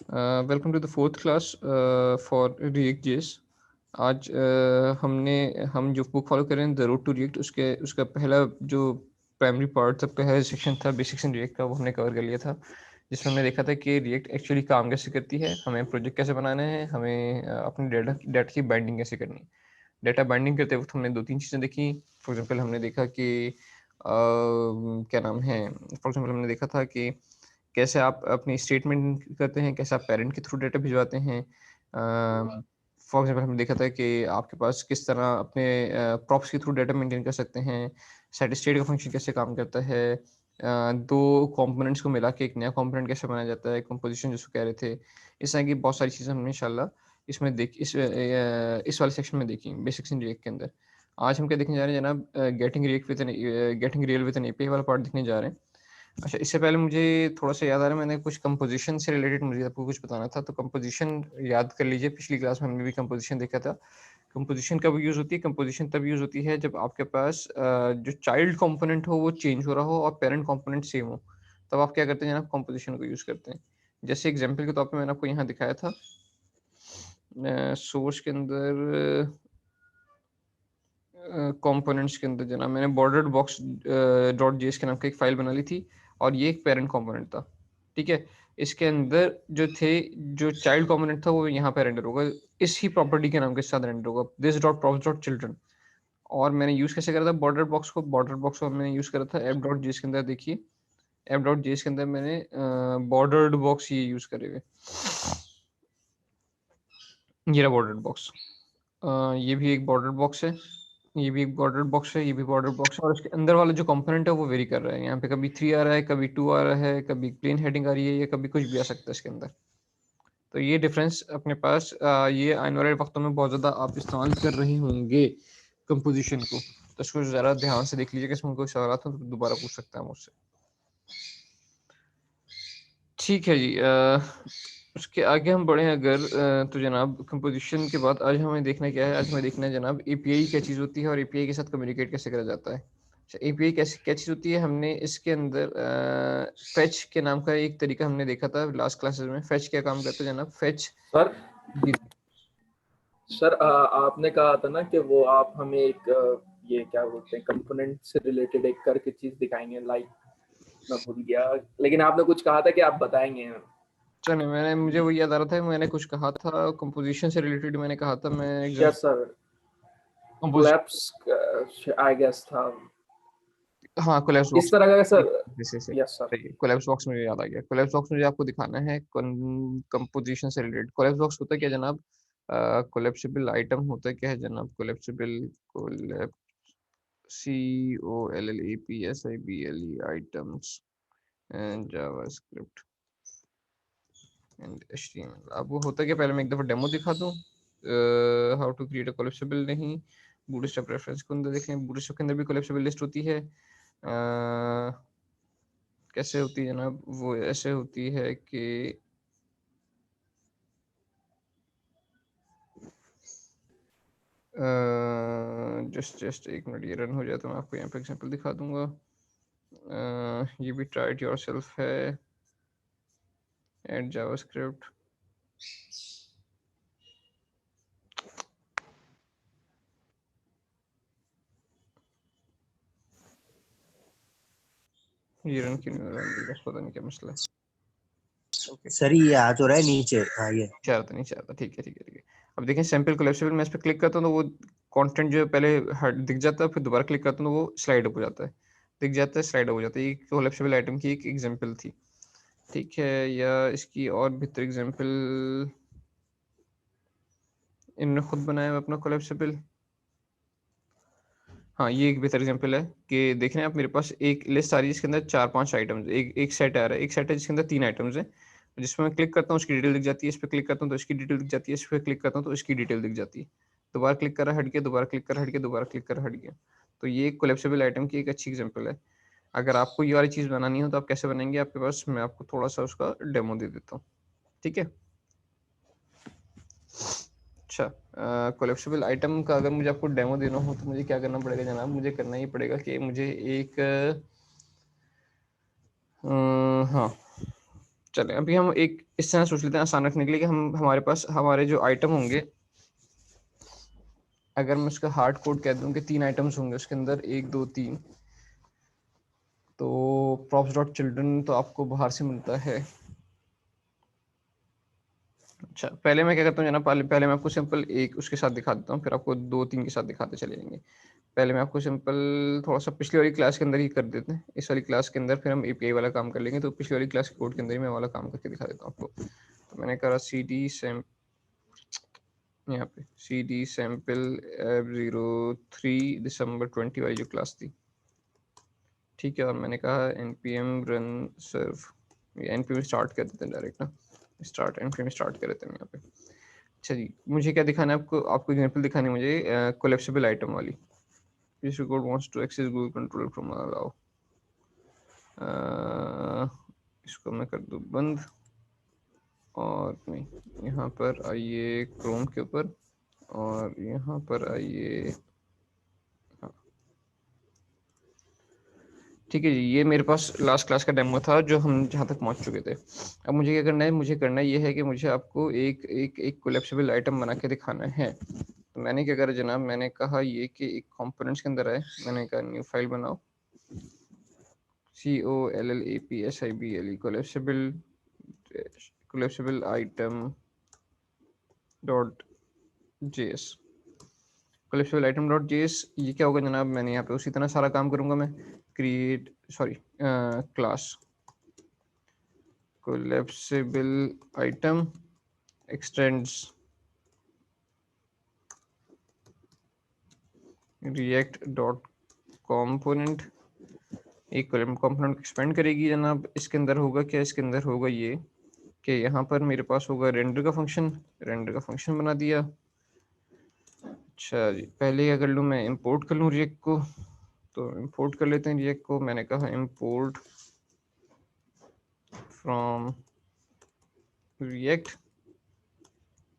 Welcome to the fourth class for React JS. आज हम जो बुक फॉलो कर रहे हैं द रोड टू रिएक्ट, उसका पहला जो प्राइमरी पार्ट था, पहला सेक्शन था बेसिक्स इन रिएक्ट का, वो हमने कवर कर लिया था, जिसमें हमने देखा था कि रिएक्ट एक्चुअली काम कैसे करती है, हमें प्रोजेक्ट कैसे बनाना है, हमें अपने डाटा की बाइंडिंग कैसे करनी है। डाटा बाइंडिंग करते वक्त हमने दो तीन चीज़ें देखी। फॉर एग्जाम्पल हमने देखा कि क्या नाम है, फॉर एग्जाम्पल हमने देखा था कि कैसे आप अपनी स्टेटमेंट करते हैं, कैसे आप पेरेंट के थ्रू डेटा भिजवाते हैं। फॉर एग्जाम्पल हमने देखा था कि आपके पास किस तरह अपने प्रॉप्स के थ्रू डेटा मेंटेन कर सकते हैं। सेट स्टेट का फंक्शन कैसे काम करता है। दो कंपोनेंट्स को मिला के एक नया कंपोनेंट कैसे बनाया जाता है, कंपोजिशन जिसको कह रहे थे। इस तरह की बहुत सारी चीज़ें हमने इंशाल्लाह इसमें इस वाले सेक्शन में देखी, बेसिक्स इन रिएक्ट के अंदर। आज हम क्या देखने जा रहे हैं जनाब, getting real with N API वाला पार्ट देखने जा रहे हैं। अच्छा, इससे पहले मुझे थोड़ा-सा याद आ रहा है, मैंने कुछ कंपोज़िशन से रिलेटेड मुझे आपको कुछ बताना था। तो कंपोज़िशन याद कर लीजिए, पिछली क्लास में हमने भी कंपोज़िशन देखा था। कंपोज़िशन कब यूज़ होती है? कंपोज़िशन तब यूज़ होती है जब आपके पास जो चाइल्ड कंपोनेंट हो वो चेंज हो रहा हो और पेरेंट कंपोनेंट सेम हो। तब आप क्या करते हैं जनाब? कंपोज़िशन को यूज़ करते हैं। जैसे एग्ज़ाम्पल के तौर पे मैंने आपको यहाँ दिखाया था। सोर्स के अंदर कंपोनेंट्स के अंदर जनाब मैंने बॉर्डर्ड बॉक्स डॉट जेएस के नाम की एक फ़ाइल बना ली थी, और ये एक पेरेंट कंपोनेंट था, ठीक है? इसके अंदर जो चाइल्ड कंपोनेंट था वो यहाँ पे रेंडर होगा, इस ही प्रॉपर्टी के नाम के साथ रेंडर होगा, this dot props dot children. और मैंने यूज़ कैसे करा था बॉर्डर बॉक्स को मैंने यूज़ करा था ऐप डॉट जेएस के अंदर। देखिए, ऐप डॉट जेएस के अंदर मैंने बॉर्डर्ड बॉक्स ये यूज़ करे हुए। ये रहा बॉर्डर्ड बॉक्स। ये भी एक बॉर्डर बॉक्स है, ये भी एक बॉर्डर बॉक्स है, ये भी बॉर्डर बॉक्स है, और इसके अंदर वाला जो कंपोनेंट है वो वेरी कर रहा है। यहाँ पे कभी 3 आ रहा है, कभी 2 आ रहा है, कभी प्लेन हेडिंग आ रही है, या कभी कुछ भी आ सकता है इसके अंदर। तो ये डिफरेंस अपने पास ये आने वाले वक्तों में बहुत ज़्यादा आप इस्तेमाल कर रहे होंगे कंपोजिशन को। तो इसको ज़रा ध्यान से देख लीजिए, इसमें कोई सवाल हो तो दोबारा पूछ सकता है मुझसे। ठीक है जी। उसके आगे हम बढ़े अगर, तो जनाब कंपोजिशन के बाद आज हमें देखना क्या है? आज हमें देखना है जनाब एपीआई क्या चीज़ होती है और एपीआई के साथ कम्युनिकेट कैसे करा जाता है। अच्छा, एपीआई कैसे क्या चीज़ होती है? हमने इसके अंदर फेच के नाम का एक तरीका हमने देखा था लास्ट क्लासेस में। फेच क्या काम करता है जनाब? फेच सर जी सर आपने कहा था ना कि वो आप हमें एक ये क्या बोलते हैं कंपोनेंट से रिलेटेड एक करके चीज दिखाएंगे, लाइक मैं भूल गया, लेकिन आपने कुछ कहा था कि आप बताएंगे। चलिए, मुझे वो याद आ रहा था, मैंने कुछ कहा था कंपोजिशन से रिलेटेड। मैंने कहा था, मैं yes sir, collapse I guess था, हाँ, कोलैप्स इस बॉक्स। तरह का सर। जैसे से यस सर। सही है, कोलैप्स बॉक्स मुझे याद आ गया। कोलैप्स बॉक्स मुझे आपको दिखाना है कंपोजिशन से रिलेटेड। कोलैप्स बॉक्स होता क्या है जनाब? कोलैप्सिबल आइटम होता क्या है जनाब? Collapse COLLAPSIBLE items and JavaScript and HTML। अब वो होता क्या, पहले मैं एक दफ़ा डेमो दिखा दूँ। How to create a collapsible नहीं, बूटस्ट्रैप रेफरेंस के अंदर देखें, बूटस्ट्रैप के अंदर भी कोलैप्सिबल लिस्ट होती है। कैसे होती है जनाब? वो ऐसे होती है कि जस्ट एक मिनट, ये रन हो जाए तो मैं आपको यहाँ पे एग्जांपल दिखा दूंगा। ये भी ट्राई इट योरसेल्फ है, एड जावास्क्रिप्ट। ये रन क्यों नहीं हो रहा है? बस पता नहीं क्या मसला है। ओके, सर ये आ तो रहा है नीचे। हाँ ये नहीं चाहता। ठीक है, ठीक है, ठीक है। अब देखें सैम्पल कोलैप्सिबल, मैं इस पर क्लिक करता हूँ तो वो कंटेंट जो है पहले दिख जाता है, फिर दोबारा क्लिक करता हूँ तो वो स्लाइड अप हो जाता है, दिख जाता है, स्लाइड अप हो जाता है। ये कोलैप्सिबल आइटम की एक एग्जांपल थी, ठीक है? या इसकी और बेहतर एग्जांपल इन्होंने खुद बनाया है अपना कोलैप्सिबल। हाँ, ये एक बेहतर एग्जांपल है कि देख रहे हैं आप, मेरे पास एक लिस्ट आ रही है जिसके अंदर 4-5 आइटम्स, एक सेट आ रहा है, एक सेट है जिसके अंदर 3 आइटम्स हैं। जिसमें मैं क्लिक करता हूँ उसकी डिटेल दिख जाती है, इस पे क्लिक करता हूँ तो इसकी डिटेल दिख जाती है, इस पे क्लिक करता हूँ तो इसकी डिटेल दिख जाती है। दोबारा क्लिक करा हट गया, दोबारा क्लिक करा हट गया, दोबारा क्लिक करा हट गया। तो ये एक कोलैप्सिबल आइटम की एक अच्छी एग्जांपल है। अगर आपको ये वाली चीज़ बनानी हो तो आप कैसे बनाएंगे? आपके पास मैं आपको थोड़ा-सा उसका डेमो दे देता हूँ, ठीक है? अच्छा, कोलैप्सिबल आइटम का अगर मुझे आपको डेमो देना हो तो मुझे क्या करना पड़ेगा जनाब? मुझे करना ही पड़ेगा कि मुझे एक हाँ, चलें अभी हम एक इस तरह सोच लेते हैं आसान रखने के लिए कि हम हमारे पास हमारे जो आइटम होंगे, अगर मैं उसका हार्ड कोड कह दूं कि 3 आइटम्स होंगे उसके अंदर 1 2 3, तो props डॉट चिल्ड्रन तो आपको बाहर से मिलता है। अच्छा पहले मैं क्या करता हूँ जनाब, पहले मैं आपको सिंपल एक उसके साथ दिखा देता हूँ, फिर आपको 2 3 के साथ दिखाते चले जाएंगे। पहले मैं आपको सिंपल थोड़ा सा पिछली वाली क्लास के अंदर ही कर देते हैं, इस वाली क्लास के अंदर फिर हम एपीआई वाला काम कर लेंगे, तो पिछली वाली क्लास के कोड के अंदर ही मैं वाला काम करके दिखा देता हूँ आपको। तो मैंने करा सी डी सैम, यहाँ पे सी डी सैम्पल F03 दिसंबर 20 वाली जो क्लास थी, ठीक है। और मैंने कहा npm रन सर्व, npm स्टार्ट कर देते हैं डायरेक्ट ना, स्टार्ट npm स्टार्ट कर देते हैं यहाँ पे। अच्छा जी, मुझे क्या दिखाना है आपको, आपको एग्जांपल दिखानी है मुझे कोलैप्सिबल आइटम वाली। This record wants to access Google control from allow, इसको मैं कर दूँ बंद, और नहीं यहाँ पर आइए क्रोम के ऊपर, और यहाँ पर आइए, ठीक है जी। ये मेरे पास लास्ट क्लास का डेमो था जो हम जहाँ तक पहुँच चुके थे। अब मुझे क्या करना है, मुझे करना ये है कि मुझे आपको एक कोलैप्सिबल आइटम बना के दिखाना है। तो मैंने क्या करा जनाब, मैंने कहा ये कि एक कंपोनेंट्स के अंदर आए, मैंने कहा न्यू फाइल बनाओ, COLLAPSIBLE collapsible item dot JS, collapsible item dot JS. ये क्या होगा जनाब, मैंने यहाँ पे उसी तरह सारा काम करूँगा मैं, create class collapsible item x tends react dot component, एक कंपोनेंट एक्सपेंड करेगी जनाब। इसके अंदर होगा क्या, इसके अंदर होगा ये कि यहाँ पर मेरे पास होगा रेंडर का फंक्शन, रेंडर का फंक्शन बना दिया। अच्छा जी, पहले क्या कर लूँ मैं, इंपोर्ट कर लूँ रिएक्ट को, तो इंपोर्ट कर लेते हैं रिएक्ट को। मैंने कहा इंपोर्ट फ्रॉम रिएक्ट,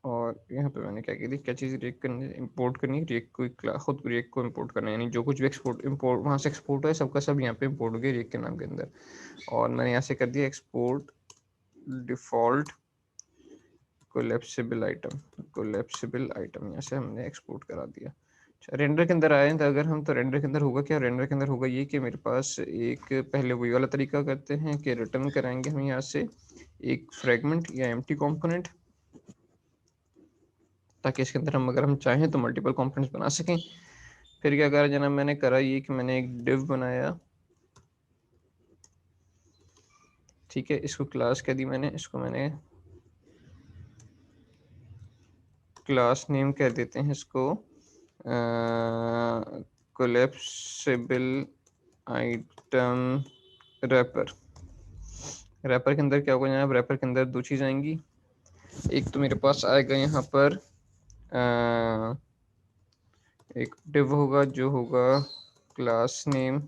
और यहाँ पे मैंने क्या की, क्या चीज़ रिएक्ट करनी, इंपोर्ट करनी है रिएक्ट को, खुद रिएक्ट को इंपोर्ट करना है, यानी जो कुछ भी एक्सपोर्ट इंपोर्ट वहाँ से एक्सपोर्ट है सबका सब यहाँ पे इंपोर्ट हो गया रिएक्ट के नाम के अंदर। और मैंने यहाँ से कर दिया export default collapsible item, collapsible item यहाँ से हमने एक्सपोर्ट करा दिया। अच्छा रेंडर के अंदर आए तो अगर हम, तो रेंडर के अंदर होगा क्या, रेंडर के अंदर होगा ये कि मेरे पास एक, पहले वही वाला तरीका करते हैं कि रिटर्न कराएंगे हम यहाँ से एक फ्रेगमेंट या एम्प्टी कंपोनेंट, ताकि इसके अंदर हम अगर हम चाहें तो मल्टीपल कंपोनेंट्स बना सकें। फिर क्या करा जनाब, मैंने करा ये कि मैंने एक डिव बनाया, ठीक है। इसको क्लास कह दी मैंने, इसको मैंने क्लास नेम कह देते हैं इसको कोलैप्सिबल आइटम रैपर। रैपर के अंदर क्या होगा जनाब, रैपर के अंदर दो चीज़ आएंगी, एक तो मेरे पास आएगा यहाँ पर एक डिव होगा जो होगा class name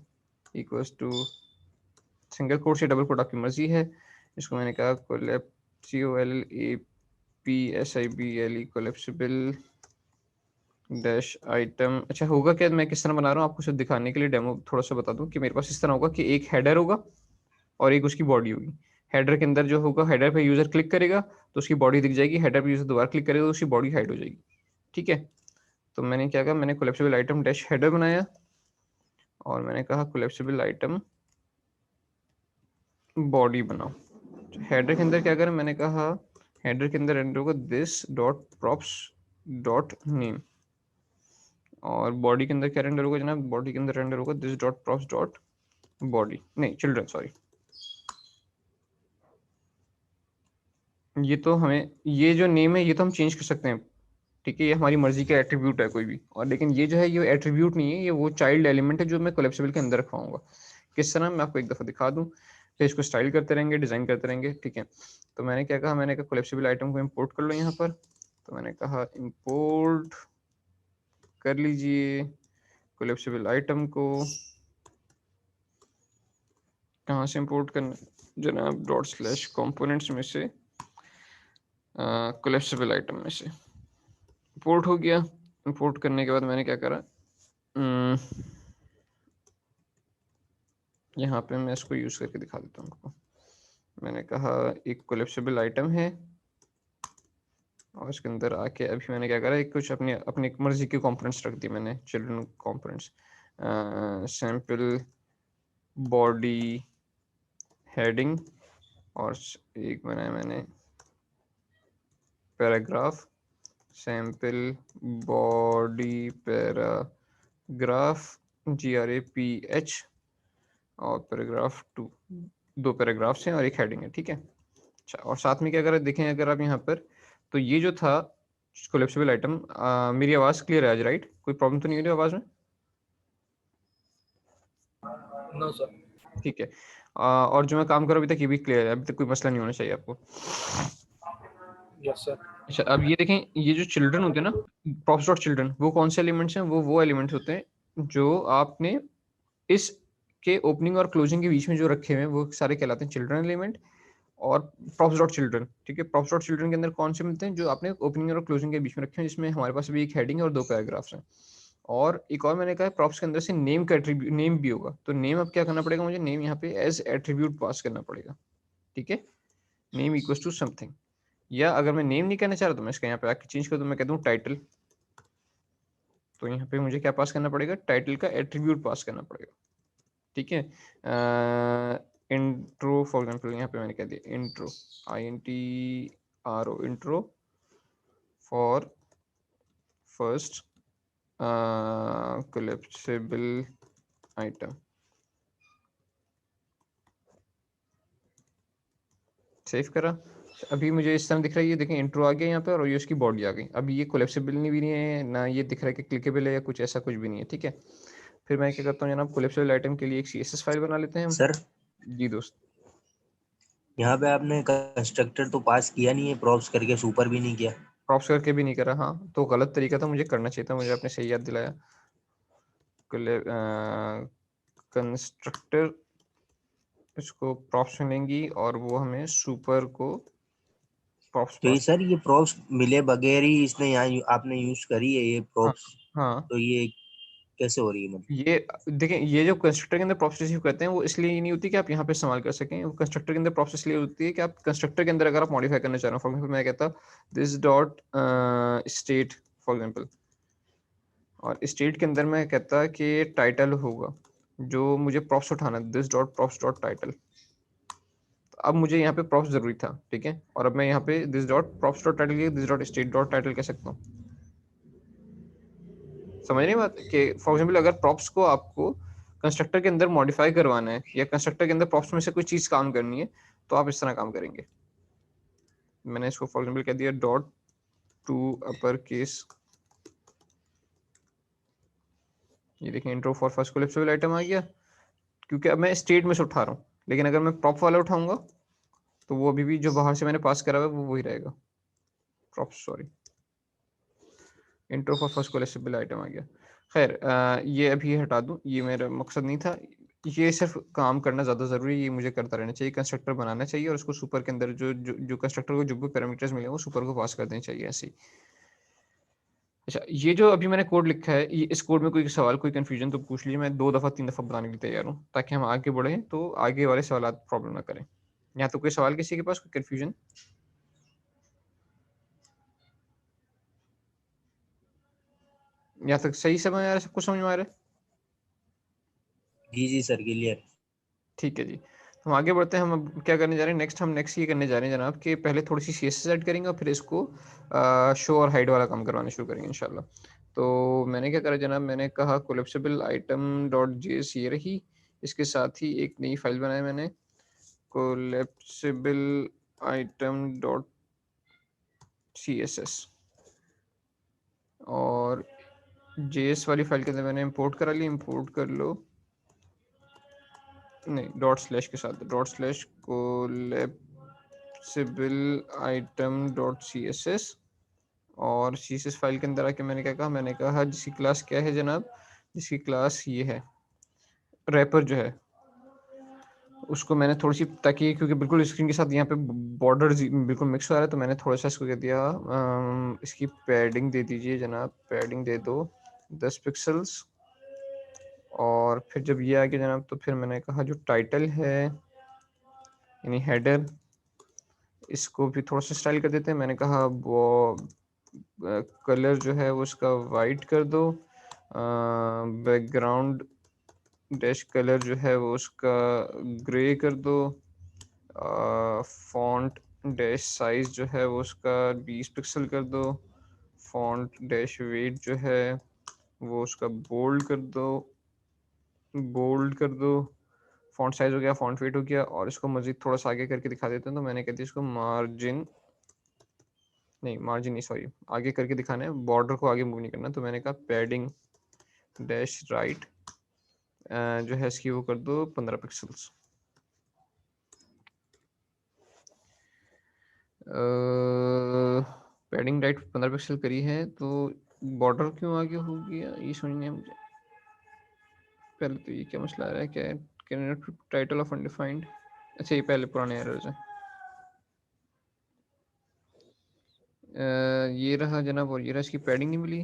equals to single quote से डबल कोट आपकी मर्जी है। इसको मैंने कहा COLLAPSIBLE कोलैप्सिबल डैश आइटम। अच्छा होगा क्या, मैं किस तरह बना रहा हूँ आपको सिर्फ दिखाने के लिए डेमो थोड़ा सा बता दूं कि मेरे पास इस तरह होगा कि एक हेडर होगा और एक उसकी बॉडी होगी। हेडर के अंदर जो होगा, हेडर पे यूजर क्लिक करेगा तो उसकी बॉडी दिख जाएगी, हेडर पे यूजर दोबारा क्लिक करेगा तो उसकी बॉडी हाइड हो जाएगी, ठीक है। तो मैंने क्या कहा, मैंने कोलैप्सिबल आइटम डैश हेडर बनाया, और मैंने कहा कोलैप्सिबल आइटम बॉडी बनाओ। हेडर के अंदर क्या करें, मैंने कहा हेडर के अंदर एंटर होगा this dot props dot name, और बॉडी के अंदर क्या रेंडर होगा जनाब, बॉडी के अंदर रेंडर होगा this dot props dot body, नहीं चिल्ड्रन सॉरी। ये तो हमें, ये जो नेम है ये तो हम चेंज कर सकते हैं, ठीक है, ये हमारी मर्जी का एट्रीब्यूट है कोई भी, और लेकिन ये जो है ये एट्रीब्यूट नहीं है, ये वो चाइल्ड एलिमेंट है जो मैं कोलैप्सिबल के अंदर रखवाऊंगा। किस तरह, मैं आपको एक दफ़ा दिखा दूं, फिर इसको स्टाइल करते रहेंगे, डिज़ाइन करते रहेंगे, ठीक है। तो मैंने क्या कहा, मैंने कहा कोलैप्सिबल आइटम को इम्पोर्ट कर लो यहाँ पर, तो मैंने कहा इम्पोर्ट कर लीजिए कोलैप्सिबल आइटम को, कहाँ से इम्पोर्ट करना जनाब, डॉट स्लैश कंपोनेंट्स में से कोलैप्सिबल आइटम में से इंपोर्ट हो गया। इंपोर्ट करने के बाद मैंने क्या करा, यहाँ पे मैं इसको यूज़ करके दिखा देता हूँ आपको। मैंने कहा एक कोलेप्सिबल आइटम है और इसके अंदर आके अभी मैंने क्या करा, एक कुछ अपनी अपनी मर्जी के कंपोनेंट्स रख दिए मैंने, children components, sample body heading, और एक बनाया मैंने paragraph, sample body paragraph GRAPH, और पैराग्राफ 2, 2 पैराग्राफ्स हैं और एक हेडिंग है, ठीक है। अच्छा, और साथ में क्या करें, देखें अगर आप यहाँ पर, तो ये जो था कोलेप्सिबल आइटम, मेरी आवाज़ क्लियर है आज, राइट? कोई प्रॉब्लम तो नहीं हो रही आवाज़ में? No sir. ठीक है। और जो मैं काम कर रहा हूँ अभी तक, ये भी क्लियर है, अभी तक कोई मसला नहीं होना चाहिए आपको। Yes sir. अच्छा, अब ये देखें, ये जो चिल्ड्रन होते हैं ना, प्रॉप्स डॉट चिल्ड्रन, वो कौन से एलिमेंट्स हैं? वो एलिमेंट्स होते हैं जो आपने इस के ओपनिंग और क्लोजिंग के बीच में जो रखे हुए हैं, वो सारे कहलाते हैं चिल्ड्रन एलिमेंट और प्रॉप्स डॉट चिल्ड्रन, ठीक है। प्रॉप्स डॉट चिल्ड्रन के अंदर कौन से मिलते हैं? जो आपने ओपनिंग और क्लोजिंग के बीच में रखे हैं, जिसमें हमारे पास अभी एक हेडिंग और 2 पैराग्राफ्स हैं। और एक और मैंने कहा है, प्रॉप्स के अंदर से नेम का एट्रीब्यूट, नेम भी होगा, तो नेम अब क्या करना पड़ेगा मुझे? नेम यहाँ पे एज एट्रीब्यूट पास करना पड़ेगा, ठीक है। नेम इक्वल्स टू समथिंग, या अगर मैं नेम नहीं कहना चाह रहा तो मैं इसका यहाँ पे आके चेंज कर दूं, मैं कह दूं टाइटल, तो यहाँ पे मुझे क्या पास करना पड़ेगा? टाइटल का एट्रीब्यूट पास करना पड़ेगा, ठीक है। इंट्रो फॉर एग्जांपल, यहाँ पे मैंने कह दिया intro, INTRO, intro for first collapsible item. Save करा, अभी मुझे इस तरह दिख रहा है, ये देखें इंट्रो आ गया यहाँ पे और ये उसकी बॉडी आ गई। अभी ये कोलेप्सिबल नहीं भी नहीं है ना, ये दिख रहा है कि क्लिकेबल है या कुछ ऐसा कुछ भी नहीं है, ठीक है। फिर मैं क्या करता हूँ जनाब, कोलेप्सिबल आइटम के लिए एक CSS फाइल बना लेते हैं हम। सर जी दोस्त। यहाँ पे आपने कंस्ट्रक्टर तो पास किया नहीं है, प्रॉप्स करके सुपर भी नहीं किया। प्रॉप्स करके भी नहीं करा, हाँ तो गलत तरीका था, मुझे करना चाहिए था, मुझे आपने सही याद दिलाया। कंस्ट्रक्टर इसको प्रॉप्स में लेंगी और वो हमें सुपर को प्रॉप्स तो ये पास। सर ये प्रॉप्स मिले बगैर ही इसने यहाँ आपने यूज करी है ये हाँ प्रॉप्स, हाँ, तो ये कैसे हो रही है मतलब? ये देखें, ये जो कंस्ट्रक्टर के अंदर प्रॉप्स रिसीव करते हैं वो इसलिए नहीं होती कि आप यहाँ पे इस्तेमाल कर सकें, वो कंस्ट्रक्टर के अंदर प्रॉप्स इसलिए होती है कि आप कंस्ट्रक्टर के अंदर अगर आप मॉडिफाई करना चाह रहे हो, फॉर एग्जाम्पल मैं कहता this dot state for example, और स्टेट के अंदर मैं कहता कि टाइटल होगा, जो मुझे प्रॉप्स उठाना, this dot props dot title. अब मुझे यहाँ पे प्रॉप्स जरूरी था, ठीक है, और अब मैं यहाँ पे this dot props dot title this dot state dot title कह सकता हूँ। समझ रही बात कि फॉर एग्जाम्पल अगर प्रॉप्स को आपको कंस्ट्रक्टर के अंदर मॉडिफाई करवाना है या कंस्ट्रक्टर के अंदर प्रॉप्स में से कोई चीज काम करनी है, तो आप इस तरह काम करेंगे। मैंने इसको फॉर एग्जाम्पल कह दिया डॉट टू अपर केस, ये देखें intro for first collapsible item आ गया, क्योंकि अब मैं स्टेट में से उठा रहा हूँ, लेकिन अगर मैं प्रॉप वाला उठाऊंगा तो वो अभी भी जो बाहर से मैंने पास करा हुआ है वो वही रहेगा, props sorry, intro for first collapsible item आ गया। खैर ये अभी हटा दूं, ये मेरा मकसद नहीं था, ये सिर्फ काम करना ज़्यादा ज़रूरी है, ये मुझे करता रहना चाहिए, कंस्ट्रक्टर बनाना चाहिए और उसको सुपर के अंदर जो कंस्ट्रक्टर को जो भी पैरामीटर्स मिले वो सुपर को पास कर देने चाहिए ऐसे ही। अच्छा, ये जो अभी मैंने कोड लिखा है, ये इस कोड में कोई सवाल कोई कंफ्यूजन तो पूछ लीजिए, मैं 2 दफ़ा 3 दफ़ा बताने के लिए तैयार हूँ, ताकि हम आगे बढ़ें तो आगे वाले सवाल प्रॉब्लम ना करें। यहाँ तो कोई सवाल किसी के पास, कोई कन्फ्यूजन? यहाँ तक सही समझ आ रहा है, सबको समझ में आ रहा है? जी जी सर क्लियर। ठीक है जी, हम आगे बढ़ते हैं। हम अब क्या करने जा रहे हैं नेक्स्ट, हम नेक्स्ट ये करने जा रहे हैं जनाब कि पहले थोड़ी सी CSS ऐड करेंगे और फिर इसको शो और हाइड वाला काम करवाना शुरू करेंगे इंशाल्लाह। तो मैंने क्या करा जनाब, मैंने कहा कोलेप्सिबल आइटम डॉट JS ये रही, इसके साथ ही एक नई फाइल बनाई मैंने, कोलेप्सिबल आइटम डॉट CSS, और JS वाली फाइल के अंदर मैंने इंपोर्ट करा ली, इंपोर्ट कर लो, नहीं डॉट स्लैश के साथ, dot slash collapsible item dot CSS, और CSS फाइल के अंदर आके मैंने क्या कहा, मैंने कहा जिसकी क्लास क्या है जनाब, जिसकी क्लास ये है रैपर जो है, उसको मैंने थोड़ी सी, ताकि क्योंकि बिल्कुल स्क्रीन के साथ यहाँ पे बॉर्डर बिल्कुल मिक्स हो रहा है, तो मैंने थोड़ा सा इसको कह दिया इसकी पैडिंग दे दीजिए जनाब, पैडिंग दे दो 10 पिक्सल्स। और फिर जब ये आ गया जनाब, तो फिर मैंने कहा जो टाइटल है यानी हेडर, इसको भी थोड़ा सा स्टाइल कर देते हैं। मैंने कहा वो कलर जो है वो उसका वाइट कर दो, बैकग्राउंड डैश कलर जो है वो उसका ग्रे कर दो, फॉन्ट डैश साइज जो है वो उसका 20 पिक्सल कर दो, फॉन्ट डैश वेट जो है वो उसका बोल्ड कर दो, फॉन्ट साइज हो गया, फॉन्ट वेट हो गया। और इसको मजीद थोड़ा सा आगे करके दिखा देते हैं, तो मैंने कह दिया इसको मार्जिन नहीं, सॉरी, आगे करके दिखाना है, बॉर्डर को आगे मूव नहीं करना। तो मैंने कहा पैडिंग डैश राइट जो है इसकी वो कर दो 15 पिक्सल्स। पैडिंग राइट 15 पिक्सल करी है, तो बॉर्डर क्यों आगे हो गया ये समझ नहीं है मुझे। पहले तो ये क्या मसला आ रहा है, क्या है कैन टाइटल ऑफ अनडिफाइंड। अच्छा ये पहले पुराने एरर्स है। ये रहा जनाब, और ये रहा, इसकी पैडिंग नहीं मिली।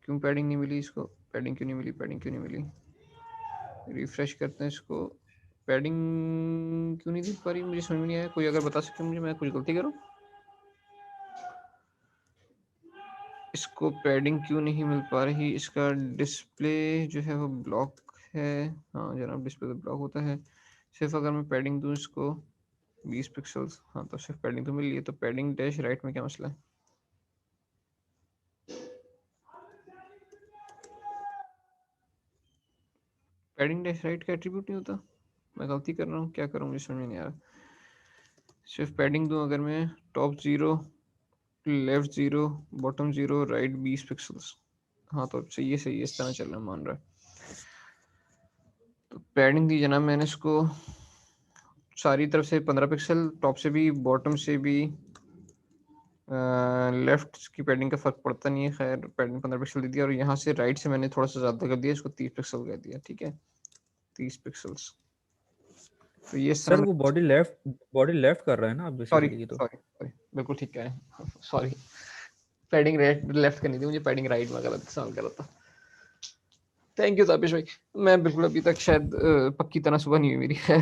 क्यों पैडिंग नहीं मिली इसको, पैडिंग क्यों नहीं मिली, रिफ्रेश करते हैं इसको। पैडिंग क्यों नहीं दिख पा रही मुझे समझ में नहीं आया, कोई अगर बता सकते मुझे, मैं कुछ गलती करूँ। इसको पैडिंग क्यों नहीं मिल पा रही, इसका डिस्प्ले जो है वो ब्लॉक है। हाँ जनाब, डिस्प्ले तो ब्लॉक होता है। सिर्फ अगर मैं पैडिंग दूँ इसको 20 पिक्सल्स, हाँ तो सिर्फ पैडिंग तो मिल रही है। तो पैडिंग डैश राइट में क्या मसला है। पैडिंग डैश राइट का एट्रीब्यूट नहीं होता, मैं गलती कर रहा हूँ, क्या करूँ मुझे समझ में नहीं आ रहा। सिर्फ पैडिंग दूँ अगर मैं, top 0, left 0, bottom 0, right 20 pixels, हाँ तो सही है, इस तरह चलना मान रहा है। तो पैडिंग दी जनाब मैंने इसको सारी तरफ से 15 पिक्सल, टॉप से भी बॉटम से भी। लेफ्ट की पैडिंग का फर्क पड़ता नहीं है, खैर पैडिंग 15 पिक्सल दे दिया। और यहाँ से राइट से मैंने थोड़ा सा ज़्यादा कर दिया, इसको 30 पिक्सल कर दिया, ठीक है 30 पिक्सल्स। तो ये इस सर तरह, वो बॉडी लेफ्ट कर रहा है ना आप सॉरी बेसिकली तो। सॉरी सॉरी बिल्कुल ठीक है, सॉरी पैडिंग लेफ्ट करनी थी मुझे, पैडिंग राइट में गलत इस्तेमाल कर रहा था। थैंक यू ताबिश भाई, मैं बिल्कुल अभी तक शायद पक्की तरह सुबह नहीं हुई मेरी है।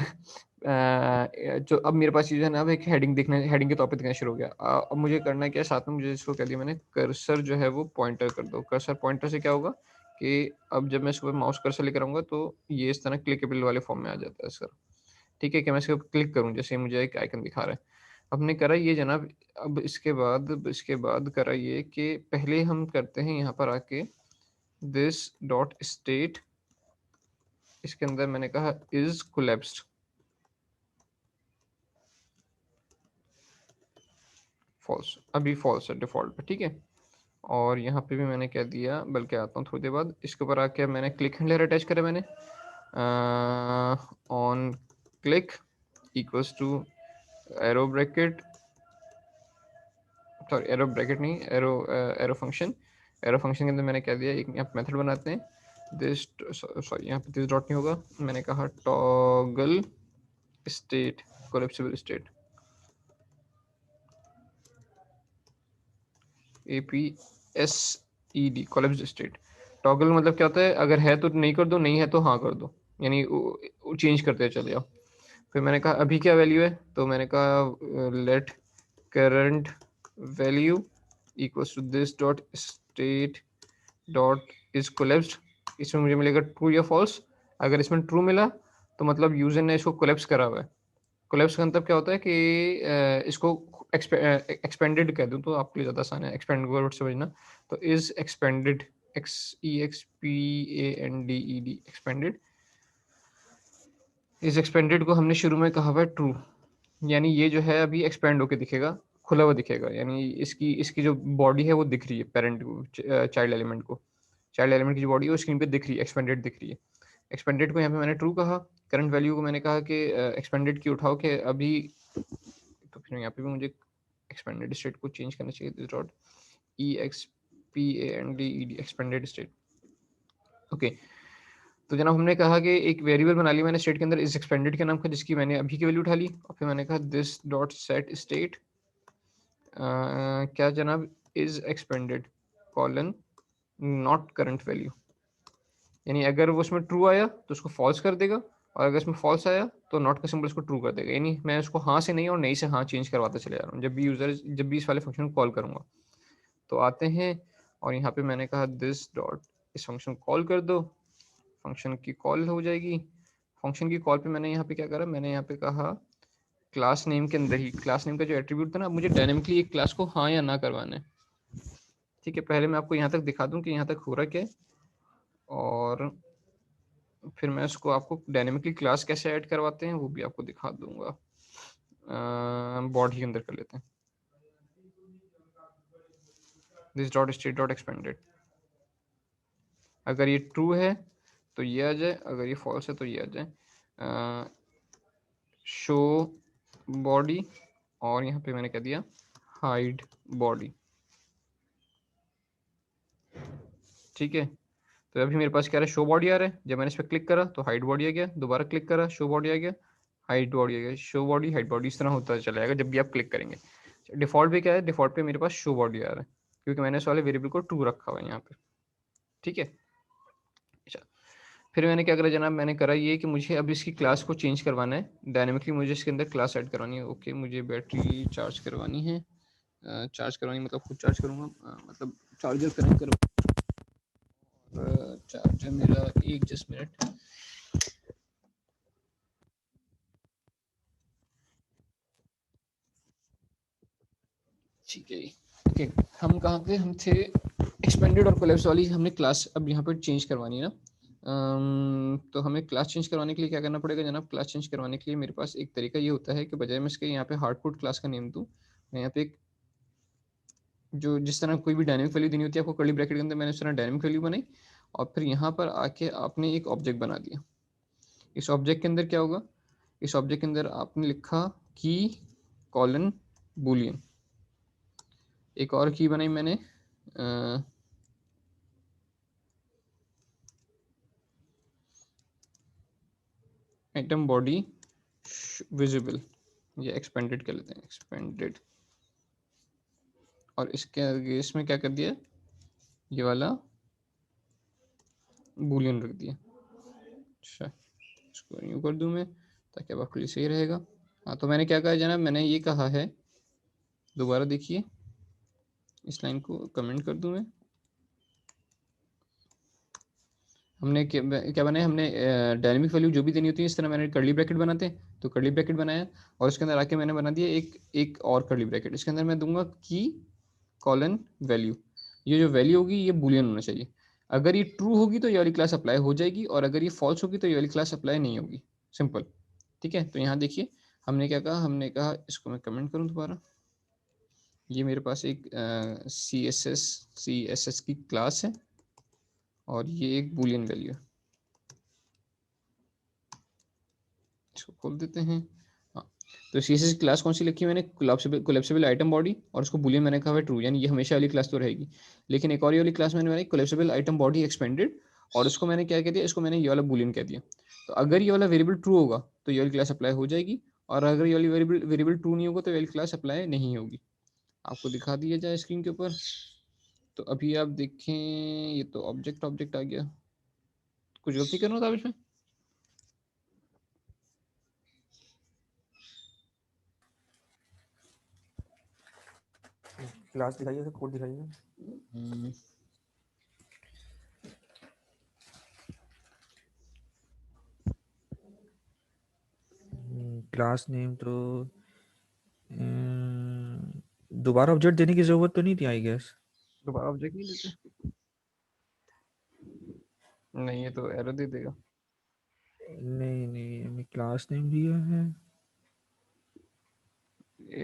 जो अब मेरे पास चीज़ है ना, अब एक हेडिंग के टॉपिक दिखना शुरू हो गया। अब मुझे करना क्या है, साथ में मुझे इसको कह दिया मैंने, कर्सर जो है वो पॉइंटर कर दो। कर्सर पॉइंटर से क्या होगा कि अब जब मैं इसको माउस कर्सर लेकर आऊंगा तो ये इस तरह क्लिकेबल वाले फॉर्म में आ जाता है सर, ठीक है। कि मैं इसको क्लिक करूँ, जैसे मुझे एक आइकन दिखा रहा है। हमने करा ये जनाब, अब इसके बाद करा ये कि पहले हम करते हैं यहाँ पर आके दिस डॉट स्टेट, इसके अंदर मैंने कहा इज कोलैप्स्ड, फॉल्स, अभी फॉल्स है डिफॉल्ट पे, ठीक है। और यहाँ पे भी मैंने क्या दिया, बल्कि आता हूँ थोड़ी देर बाद। इसके ऊपर आके मैंने क्लिक हैंडलर अटैच करा मैंने, on click equals to arrow bracket, sorry arrow bracket नहीं, एरो फंक्शन। एरो फंक्शन के अंदर मैंने क्या दिया, एक यहाँ पे मेथड बनाते हैं, दिस, सॉरी यहाँ पे दिस डॉट नहीं होगा, मैंने कहा toggle state, collapsible state, APSED, collapsed state. Toggle मतलब क्या होता है, अगर है तो नहीं कर दो, नहीं है तो हाँ कर दो, यानी चेंज करते चले जाओ। फिर मैंने कहा अभी क्या वैल्यू है, तो मैंने कहा let current value equals to this dot state dot is collapsed. इसमें मुझे मिलेगा ट्रू या फॉल्स। अगर इसमें ट्रू मिला तो मतलब यूजर ने इसको कोलैप्स करा हुआ है। कोलैप्स का मतलब क्या होता है कि इसको एक्सपेंडेड कह दूं तो आपके लिए ज़्यादा आसान है, एक्सपेंड वर्ड समझना। तो इज एक्सपेंडेड, EXPANDED, एक्सपेंडेड। इस एक्सपेंडेड को हमने शुरू में कहा हुआ है ट्रू, यानी ये जो है अभी एक्सपेंड होकर दिखेगा, खुला हुआ दिखेगा, यानी इसकी इसकी जो बॉडी है वो दिख रही है पेरेंट को, चाइल्ड एलिमेंट को, चाइल्ड एलिमेंट की जो बॉडी है वो स्क्रीन पे दिख रही है, एक्सपेंडेड दिख रही है। एक्सपेंडेड को यहाँ पे मैंने ट्रू कहा। करंट वैल्यू को मैंने कहा कि एक्सपेंडेड की उठाओ के अभी, तो फिर यहाँ पे भी मुझे एक्सपेंडेड स्टेट को चेंज करना चाहिए, this dot EXPANDED, expanded state, okay. तो जनाब हमने कहा कि एक वेरिएबल बना लिया मैंने स्टेट के अंदर इस एक्सपेंडेड के नाम का, जिसकी मैंने अभी की वैल्यू उठा ली। और फिर मैंने कहा दिस डॉट सेट स्टेट क्या जनाब, is expanded colon not current value, यानी अगर वो उसमें ट्रू आया तो उसको फॉल्स कर देगा, और अगर इसमें फॉल्स आया तो नॉट का सिंबल इसको ट्रू कर देगा, यानी मैं उसको हाँ से नहीं और नहीं से हाँ चेंज करवाते चले जा रहा हूँ जब भी इस वाले फंक्शन को कॉल करूँगा। तो आते हैं और यहाँ पे मैंने कहा दिस डॉट, इस फंक्शन को कॉल कर दो, फंक्शन की कॉल हो जाएगी। फंक्शन की कॉल पे मैंने यहाँ पे क्या करा, मैंने यहाँ पे कहा क्लास नेम के अंदर ही, क्लास नेम का जो एट्रीब्यूट था ना, मुझे डायनेमिकली एक क्लास को हाँ या ना करवाना है। ठीक है, पहले मैं आपको यहाँ तक दिखा दूँ कि यहाँ तक हो रहा क्या है, और फिर मैं उसको आपको डायनेमिकली क्लास कैसे ऐड करवाते हैं वो भी आपको दिखा दूंगा। बॉडी के अंदर कर लेते हैं, this dot state dot expanded. अगर ये ट्रू है तो ये आ जाए, अगर ये फॉल्स है तो ये आ जाए शो बॉडी, और यहाँ पे मैंने कह दिया हाइड बॉडी। ठीक है, तो अभी मेरे पास क्या रहा है, शो बॉडी आ रहा है। जब मैंने इस पर क्लिक करा तो हाइड बॉडी आ गया, दोबारा क्लिक करा शो बॉडी आ गया, हाइड बॉडी आ गया, शो बॉडी हाइड बॉडी, इस तरह होता चलेगा जब भी आप क्लिक करेंगे। डिफॉल्ट पे क्या है, डिफॉल्ट पे मेरे पास शो बॉडी आ रहा है क्योंकि मैंने इस वाले वेरिएबल को ट्रू रखा हुआ है यहाँ पे। ठीक है, अच्छा फिर मैंने क्या करा जनाब, मैंने करा ये कि मुझे अब इसकी क्लास को चेंज करवाना है, डायनेमिकली मुझे इसके अंदर क्लास ऐड करवानी है। ओके, मुझे बैटरी चार्ज करवानी है, चार्ज करवानी मतलब खुद चार्ज करूँगा, मतलब चार्जर कनेक्ट करूँगा। चार्जर मेरा एक जस्ट मिनट। ठीक है, ओके हम कहाँ थे, हम थे एक्सपेंडेड और कोलैप्स वाली हमने क्लास अब यहाँ पर चेंज करवानी है ना। तो हमें क्लास चेंज करवाने के लिए क्या करना पड़ेगा जनाब, क्लास चेंज करवाने के लिए मेरे पास एक तरीका ये होता है कि बजाय मैं इसके यहाँ पे हार्डकोड क्लास का नेम दूँ, मैं यहाँ पे एक जो जिस तरह कोई भी डायनेमिक वैल्यू देनी होती है आपको कर्ली ब्रैकेट के अंदर, मैंने उस तरह डायनेमिक वैल्यू बनाई और फिर यहाँ पर आके आपने एक ऑब्जेक्ट बना दिया। इस ऑब्जेक्ट के अंदर क्या होगा, इस ऑब्जेक्ट के अंदर आपने लिखा की कॉलन बूलियन, एक और की बनाई मैंने आइटम बॉडी विजिबल, ये एक्सपेंडेड कर लेते हैं, एक्सपेंडेड, और इसके आगे इसमें क्या कर दिया, ये वाला बूलियन रख दिया। अच्छा, इसको यूँ कर दूँ मैं ताकि अब आपके लिए सही रहेगा। हाँ, तो मैंने क्या कहा जनाब, मैंने ये कहा है, दोबारा देखिए इस लाइन को कमेंट कर दूँ मैं, हमने क्या बनाया, हमने डायनेमिक वैल्यू जो भी देनी होती है इस तरह मैंने कर्ली ब्रैकेट बनाते हैं, तो कर्ली ब्रैकेट बनाया और इसके अंदर आके मैंने बना दिया एक और कर्ली ब्रैकेट, इसके अंदर मैं दूंगा की कॉलन वैल्यू। ये जो वैल्यू होगी ये बूलियन होना चाहिए, अगर ये ट्रू होगी तो ये वाली क्लास अप्लाई हो जाएगी और अगर ये फॉल्स होगी तो ये वाली क्लास अप्लाई नहीं होगी, सिंपल। ठीक है, तो यहाँ देखिए हमने क्या कहा, हमने कहा इसको मैं कमेंट करूँ दोबारा, ये मेरे पास एक CSS की क्लास है और ये एक बूलियन वैल्यू है, इसको खोल देते हैं। हाँ, तो CSS क्लास कौन सी लिखी है मैंने, कोलैप्सिबल आइटम बॉडी, और उसको बूलियन मैंने कहा है ट्रू, यानी ये हमेशा वाली क्लास तो रहेगी। लेकिन एक और ये वाली क्लास मैंने बनाई कोलैप्सिबल आइटम बॉडी एक्सपेंडेड, और उसको मैंने क्या कह दिया, इसको मैंने ये वाला बूलियन कह दिया। तो अगर ये वाला वेरिएबल ट्रू होगा तो ये वाली क्लास अप्लाई हो जाएगी, और अगर ये वाली वेरिएबल ट्रू नहीं होगा तो ये वाली क्लास अप्लाई नहीं होगी। आपको दिखा दिया जाए स्क्रीन के ऊपर, तो अभी आप देखें ये तो ऑब्जेक्ट ऑब्जेक्ट आ गया, कुछ गलती करना था इसमें। क्लास दिखाइए, कोड दिखाइए। क्लास नेम तो दोबारा ऑब्जेक्ट देने की जरूरत तो नहीं थी आई गेस। दोबारा ऑब्जेक्ट नहीं देते, नहीं ये तो एरर दे देगा। नहीं नहीं, हमें क्लास नेम दिया है।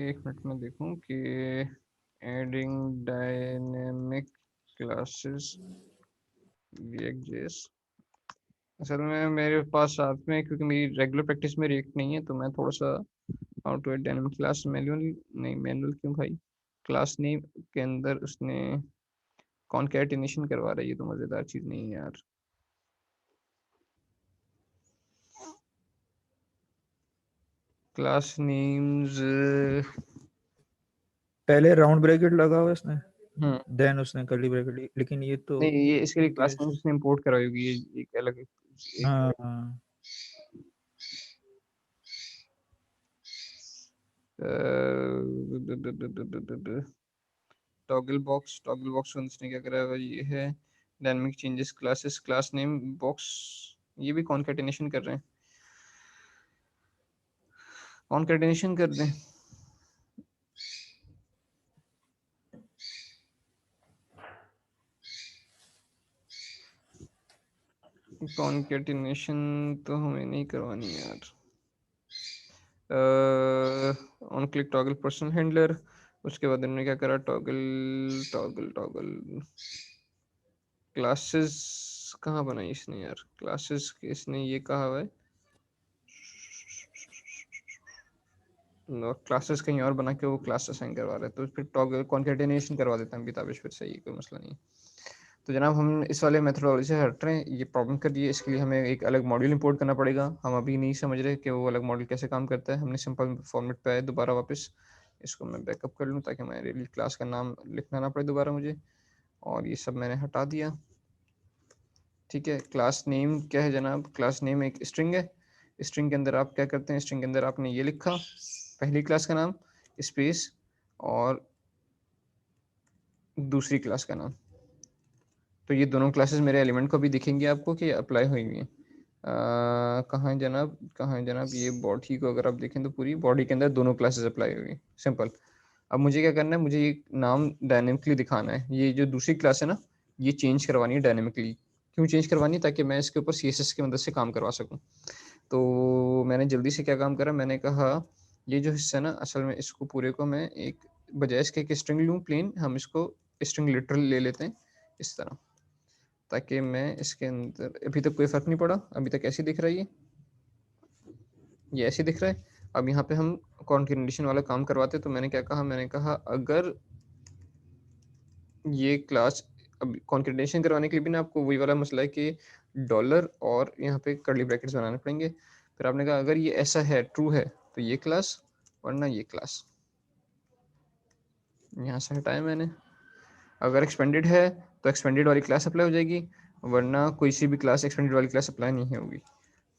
एक मिनट में देखूं कि एडिंग डायनेमिक क्लासेस React.js, असल में मेरे पास साथ में क्योंकि मेरी रेगुलर प्रैक्टिस में रिएक्ट नहीं है तो मैं थोड़ा सा how to add dynamic class manual, नहीं मैनुअल क्यों भाई, क्लास नेम के अंदर उसने कॉनकैटिनेशन करवा रहा है, ये तो मज़ेदार चीज़ नहीं है यार। क्लास नेम्स, पहले राउंड ब्रैकेट लगा हुआ इसने, देन उसने कर्ली ब्रैकेट, लेकिन ये तो नहीं ये इसके लिए I क्लास guess- नेम्स उसने इंपोर्ट कराई होगी, ये एक अलग हाँ हाँ टॉगल बॉक्स उसने क्या करा है, ये है dynamic changes classes class name box, ये भी कॉन्केटेनेशन कर रहे हैं, कॉन्केटेनेशन कर दें। कॉन्केटेनेशन तो हमें नहीं करवानी यार। On click toggle personal handler, उसके बाद इन्होंने क्या करा, टॉगल टॉगल टॉगल क्लासेस कहाँ बनाई इसने यार, क्लासेस इसने ये कहा हुआ है, क्लासेस कहीं और बना के वो क्लास असाइन करवा रहे हैं, तो फिर टॉगल कॉन्केटेनेशन करवा देते हैं किताबिश, फिर सही है, कोई मसला नहीं है। तो जनाब हम इस वाले मेथडोलॉजी से हट रहे हैं, ये प्रॉब्लम कर रही है, इसके लिए हमें एक अलग मॉड्यूल इंपोर्ट करना पड़ेगा। हम अभी नहीं समझ रहे कि वो अलग मॉड्यूल कैसे काम करता है। हमने सिंपल फॉर्मेट पे आए दोबारा वापस, इसको मैं बैकअप कर लूँ ताकि मेरे लिए क्लास का नाम लिखना ना पड़े दोबारा मुझे, और ये सब मैंने हटा दिया। ठीक है, क्लास नेम क्या है जनाब, क्लास नेम एक स्ट्रिंग है, स्ट्रिंग के अंदर आप क्या करते हैं, स्ट्रिंग के अंदर आपने ये लिखा पहली क्लास का नाम स्पेस और दूसरी क्लास का नाम, तो ये दोनों क्लासेस मेरे एलिमेंट को भी दिखेंगे आपको कि अप्लाई हुई हुई हैं। कहाँ है जनाब, कहाँ है जनाब, ये बॉडी को अगर आप देखें तो पूरी बॉडी के अंदर दोनों क्लासेस अप्लाई हुई हैं, सिंपल। अब मुझे क्या करना है, मुझे ये नाम डायनेमिकली दिखाना है, ये जो दूसरी क्लास है ना, ये चेंज करवानी है डायनेमिकली। क्यों चेंज करवानी है, ताकि मैं इसके ऊपर CSS की मदद से काम करवा सकूँ। तो मैंने जल्दी से क्या काम करा, मैंने कहा ये जो हिस्सा है ना, असल में इसको पूरे को मैं एक बजाय इसके एक स्ट्रिंग लूँ प्लेन, हम इसको स्ट्रिंग लिटरल ले लेते हैं इस तरह, ताकि मैं इसके अंदर, अभी तक कोई फ़र्क नहीं पड़ा, अभी तक ऐसे दिख रहा है, ये ऐसे दिख रहा है। अब यहाँ पे हम कॉन्केटेनेशन वाला काम करवाते, तो मैंने क्या कहा, मैंने कहा अगर ये क्लास, अब कॉन्केटेनेशन करवाने के लिए भी ना आपको वही वाला मसला है कि डॉलर और यहाँ पे कर्ली ब्रैकेट्स बनाने पड़ेंगे। फिर आपने कहा अगर ये ऐसा है, ट्रू है, तो ये क्लास, वरना ये क्लास, यहाँ से हटाया मैंने। अगर एक्सपेंडेड है तो एक्सपेंडेड वाली क्लास अप्लाई हो जाएगी, वरना कोई सी भी क्लास एक्सपेंडेड वाली क्लास अप्लाई नहीं होगी।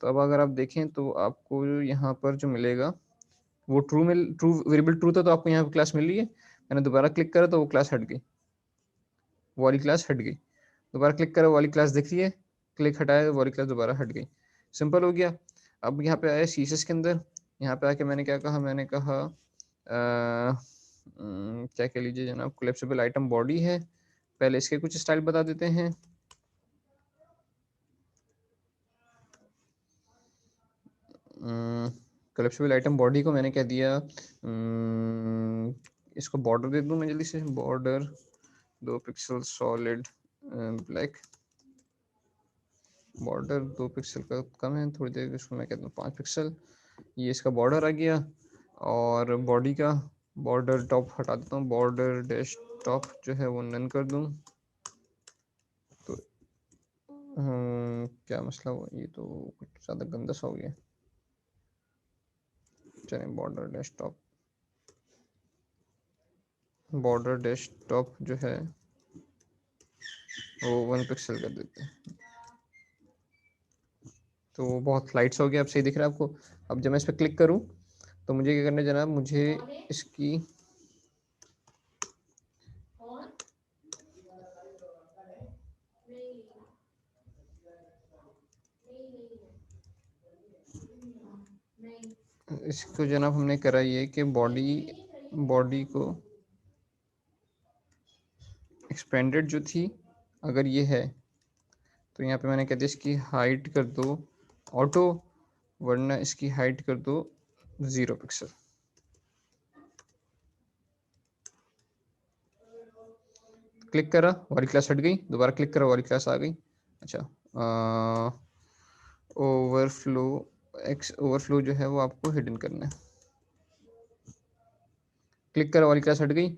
तो अब अगर आप देखें तो आपको यहाँ पर जो मिलेगा वो ट्रू वेरिएबल ट्रू था, तो आपको यहाँ पर क्लास मिल रही है। मैंने दोबारा क्लिक करा तो वो क्लास हट गई, वो वाली क्लास हट गई। दोबारा क्लिक करा, वो वाली क्लास दिख रही है, क्लिक हटाया, वो वाली क्लास दोबारा हट गई, सिंपल हो गया। अब यहाँ पे आया CSS के अंदर, यहाँ पे आके मैंने क्या कहा, मैंने कहा क्या कह लीजिए जनाब, कोलैप्सिबल आइटम बॉडी है, पहले इसके कुछ स्टाइल बता देते हैं। कोलैप्सिबल आइटम बॉडी को मैंने क्या दिया, इसको बॉर्डर दे दूं मैं जल्दी से, border 2 pixel solid black, border 2 pixel का कम है थोड़ी देर, इसको मैं कहता हूँ 5 पिक्सल, ये इसका बॉर्डर आ गया। और बॉडी का बॉर्डर टॉप हटा देता हूँ, बॉर्डर डैश टॉप जो है वो नन कर दूँ। तो क्या मसला हुआ, ये तो कुछ ज़्यादा गंदा सा हो गया, चलिए बॉर्डर डैश टॉप जो है वो 1 पिक्सल कर देते हैं, तो वो बहुत लाइट्स हो गया, अब सही दिख रहा है आपको। अब जब मैं इस पर क्लिक करूं तो मुझे क्या करना है जनाब, मुझे इसकी इसको जनाब हमने करा ये कि बॉडी को एक्सपेंडेड जो थी अगर ये है, तो यहाँ पे मैंने कह दिया इसकी हाइट कर दो ऑटो, वरना इसकी हाइट कर दो 0 पिक्सल। क्लिक करा, वाली क्लास हट गई, दोबारा क्लिक करा, वाली क्लास आ गई। अच्छा, ओवरफ्लो जो है वो आपको हिडन करना है। क्लिक करा, वाली क्लास हट गई,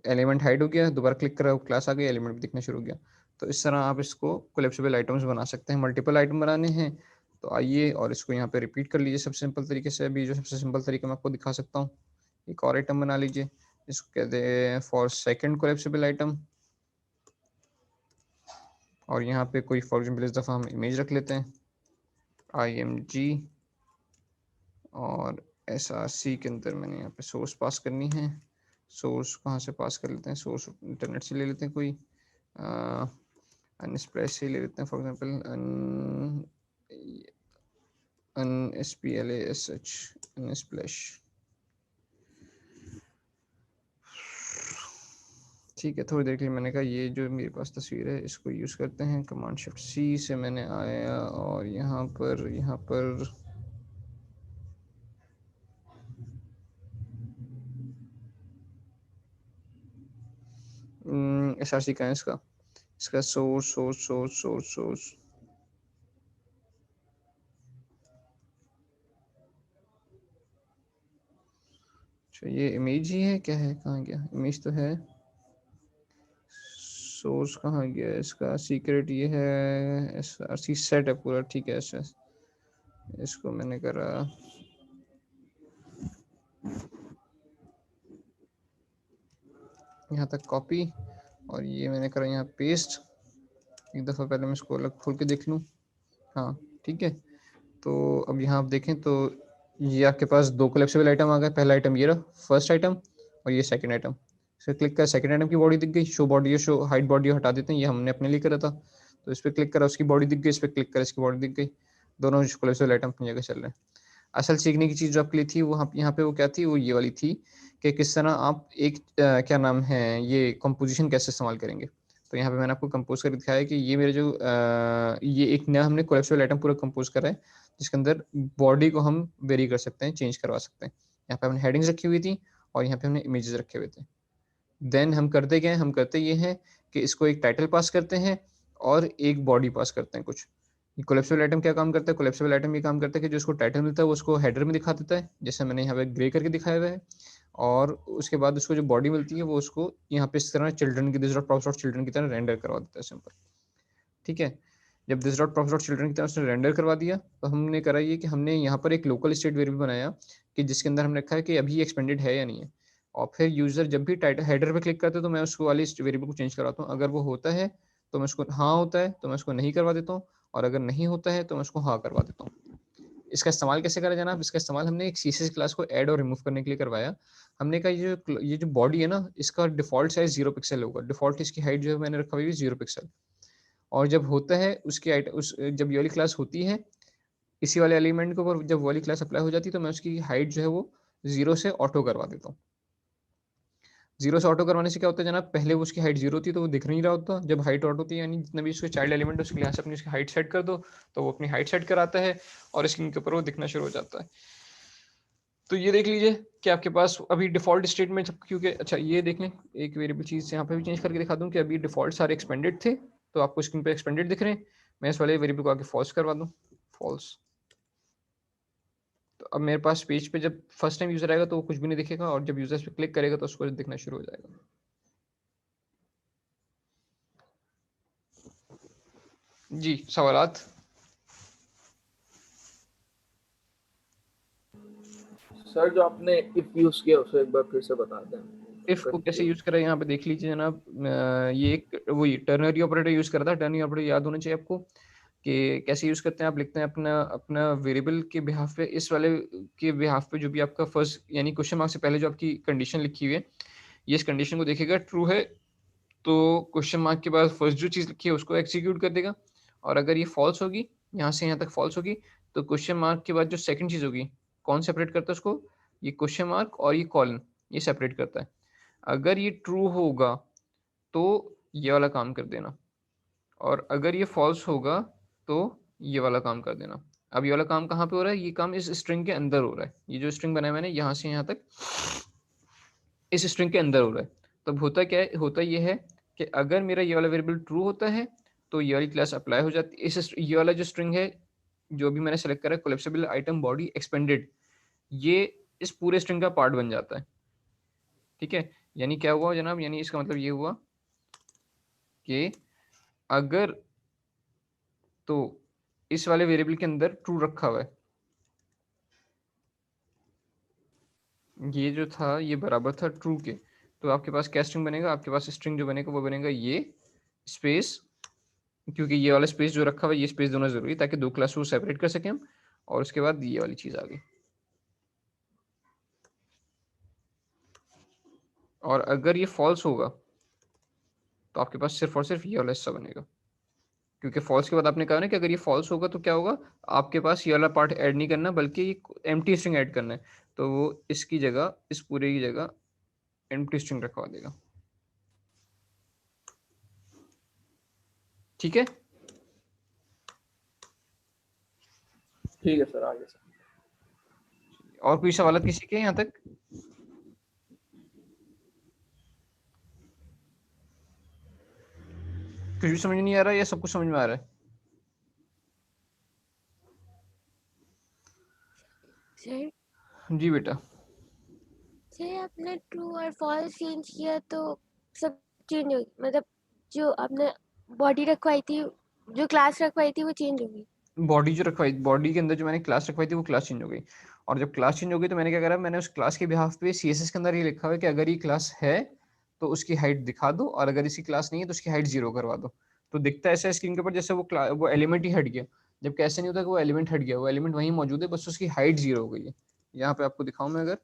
एलिमेंट हाइड हो गया, दोबारा क्लिक करा, क्लास आ गई, एलिमेंट भी दिखना शुरू हो गया। तो इस तरह आप इसको कोलैप्सिबल आइटम्स बना सकते हैं। मल्टीपल आइटम बनाने हैं तो आइए और इसको यहाँ पे रिपीट कर लीजिए सबसे सिंपल तरीके से। अभी जो सबसे सिंपल तरीका मैं आपको दिखा सकता हूँ, एक और आइटम बना लीजिए, इसको कहते हैं फॉर सेकेंड कोलैप्सिबल आइटम, और यहाँ पे कोई फॉर एग्जाम्पल इस दफ़ा हम इमेज रख लेते हैं IMG, और SRC के अंदर मैंने यहाँ पे सोर्स पास करनी है। सोर्स कहाँ से पास कर लेते हैं? सोर्स इंटरनेट से ले लेते हैं, कोई अनस्प्लैश से ले लेते हैं, फॉर एग्जांपल unsplash unsplash। ठीक है, थोड़ी देर के लिए मैंने कहा ये जो मेरे पास तस्वीर है इसको यूज़ करते हैं। कमांड शिफ्ट C से मैंने आया और यहाँ पर SRC का है इसका सोर्स। अच्छा, ये इमेज ही है, क्या है, कहाँ गया इमेज? तो है, सोर्स कहाँ गया इसका? सीक्रेट ये है, SRC सेट है पूरा, ठीक है। इसको मैंने करा यहाँ तक कॉपी और ये मैंने करा यहाँ पेस्ट। एक दफ़ा पहले मैं इसको अलग खोल के देख लूँ। हाँ ठीक है, तो अब यहाँ आप देखें तो ये आपके पास दो कोलेप्सिबल आइटम आ गए। पहला आइटम ये रहा, फर्स्ट आइटम, और ये सेकंड आइटम। इस पर क्लिक कर, सेकंड आइटम की बॉडी दिख गई, शो बॉडी और शो हाइड बॉडी हटा देते हैं, ये हमने अपने लिए करा था। तो इस पर क्लिक करा, उसकी बॉडी दिख गई, इस पर क्लिक करा, इसकी बॉडी दिख गई। दोनों कोलेप्सिबल आइटम अपनी जगह चल रहे हैं। असल सीखने की चीज़ जो आपके लिए थी वो यहाँ पे वो क्या थी, वो ये वाली थी कि किस तरह आप एक क्या नाम है, ये कंपोजिशन कैसे इस्तेमाल करेंगे। तो यहाँ पे मैंने आपको कंपोज कर दिखाया है कि ये मेरे जो ये एक नया हमने कोलेप्सिबल आइटम पूरा कंपोज करा है, जिसके अंदर बॉडी को हम वेरी कर सकते हैं, चेंज करवा सकते हैं। यहाँ पे हमने हेडिंग्स रखी हुई थी और यहाँ पे हमने इमेजेस रखे हुए थे। देन हम करते क्या है, हम करते ये हैं कि इसको एक टाइटल पास करते हैं और एक बॉडी पास करते हैं कुछ। कोलेप्सिबल आइटम क्या काम करता है? कोलेप्सिबल आइटम ये काम करता है कि जो उसको टाइटल मिलता है वो उसको हेडर में दिखा देता है, जैसे मैंने यहाँ पे ग्रे करके दिखाया हुआ है। और उसके बाद उसको जो बॉडी मिलती है वो उसको यहाँ पे इस तरह चिल्ड्रन की, this dot props dot children की तरह रेंडर करवा देता है, सिंपल। ठीक है, जब this dot props dot children की तरह उसने रेंडर करवा दिया तो हमने करा ये कि हमने यहाँ पर एक लोकल स्टेट वेरिएबल बनाया कि जिसके अंदर हमने रखा है कि अभी एक्सपेंडेड है या नहीं है। और फिर यूजर जब भी टाइटल हेडर पे क्लिक करते हैं तो मैं उसको वाली वेरिएबल को चेंज कराता हूँ। अगर वो होता है तो मैं उसको हाँ होता है तो मैं उसको नहीं करवा देता हूँ, और अगर नहीं होता है तो मैं उसको हाँ करवा देता हूँ। इसका इस्तेमाल कैसे करा जनाब? इसका इस्तेमाल हमने एक CSS क्लास को ऐड और रिमूव करने के लिए करवाया। हमने कहा ये जो बॉडी है ना, इसका डिफॉल्ट साइज 0 पिक्सल होगा। डिफॉल्ट इसकी हाइट जो है मैंने रखा हुई है 0 पिक्सल। और जब होता है उसकी जब ये वाली क्लास होती है इसी वाले एलिमेंट के ऊपर, जब वाली क्लास अप्लाई हो जाती है तो मैं उसकी हाइट जो है वो 0 से ऑटो करवा देता हूँ। 0 से ऑटो करवाने से क्या होता है जनाब, पहले वो उसकी हाइट 0 होती है तो वो दिख नहीं रहा होता। जब हाइट ऑटो होती है यानी जितना भी उसके चाइल्ड एलिमेंट है उसके लिहाज से अपनी उसकी हाइट सेट कर दो तो वो अपनी हाइट सेट कराता है और स्क्रीन के ऊपर वो दिखना शुरू हो जाता है। तो ये देख लीजिए कि आपके पास अभी डिफॉल्ट स्टेट में, क्योंकि अच्छा ये देख लें, एक वेरिएबल चीज़ यहाँ पे भी चेंज करके दिखा दूँ कि अभी डिफॉल्ट सारे एक्सपेंडेड थे तो आपको स्क्रीन पे एक्सपेंडेड दिख रहे हैं। मैं इस वाले वेरिएबल को आगे फॉल्स करवा दूँ, फॉल्स। तो अब मेरे पास पेज पे जब फर्स्ट टाइम यूजर आएगा तो वो कुछ भी नहीं दिखेगा, और जब यूजर इस पे क्लिक करेगा तो उसको दिखना शुरू हो जाएगा। जी, सवालात? सर जो आपने इफ यूज किया उसे एक बार फिर से बता दें। इफ को कैसे यूज करा है यहाँ पे देख लीजिए जनाब। ये एक वही टर्नरी ऑपरेटर यूज करा था। टर्नरी ऑपरेटर याद होना चाहिए आपको कि कैसे यूज करते हैं। आप लिखते हैं अपना अपना वेरिएबल के बिहाफ पे, इस वाले के बिहाफ पे जो भी आपका फर्स्ट यानी क्वेश्चन मार्क से पहले जो आपकी कंडीशन लिखी हुई है, ये इस कंडीशन को देखेगा, ट्रू है तो क्वेश्चन मार्क के बाद फर्स्ट जो चीज़ लिखी है उसको एग्जीक्यूट कर देगा। और अगर ये फॉल्स होगी, यहाँ से यहाँ तक फॉल्स होगी, तो क्वेश्चन मार्क के बाद जो सेकंड चीज़ होगी, कौन सेपरेट करता है उसको? ये क्वेश्चन मार्क और ये कॉलन, ये सेपरेट करता है। अगर ये ट्रू होगा तो ये वाला काम कर देना, और अगर ये फॉल्स होगा तो ये वाला काम कर देना। अब ये वाला काम कहाँ पे हो रहा है? ये काम इस स्ट्रिंग के अंदर हो रहा है। ये जो स्ट्रिंग बनाया मैंने यहाँ से यहाँ तक इस स्ट्रिंग के अंदर हो रहा है। तब होता क्या है, होता ये है कि अगर मेरा ये वाला वेरिएबल ट्रू होता है तो ये वाली क्लास अप्लाई हो जाती है। इस ये वाला जो स्ट्रिंग है जो भी मैंने सेलेक्ट करा है, कोलेप्सिबल आइटम बॉडी एक्सपेंडेड, ये इस पूरे स्ट्रिंग का पार्ट बन जाता है। ठीक है, यानी क्या हुआ जनाब, यानी इसका मतलब ये हुआ कि अगर तो इस वाले वेरिएबल के अंदर ट्रू रखा हुआ है, ये जो था ये बराबर था ट्रू के, तो आपके पास क्या स्ट्रिंग बनेगा? आपके पास स्ट्रिंग जो बनेगा वो बनेगा ये स्पेस, क्योंकि ये वाला स्पेस जो रखा हुआ है ये स्पेस दोनों जरूरी है ताकि दो क्लास को सेपरेट कर सकें हम। और उसके बाद ये वाली चीज़ आ गई। और अगर ये फॉल्स होगा तो आपके पास सिर्फ और सिर्फ ये वाला हिस्सा बनेगा, क्योंकि फॉल्स के बाद आपने कहा ना कि अगर ये फॉल्स होगा तो क्या होगा, आपके पास ये वाला पार्ट ऐड नहीं करना बल्कि ये एम्प्टी स्ट्रिंग ऐड करना है, तो वो इसकी जगह, इस पूरे की जगह एम्प्टी स्ट्रिंग रखवा देगा। ठीक है, ठीक है सर, आगे सर। और कोई सवाल किसी के यहाँ तक? कुछ भी समझ नहीं आ रहा है या सब कुछ समझ में आ रहा है? सर जी बेटा। सर आपने ट्रू और फॉल्स चेंज किया तो सब चेंज हो गई, मतलब जो आपने बॉडी रखवाई थी, जो क्लास रखवाई थी वो चेंज हो गई। बॉडी जो रखवाई, बॉडी के अंदर जो मैंने क्लास रखवाई थी वो क्लास चेंज हो गई, और जब क्लास चेंज हो गई तो मैंने क्या करा, मैंने उस क्लास के बिहाफ पे सीएसएस के अंदर ये लिखा हुआ है कि अगर ये क्लास है तो उसकी हाइट दिखा दो, और अगर इसकी क्लास नहीं है तो उसकी हाइट 0 करवा दो। तो दिखता है ऐसा स्क्रीन के ऊपर जैसे वो एलिमेंट ही हट गया, जबकि ऐसे नहीं होता कि वो एलिमेंट हट गया, वो एलिमेंट वहीं मौजूद है, बस उसकी हाइट 0 हो गई है। यहाँ पे आपको दिखाऊं मैं, अगर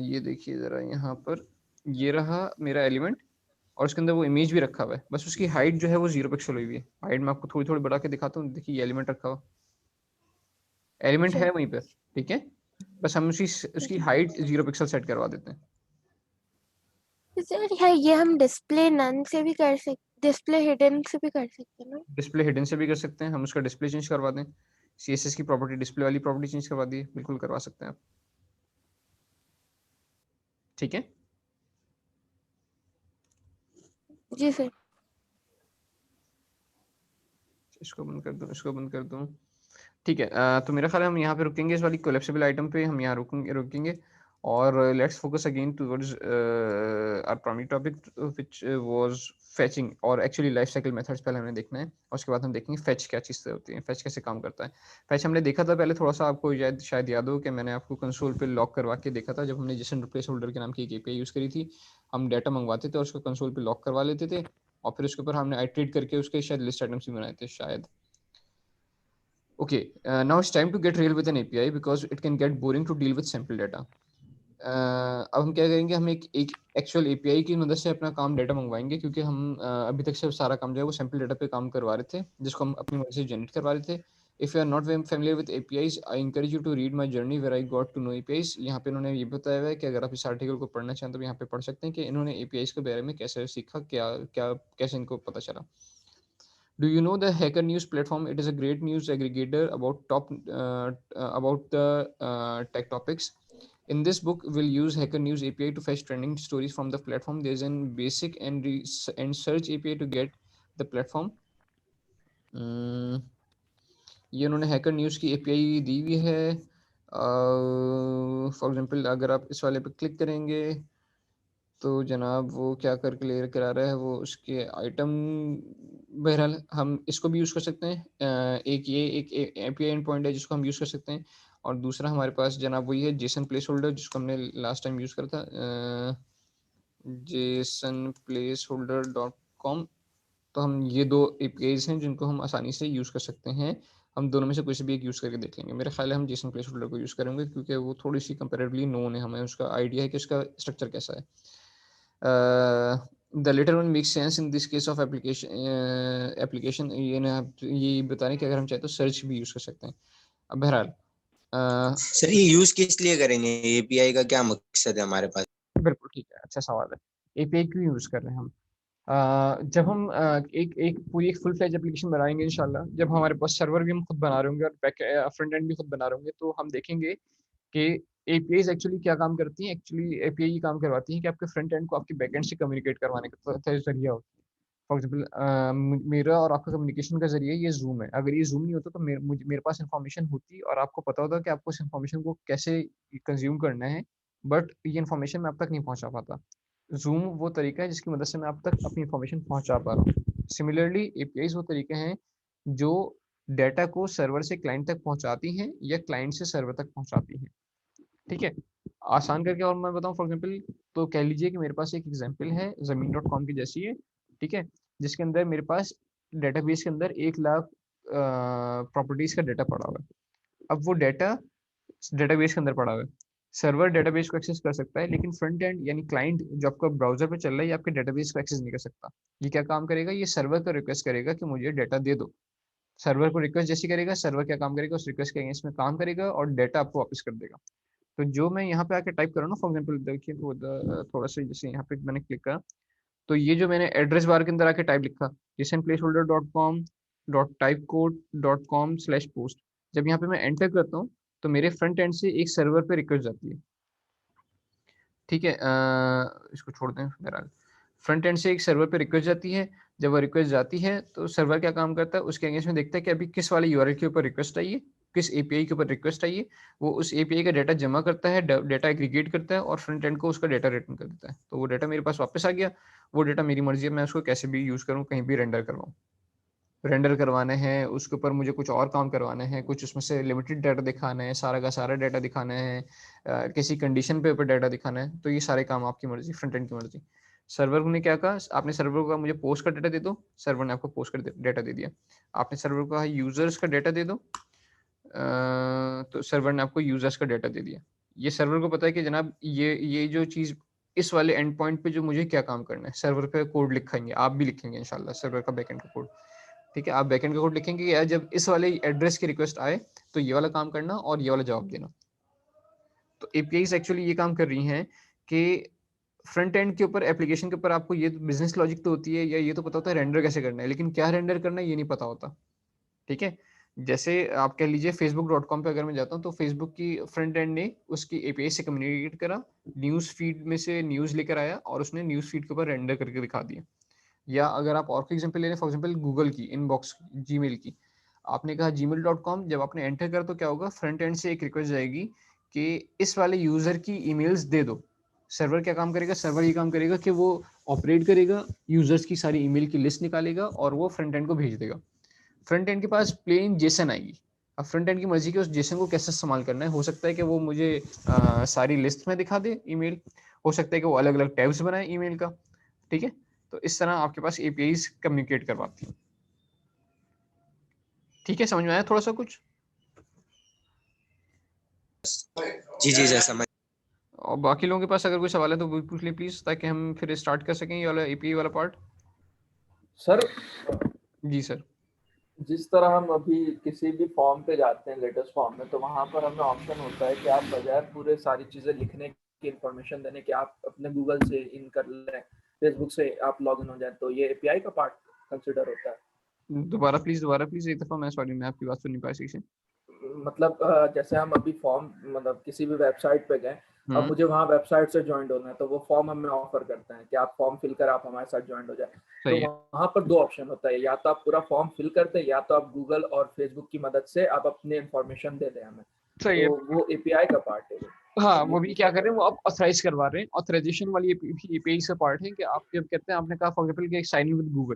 ये देखिए जरा, यहाँ पर ये रहा मेरा एलिमेंट, और उसके अंदर वो इमेज भी रखा हुआ है, बस उसकी हाइट जो है वो 0 पिक्सल हुई हुई है। हाइट मैं आपको थोड़ी थोड़ी बढ़ा के दिखाता हूँ, देखिए ये एलिमेंट रखा हुआ, एलिमेंट है वहीं पर, ठीक है, बस हम उसकी हाइट 0 पिक्सल सेट करवा देते हैं। सर ये हम डिस्प्ले नन से भी कर सकते, डिस्प्ले हिडन से भी कर सकते हैं ना? डिस्प्ले हिडन से भी कर सकते हैं, हम उसका डिस्प्ले चेंज करवा दें, सीएसएस की प्रॉपर्टी डिस्प्ले वाली प्रॉपर्टी चेंज करवा दी, बिल्कुल करवा सकते हैं आप। ठीक है, जी सर। इसको बंद कर दूं, इसको बंद कर दूं। ठीक है, तो मेरा ख्याल है हम यहाँ पे रुकेंगे, इस वाली कोलैप्सिबल आइटम पे हम यहाँ रुकेंगे और let's focus again towards our primary topic which was fetching, और एक्चुअली लाइफ साइकिल मेथड्स पहले हमें देखना है, और उसके बाद हम देखेंगे फेच क्या चीज़ से होती है, फेच कैसे काम करता है। फेच हमने देखा था पहले थोड़ा सा, आपको शायद याद हो कि मैंने आपको कंसोल पे लॉक करवा के देखा था, जब हमने जेसन प्लेस होल्डर के नाम की एक एपीआई यूज़ करी थी। हम डाटा मंगवाते थे और उसको कंसोल पे लॉक करवा लेते थे, और फिर उसके ऊपर हमने आइट्रेट करके उसके शायद लिस्ट आइटम्स भी बनाए थे शायद। Okay, now it's time to get real with an API because it can get boring to deal with sample data. अब हम क्या करेंगे, हम एक एक्चुअल API की मदद से अपना काम डाटा मंगवाएंगे, क्योंकि हम अभी तक से सारा काम जो है वो सैम्पल डाटा पे काम करवा रहे थे, जिसको हम अपनी मदद से जनरेट करवा रहे थे। If you are not familiar with APIs, I encourage you to read my journey where I got to know APIs। यहाँ पे इन्होंने ये बताया हुआ है कि अगर आप इस आर्टिकल को पढ़ना चाहें तो यहाँ पे पढ़ सकते हैं कि इन्होंने APIs के बारे में कैसे सीखा, क्या क्या कैसे इनको पता चला। Do you know the Hacker News platform? It is a great news aggregator about the tech topics. In this book, we'll use Hacker News API to fetch trending stories from the platform. There's a basic and search API to get the platform. ये उन्होंने hacker news की API दी हुई है। For example अगर आप इस वाले पे क्लिक करेंगे तो जनाब वो क्या कर क्लियर करा रहा है, वो उसके आइटम, बहरहाल हम इसको भी यूज़ कर सकते हैं। एक ये एक एपीआई एंड पॉइंट है जिसको हम यूज़ कर सकते हैं, और दूसरा हमारे पास जनाब वही है जेसन प्लेस होल्डर जिसको हमने लास्ट टाइम यूज़ करा था, jasonplaceholder.com। तो हम ये दो एपीआईज हैं जिनको हम आसानी से यूज़ कर सकते हैं, हम दोनों में से कोई से भी एक यूज़ करके देख लेंगे। मेरा ख्याल है हम जेसन प्लेस होल्डर को यूज़ करेंगे क्योंकि वो थोड़ी सी कंपेरेटिवली नोन है, हमें उसका आइडिया है कि उसका स्ट्रक्चर कैसा है। The latter one make sense in this case of application, ये ना ये बता रहे कि अगर हम चाहे तो सर्च भी यूज़ कर सकते हैं। अब बहरहाल सर ये यूज किस लिए करेंगे, एपीआई का क्या मकसद है हमारे पास? बिल्कुल ठीक है, अच्छा सवाल है। एपीआई क्यों यूज़ कर रहे हैं हम? जब हम एक एक पूरी एक फुल फ्लेज एप्लीकेशन बनाएंगे इंशाल्लाह, जब हमारे पास सर्वर भी हम खुद बना रहे होंगे और बैक फ्रंट एंड भी खुद बना रहे होंगे, तो हम देखेंगे कि एपीआईज एक्चुअली क्या काम करती हैं। एक्चुअली एपीआई ये काम करवाती हैं कि आपके फ्रंट एंड को आपके बैक एंड से कम्युनिकेट करवाने का जरिया होता है। फॉर एग्जाम्पल मेरा और आपका कम्युनिकेशन का जरिए ये जूम है, अगर ये जूम नहीं होता तो मेरे पास इन्फॉर्मेशन होती और आपको पता होता कि आपको इस इन्फॉर्मेशन को कैसे कंज्यूम करना है, बट ये इन्फॉर्मेशन मैं अब तक नहीं पहुंचा पाता। जूम वो तरीका है जिसकी मदद से मैं अब तक अपनी इन्फॉर्मेशन पहुंचा पा रहा हूँ। सिमिलरली एपीआईज वो तरीके हैं जो डाटा को सर्वर से क्लाइंट तक पहुंचाती हैं या क्लाइंट से सर्वर तक पहुंचाती हैं। ठीक है, आसान करके और मैं बताऊं, फॉर एग्जांपल तो कह लीजिए कि मेरे पास एक एग्जांपल है ज़मीन.com की जैसी है, ठीक है, जिसके अंदर मेरे पास डेटाबेस के अंदर 1 लाख प्रॉपर्टीज का डाटा पड़ा हुआ है। अब वो डाटा डेटाबेस के अंदर पड़ा हुआ है, सर्वर डेटाबेस को एक्सेस कर सकता है, लेकिन फ्रंट एंड यानी क्लाइंट जो आपका ब्राउजर पे चल रहा है ये आपके डेटाबेस को एक्सेस नहीं कर सकता। ये क्या काम करेगा, ये सर्वर को रिक्वेस्ट करेगा कि मुझे डेटा दे दो। सर्वर को रिक्वेस्ट जैसी करेगा, सर्वर क्या काम करेगा, उस रिक्वेस्ट के अगेंस्ट में काम करेगा और डेटा आपको वापस कर देगा। तो जो मैं यहाँ पे आके टाइप कर रहा हूँ ना, फॉर एग्जाम्पल देखिए तो थोड़ा सा जैसे यहाँ पे मैंने क्लिक करा, तो ये जो मैंने एड्रेस बार के अंदर आके टाइप लिखा jasonplaceholder.com.typecode.com/post, जब यहाँ पे मैं एंटर करता हूँ तो मेरे फ्रंट एंड से एक सर्वर पे रिक्वेस्ट जाती है। ठीक है, इसको छोड़ दें, बहरहाल फ्रंट एंड से एक सर्वर पे रिक्वेस्ट जाती है। जब वो रिक्वेस्ट जाती है तो सर्वर क्या काम करता है, उसके अगेंस्ट में देखता है कि अभी किस वाले यूआरएल के ऊपर रिक्वेस्ट आई है, किस एपीआई के ऊपर रिक्वेस्ट आई है। वो उस एपीआई का डाटा जमा करता है, डाटा एग्रीगेट करता है और फ्रंट एंड को उसका डाटा रिटर्न कर देता है। तो वो डाटा मेरे पास वापस आ गया। वो डाटा मेरी मर्जी है, मैं उसको कैसे भी यूज करूँ, कहीं भी रेंडर करवाऊँ, रेंडर करवाने हैं उसके ऊपर, मुझे कुछ और काम करवाने हैं, कुछ उसमें से लिमिटेड डाटा दिखाना है, सारा का सारा डाटा दिखाना है, किसी कंडीशन पे ऊपर डाटा दिखाना है, तो ये सारे काम आपकी मर्जी, फ्रंट एंड की मर्जी। सर्वर ने क्या कहा, आपने सर्वर को कहा मुझे पोस्ट का डाटा दे दो, सर्वर ने आपको पोस्ट का डाटा दे दिया। आपने सर्वर को कहा यूजर्स का डाटा दे दो, तो सर्वर ने आपको यूजर्स का डाटा दे दिया। ये सर्वर को पता है कि जनाब ये जो चीज़ इस वाले एंड पॉइंट पे जो मुझे क्या काम करना है, सर्वर पे कोड लिखेंगे, आप भी लिखेंगे इंशाल्लाह सर्वर का बैकएंड का कोड। ठीक है, आप बैकएंड का कोड लिखेंगे कि यार जब इस वाले एड्रेस की रिक्वेस्ट आए तो ये वाला काम करना और ये वाला जवाब देना। तो एपीआईज एक्चुअली ये काम कर रही हैं कि फ्रंट एंड के ऊपर, एप्लीकेशन के ऊपर आपको ये बिजनेस लॉजिक तो होती है या ये तो पता होता है रेंडर कैसे करना है, लेकिन क्या रेंडर करना है ये नहीं पता होता। ठीक है, जैसे आप कह लीजिए facebook.com पे अगर मैं जाता हूँ तो फेसबुक की फ्रंट एंड ने उसकी एपीआई से कम्युनिकेट करा, न्यूज फीड में से न्यूज लेकर आया और उसने न्यूज फीड के ऊपर रेंडर करके दिखा दिया। या अगर आप और एग्जांपल ले लें, फॉर एग्जांपल गूगल की इनबॉक्स, जीमेल की, आपने कहा gmail.com, जब आपने एंटर कर तो क्या होगा, फ्रंट एंड से एक रिक्वेस्ट जाएगी कि इस वाले यूजर की ईमेल्स दे दो। सर्वर क्या काम करेगा, सर्वर ये काम करेगा कि वो ऑपरेट करेगा, यूजर्स की सारी ईमेल की लिस्ट निकालेगा और वो फ्रंट एंड को भेज देगा। फ्रंट एंड के पास प्लेन जेसन आएगी। अब फ्रंट एंड की मर्जी कि उस जेसन को कैसे इस्तेमाल करना है। हो सकता है कि वो मुझे सारी लिस्ट में दिखा दे ईमेल, हो सकता है कि वो अलग अलग टैब्स बनाए ईमेल का। ठीक है, तो इस तरह आपके पास एपीआईज कम्युनिकेट करवाती हैं। ठीक है, समझ में आया थोड़ा सा कुछ? जी जी सर समझ। और बाकी लोगों के पास अगर कोई सवाल है तो वो पूछ ले प्लीज, ताकि हम फिर स्टार्ट कर सकें ये वाला एपीआई वाला पार्ट। सर जी सर। जिस तरह हम अभी किसी भी फॉर्म पे जाते हैं लेटेस्ट फॉर्म में, तो वहाँ पर हमें ऑप्शन होता है कि आप बजाय पूरे सारी चीज़ें लिखने की, इंफॉर्मेशन देने की, आप अपने गूगल से इन कर लें, फेसबुक से आप लॉगिन हो जाए, तो ये एपीआई का पार्ट कंसिडर होता है। दोबारा प्लीज एक दफा, मैं सॉरी मैं आपकी बात सुन नहीं पाया सही से। मतलब जैसे हम अभी फॉर्म, मतलब किसी भी वेबसाइट पे गए, अब मुझे वहाँ वेबसाइट से ज्वाइन होना है, तो वो फॉर्म हमें ऑफर करते हैं कि आप फॉर्म फिल कर आप हमारे साथ ज्वाइन हो जाए। तो वहाँ पर दो ऑप्शन होता है, या तो आप पूरा फॉर्म फिल करते हैं, या तो आप गूगल और फेसबुक की मदद से आप अपनी इंफॉर्मेशन दे दें हमें। सही तो है, वो एपीआई का पार्ट है। हाँ वो भी क्या कर रहे हैं, वो आप ऑथराइज करवा रहे हैं। ऑथराइजेशन वाली एपीआई का पार्ट है कि आप जब कहते हैं, आपने कहा फॉर एग्जांपल कि साइन इन विद गूगल,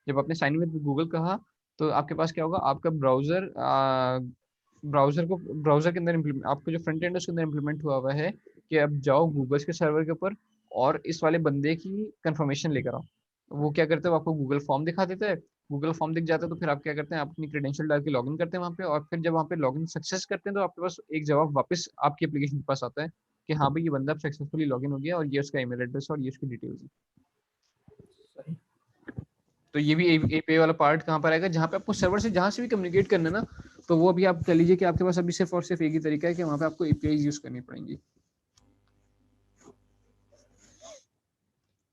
जब आपने साइन इन विद गूगल कहा तो आपके पास क्या होगा, आपका ब्राउजर के अंदर आपका जो फ्रंट एंड है उसके अंदर इम्प्लीमेंट हुआ हुआ है कि अब जाओ गूगल के सर्वर के ऊपर और इस वाले बंदे की कंफर्मेशन लेकर आओ। वो क्या करते हैं, आपको गूगल फॉर्म दिखा देता है। गूगल फॉर्म दिख जाता है तो फिर आप क्या करते हैं, आप अपनी क्रेडेंशियल डाल के लॉगिन करते हैं वहाँ पे, और फिर जब वहाँ पे लॉगिन सक्सेस करते हैं तो आपके पास एक जवाब वापस आपकी एप्लीकेशन के पास आता है कि हाँ भाई ये बंदा सक्सेसफुली लॉगिन हो गया और ये उसका ईमेल एड्रेस और ये उसकी डिटेल्स है। तो ये भी एपीआई वाला पार्ट कहाँ पर आएगा, जहाँ पे आपको सर्वर से जहाँ से भी कम्युनिकेट करना है ना, तो वो अभी आप कह लीजिए कि आपके पास अभी सिर्फ और सिर्फ एक ही तरीका है कि वहाँ पे आपको एपीआई यूज करनी पड़ेंगी।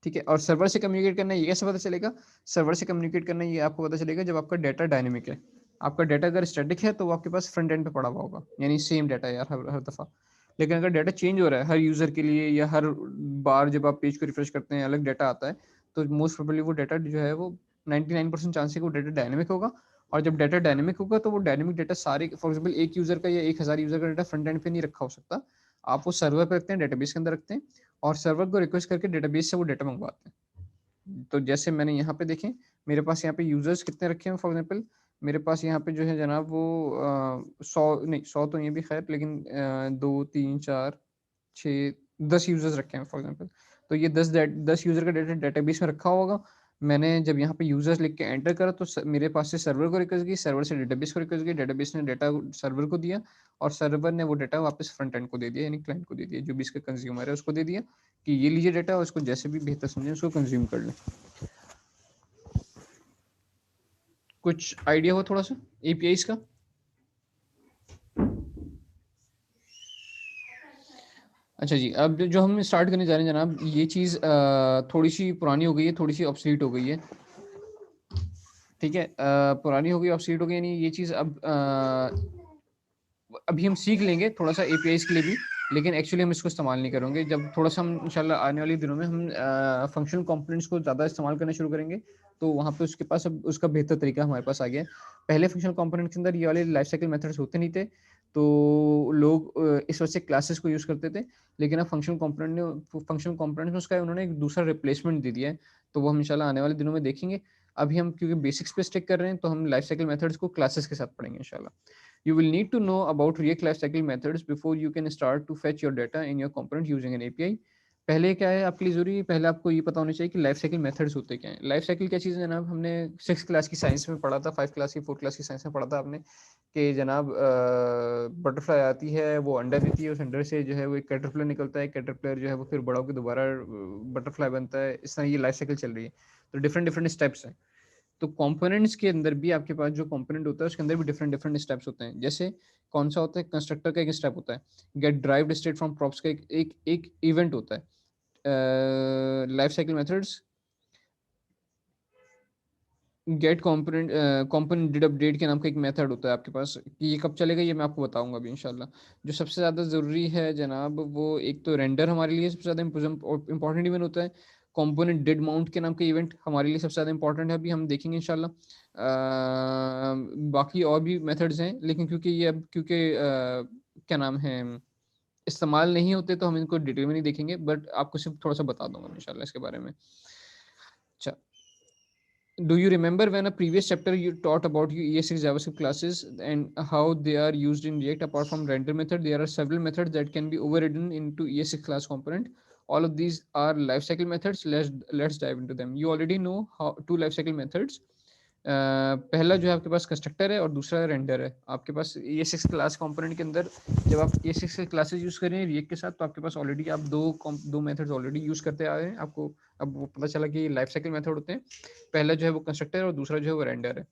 ठीक है, और सर्वर से कम्युनिकेट करना ये कैसे पता चलेगा, सर्वर से कम्युनिकेट करना ये आपको पता चलेगा जब आपका डाटा डायनेमिक है। आपका डाटा अगर स्टैटिक है तो वो आपके पास फ्रंट एंड पे पड़ा हुआ होगा, यानी सेम डाटा यार हर दफा। लेकिन अगर डाटा चेंज हो रहा है हर यूजर के लिए, या हर बार जब आप पेज को रिफ्रेश करते हैं अलग डाटा आता है, तो मोस्ट प्रोबेबली वो डाटा जो है वो 99% चांस है कि वो डाटा डायनेमिक होगा। और जब डाटा डायनेमिक होगा तो वो डायनेमिक डाटा सारे, फॉर एग्जांपल एक यूजर का या 1000 यूजर का डाटा फ्रंट एंड पे नहीं रखा हो सकता, आप वो सर्वर पे रखते हैं, डेटाबेस के अंदर रखते हैं और सर्वर को रिक्वेस्ट करके डेटाबेस से वो डाटा मंगवाते हैं। तो जैसे मैंने यहाँ पे देखें, मेरे पास यहाँ पे यूजर्स कितने रखे हैं, फॉर एग्जांपल मेरे पास यहाँ पे जो है जनाब वो 100 तो ये भी खैर, लेकिन 2 3 4 6 10 यूजर्स रखे हैं फॉर एग्जांपल। तो ये 10 यूजर का डाटा डेटाबेस में रखा होगा। मैंने जब यहाँ पे यूजर्स लिख के एंटर करा तो मेरे पास से सर्वर को रिक्वेस्ट गई, सर्वर से डेटाबेस को रिक्वेस्ट गई, डेटाबेस ने डेटा सर्वर को दिया और सर्वर ने वो डाटा वापस फ्रंट एंड को दे दिया, यानी क्लाइंट को दे दिया, जो भी इसका कंज्यूमर है उसको दे दिया कि ये लीजिए डाटा और उसको जैसे भी बेहतर समझे उसको कंज्यूम कर लें। कुछ आइडिया हो थोड़ा सा एपीआईज का? अच्छा जी, अब जो हम स्टार्ट करने जा रहे हैं जनाब, ये चीज़ थोड़ी सी पुरानी हो गई है, थोड़ी सी ऑब्सोलीट हो गई है, ठीक है। पुरानी हो गई, ऑब्सोलीट हो गई, यानी ये चीज़ अब अभी हम सीख लेंगे थोड़ा सा एपीआईज के लिए भी, लेकिन एक्चुअली हम इसको इस्तेमाल नहीं करेंगे। जब थोड़ा सा हम इंशाल्लाह आने वाले दिनों में हम फंक्शनल कंपोनेंट्स को ज़्यादा इस्तेमाल करना शुरू करेंगे, तो वहाँ पे उसके पास अब उसका बेहतर तरीका हमारे पास आ गया है। पहले फंक्शनल कंपोनेंट के अंदर ये वाले लाइफ साइकिल मेथड्स होते नहीं थे, तो लोग इस वजह से क्लासेस को यूज़ करते थे, लेकिन अब फंक्शनल कंपोनेंट में उसका उन्होंने एक दूसरा रिप्लेसमेंट दे दिया है, तो वो हम इंशाल्लाह आने वाले दिनों में देखेंगे। अभी हम क्योंकि बेसिक्स पे स्टिक कर रहे हैं, तो हम लाइफ साइकिल मेथड्स को क्लासेस के साथ पढ़ेंगे इंशाल्लाह। You will need to know about React lifecycle methods before you can start to fetch your data in your component using an API. पहले क्या है आपके लिए जरूरी है, पहले आपको ये पता होना चाहिए कि लाइफ साइकिल मेथड्स होते क्या हैं। लाइफ साइकिल क्या चीज़ है जनाब, हमने 6 क्लास की साइंस में पढ़ा था, 5 क्लास की 4 क्लास की साइंस में पढ़ा था आपने कि जनाब बटरफ्लाई आती है, वो अंडा देती है, उस अंडे से जो है वो एक कैटरपिलर निकलता है, कैटरपिलर जो है वो फिर बड़ा होकर दोबारा बटरफ्लाई बनता है, इस तरह ये लाइफ साइकिल चल रही है। तो डिफरेंट डिफरेंट स्टेप्स हैं। तो कंपोनेंट्स के अंदर भी आपके पास जो कंपोनेंट होता है उसके अंदर भी डिफरेंट डिफरेंट स्टेप्स होते हैं। जैसे कौन सा होता है, कंस्ट्रक्टर का एक स्टेप होता है, get derived state from props का एक इवेंट होता है। Life cycle methods get component did update के नाम का एक मेथड होता है आपके पास, कि ये कब चलेगा ये मैं आपको बताऊंगा अभी इंशाल्लाह। जो सबसे ज़्यादा ज़रूरी है जनाब वो एक तो रेंडर हमारे लिए सबसे ज़्यादा इंपॉर्टेंट इवेंट होता है। कंपोनेंट डिड माउंट के नाम का इवेंट हमारे लिए सबसे ज़्यादा इंपॉर्टेंट है, अभी हम देखेंगे इंशाल्लाह। बाकी और भी मेथड्स हैं, लेकिन क्योंकि ये अब क्या नाम है इस्तेमाल नहीं होते, तो हम इनको डिटेल में नहीं देखेंगे, बट आपको सिर्फ थोड़ा सा बता दूंगा इंशाल्लाह इसके बारे में। अच्छा, do you remember when a previous chapter you taught about ES6 JavaScript classes and how they are used in React? Apart from render method, there are several methods that can be overridden into ES6 class component. All of these are lifecycle methods. Let's dive into them. You already know how two lifecycle methods. पहला जो है आपके पास constructor है और दूसरा render है। आपके पास ES6 class component के अंदर जब आप ES6 के क्लासेस यूज कर रहे हैं रिएक्ट के साथ, तो आपके पास ऑलरेडी आप दो मेथड्स ऑलरेडी यूज करते आ रहे हैं। आपको अब वो पता चला कि लाइफ साइकिल मेथड होते हैं। पहला जो है वो कंस्ट्रक्टर है और दूसरा जो है वो रेंडर है।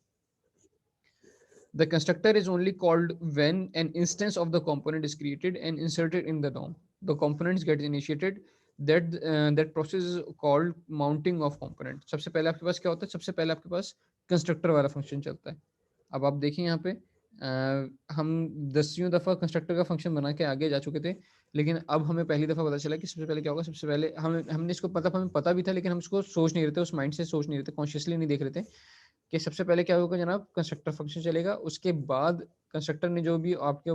The constructor is only called when an instance of the component is created and inserted in the DOM. The components get initiated. That process is called mounting of component. सबसे पहले आपके पास क्या होता है, सबसे पहले आपके पास कंस्ट्रक्टर वाला फंक्शन चलता है। अब आप देखिए यहाँ पे हम 10वीं दफ़ा कंस्ट्रक्टर का फंक्शन बना के आगे जा चुके थे, लेकिन अब हमें पहली दफ़ा पता चला कि सबसे पहले क्या होगा। सबसे पहले हमने इसको हमें पता भी था, लेकिन हम इसको सोच नहीं रहे थे, उस माइंड से सोच नहीं रहे थे, कॉन्शियसली नहीं देख रहे थे कि सबसे पहले क्या होगा जनाब, कंस्ट्रक्टर फंक्शन चलेगा, उसके बाद कंस्ट्रक्टर ने जो भी आपके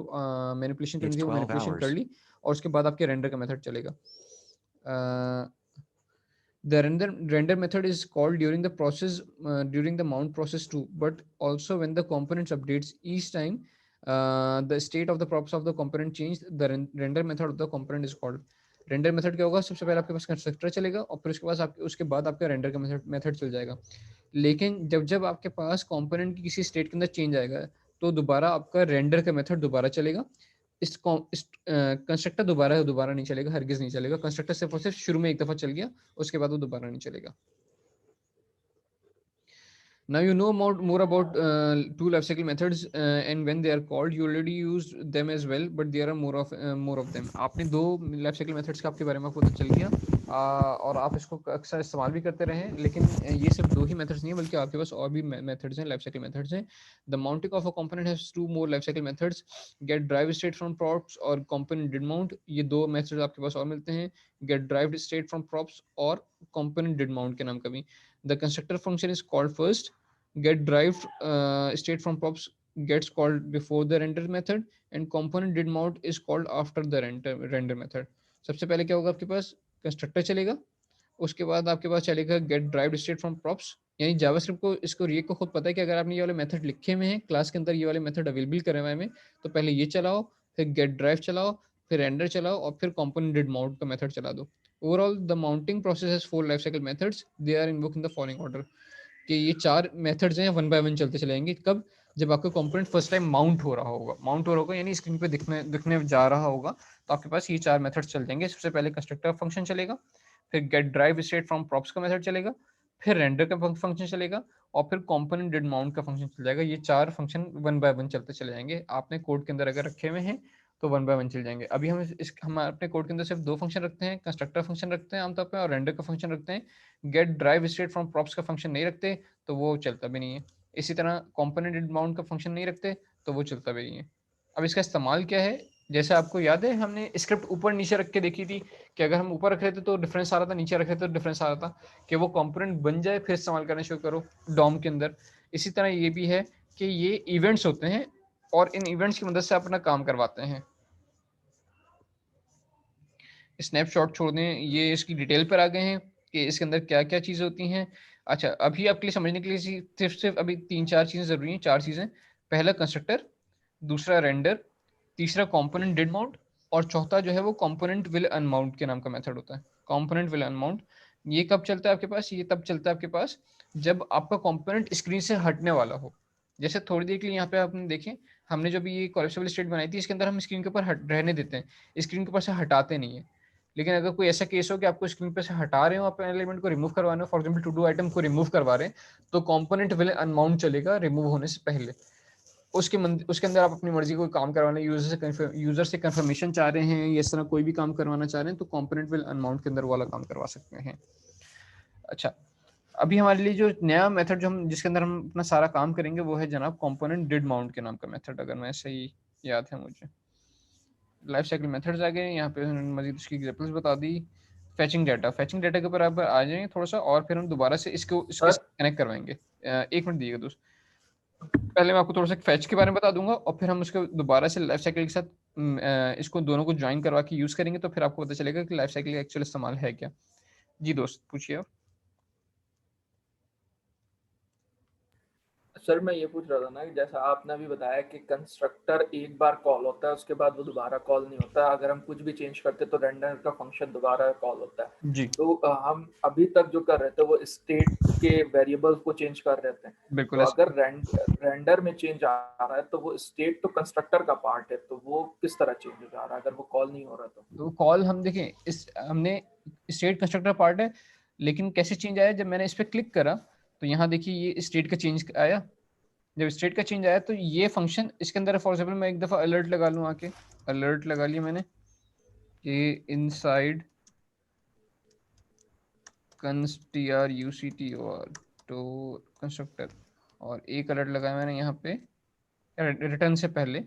मैनिपुलेशन करनी थी वो मैनिपुलेशन कर ली, और उसके बाद आपके रेंडर का मेथड चलेगा। The render method is called during the process, during the mount process too, but also when the components updates each time the state of the props of the component change, the render method of the component is called. Render method क्या होगा, सबसे पहले आपके पास constructor चलेगा और फिर उसके बाद आपका रेंडर का मेथड चल जाएगा। लेकिन जब आपके पास कंपोनेंट की किसी स्टेट के अंदर चेंज आएगा, तो दोबारा आपका रेंडर का मेथड दोबारा चलेगा। इस कंस्ट्रक्टर दोबारा नहीं चलेगा, हरगिज नहीं चलेगा। कंस्ट्रक्टर सिर्फ शुरू में एक दफा चल गया, उसके बाद वो दोबारा नहीं चलेगा। Now you know more about two lifecycle methods and when they are called. You already used them as well, but there are more of them. आपने दो lifecycle methods का आपके बारे में आपको पता चल गया और आप इसको अक्सर इस्तेमाल भी करते रहे, लेकिन ये सिर्फ दो ही methods नहीं है, बल्कि आपके पास और भी methods हैं, lifecycle methods हैं। The mounting of a component has two more lifecycle methods, get drive state from props और component did mount। ये दो methods आपके पास और मिलते हैं, get derived state from props और component did mount के नाम का भी। The constructor function is called first. Get derived state from props gets called before the render method and component did mount is called after the render method. सबसे पहले क्या होगा, आपके पास कंस्ट्रक्टर चलेगा, उसके बाद आपके पास चलेगा get derived state from props। यानी जावास्क्रिप्ट को, इसको रिएक्ट को खुद पता है कि अगर आपने ये वाले मेथड लिखे हुए हैं क्लास के अंदर, ये वाले मेथड अवेलेबल करे हुए हैं, तो पहले ये चलाओ, फिर get drive चलाओ, फिर render चलाओ और फिर component did mount का मेथड चला दो। Overall the mounting process has 4 life cycle methods, they are invoked in the following order. कि ये 4 मेथड्स हैं, 1 बाय 1 चलते चलेंगे। कब? जब आपका कंपोनेंट फर्स्ट टाइम माउंट हो रहा होगा। माउंट हो रहा होगा यानी स्क्रीन पे दिखने जा रहा होगा, तो आपके पास ये 4 मेथड्स चल जाएंगे। सबसे पहले कंस्ट्रक्टर फंक्शन चलेगा, फिर get derive state from props का मेथड चलेगा, फिर रेंडर का फंक्शन चलेगा, और फिर कंपोनेंट डिड माउंट का फंक्शन चल जाएगा। ये 4 फंक्शन 1 बाय 1 चलते चले जाएंगे। आपने कोड के अंदर अगर रखे हुए हैं तो 1 बाय 1 चल जाएंगे। अभी हम अपने कोड के अंदर सिर्फ 2 फंक्शन रखते हैं, कंस्ट्रक्टर फंक्शन रखते हैं आमतौर पे, और रेंडर का फंक्शन रखते हैं। Get derive state from props का फंक्शन नहीं रखते, तो वो चलता भी नहीं है। इसी तरह कंपोनेंट डिड माउंट का फंक्शन नहीं रखते, तो वो चलता भी नहीं है। अब इसका इस्तेमाल क्या है? जैसे आपको याद है हमने स्क्रिप्ट ऊपर नीचे रख के देखी थी कि अगर हम ऊपर रख रहे थे तो डिफरेंस आ रहा था, नीचे रख रहे थे तो डिफरेंस आ रहा था, कि वो कंपोनेंट बन जाए फिर इस्तेमाल करना शुरू करो डॉम के अंदर। इसी तरह ये भी है कि ये इवेंट्स होते हैं और इन इवेंट्स की मदद से अपना काम करवाते हैं। स्नैपशॉट छोड़ दें, ये इसकी डिटेल पर आ गए हैं कि इसके अंदर क्या क्या चीज़ें होती हैं। अच्छा, अभी आपके लिए समझने के लिए सिर्फ अभी 3-4 चीज़ें ज़रूरी हैं। 4 चीज़ें, पहला कंस्ट्रक्टर, दूसरा रेंडर, तीसरा कंपोनेंट डिड माउंट, और चौथा जो है वो कंपोनेंट विल अनमाउंट के नाम का मेथड होता है। कंपोनेंट विल अनमाउंट ये कब चलता है आपके पास? ये तब चलता है आपके पास जब आपका कंपोनेंट स्क्रीन से हटने वाला हो। जैसे थोड़ी देर के लिए यहाँ पे आपने देखें, हमने जो भी ये कोलेप्सिबल स्टेट बनाई थी, इसके अंदर हम स्क्रीन के ऊपर रहने देते हैं, स्क्रीन के ऊपर से हटाते नहीं है। लेकिन अगर कोई ऐसा केस हो कि आपको स्क्रीन पे से हटा रहे हो, आप एलिमेंट को रिमूव करवाने हो, for example to do item को रिमूव करवा रहे हैं, तो कंपोनेंट विल अनमाउंट चलेगा रिमूव होने से पहले। उसके अंदर आप अपनी मर्जी कोई काम करवाना, यूजर से कंफर्मेशन चाह रहे हैं या इस तरह कोई भी काम करवाना चाह रहे हैं, तो कंपोनेंट विल अनमाउंट के अंदर वाला काम करवा सकते हैं। अच्छा, अभी हमारे लिए जो नया मेथड जिसके अंदर हम अपना सारा काम करेंगे वो है जनाब कंपोनेंट डिड माउंट के नाम का मेथड, अगर मैं सही याद है मुझे। लाइफ साइकिल मेथड्स आ गए यहाँ पे, मजीद उसकी एग्जांपल्स बता दी। फैचिंग डाटा के ऊपर आप आ जाएंगे थोड़ा सा, और फिर हम दोबारा से इसको कनेक्ट करवाएंगे। 1 मिनट दिएगा दोस्त, पहले मैं आपको थोड़ा सा फैच के बारे में बता दूंगा, और फिर हम उसको दोबारा से लाइफ साइकिल के साथ इसको दोनों को ज्वाइन करवा के यूज करेंगे, तो फिर आपको पता चलेगा कि लाइफ साइकिल का एक्चुअल इस्तेमाल है क्या। जी दोस्त पूछिए आप। सर मैं ये पूछ रहा था ना कि जैसा आपने अभी बताया कि कंस्ट्रक्टर एक बार कॉल होता है, उसके बाद वो दोबारा कॉल नहीं होता। अगर हम कुछ भी चेंज करते तो रेंडर का फंक्शन दोबारा कॉल होता है जी तो हम अभी तक जो कर रहे थे वो स्टेट के वेरिएबल्स को चेंज कर रहे थे। बिल्कुल तो ऐसा। अगर रेंडर में चेंज आ रहा है तो वो स्टेट तो कंस्ट्रक्टर का पार्ट है, तो वो किस तरह चेंज हो जा रहा है अगर वो कॉल नहीं हो रहा? तो कॉल हम देखें, हमने स्टेट कंस्ट्रक्टर पार्ट है, लेकिन कैसे चेंज आया? जब मैंने इस पर क्लिक करा तो यहाँ देखिए ये स्टेट का चेंज आया। जब स्टेट का चेंज आया तो ये फंक्शन इसके अंदर, फॉर एग्जाम्पल मैं एक दफ़ा अलर्ट लगा लूँ, आके अलर्ट लगा लिया मैंने कि इनसाइड construct और तो कंस्ट्रक्टर, और एक अलर्ट लगाया मैंने यहाँ पे रिटर्न से पहले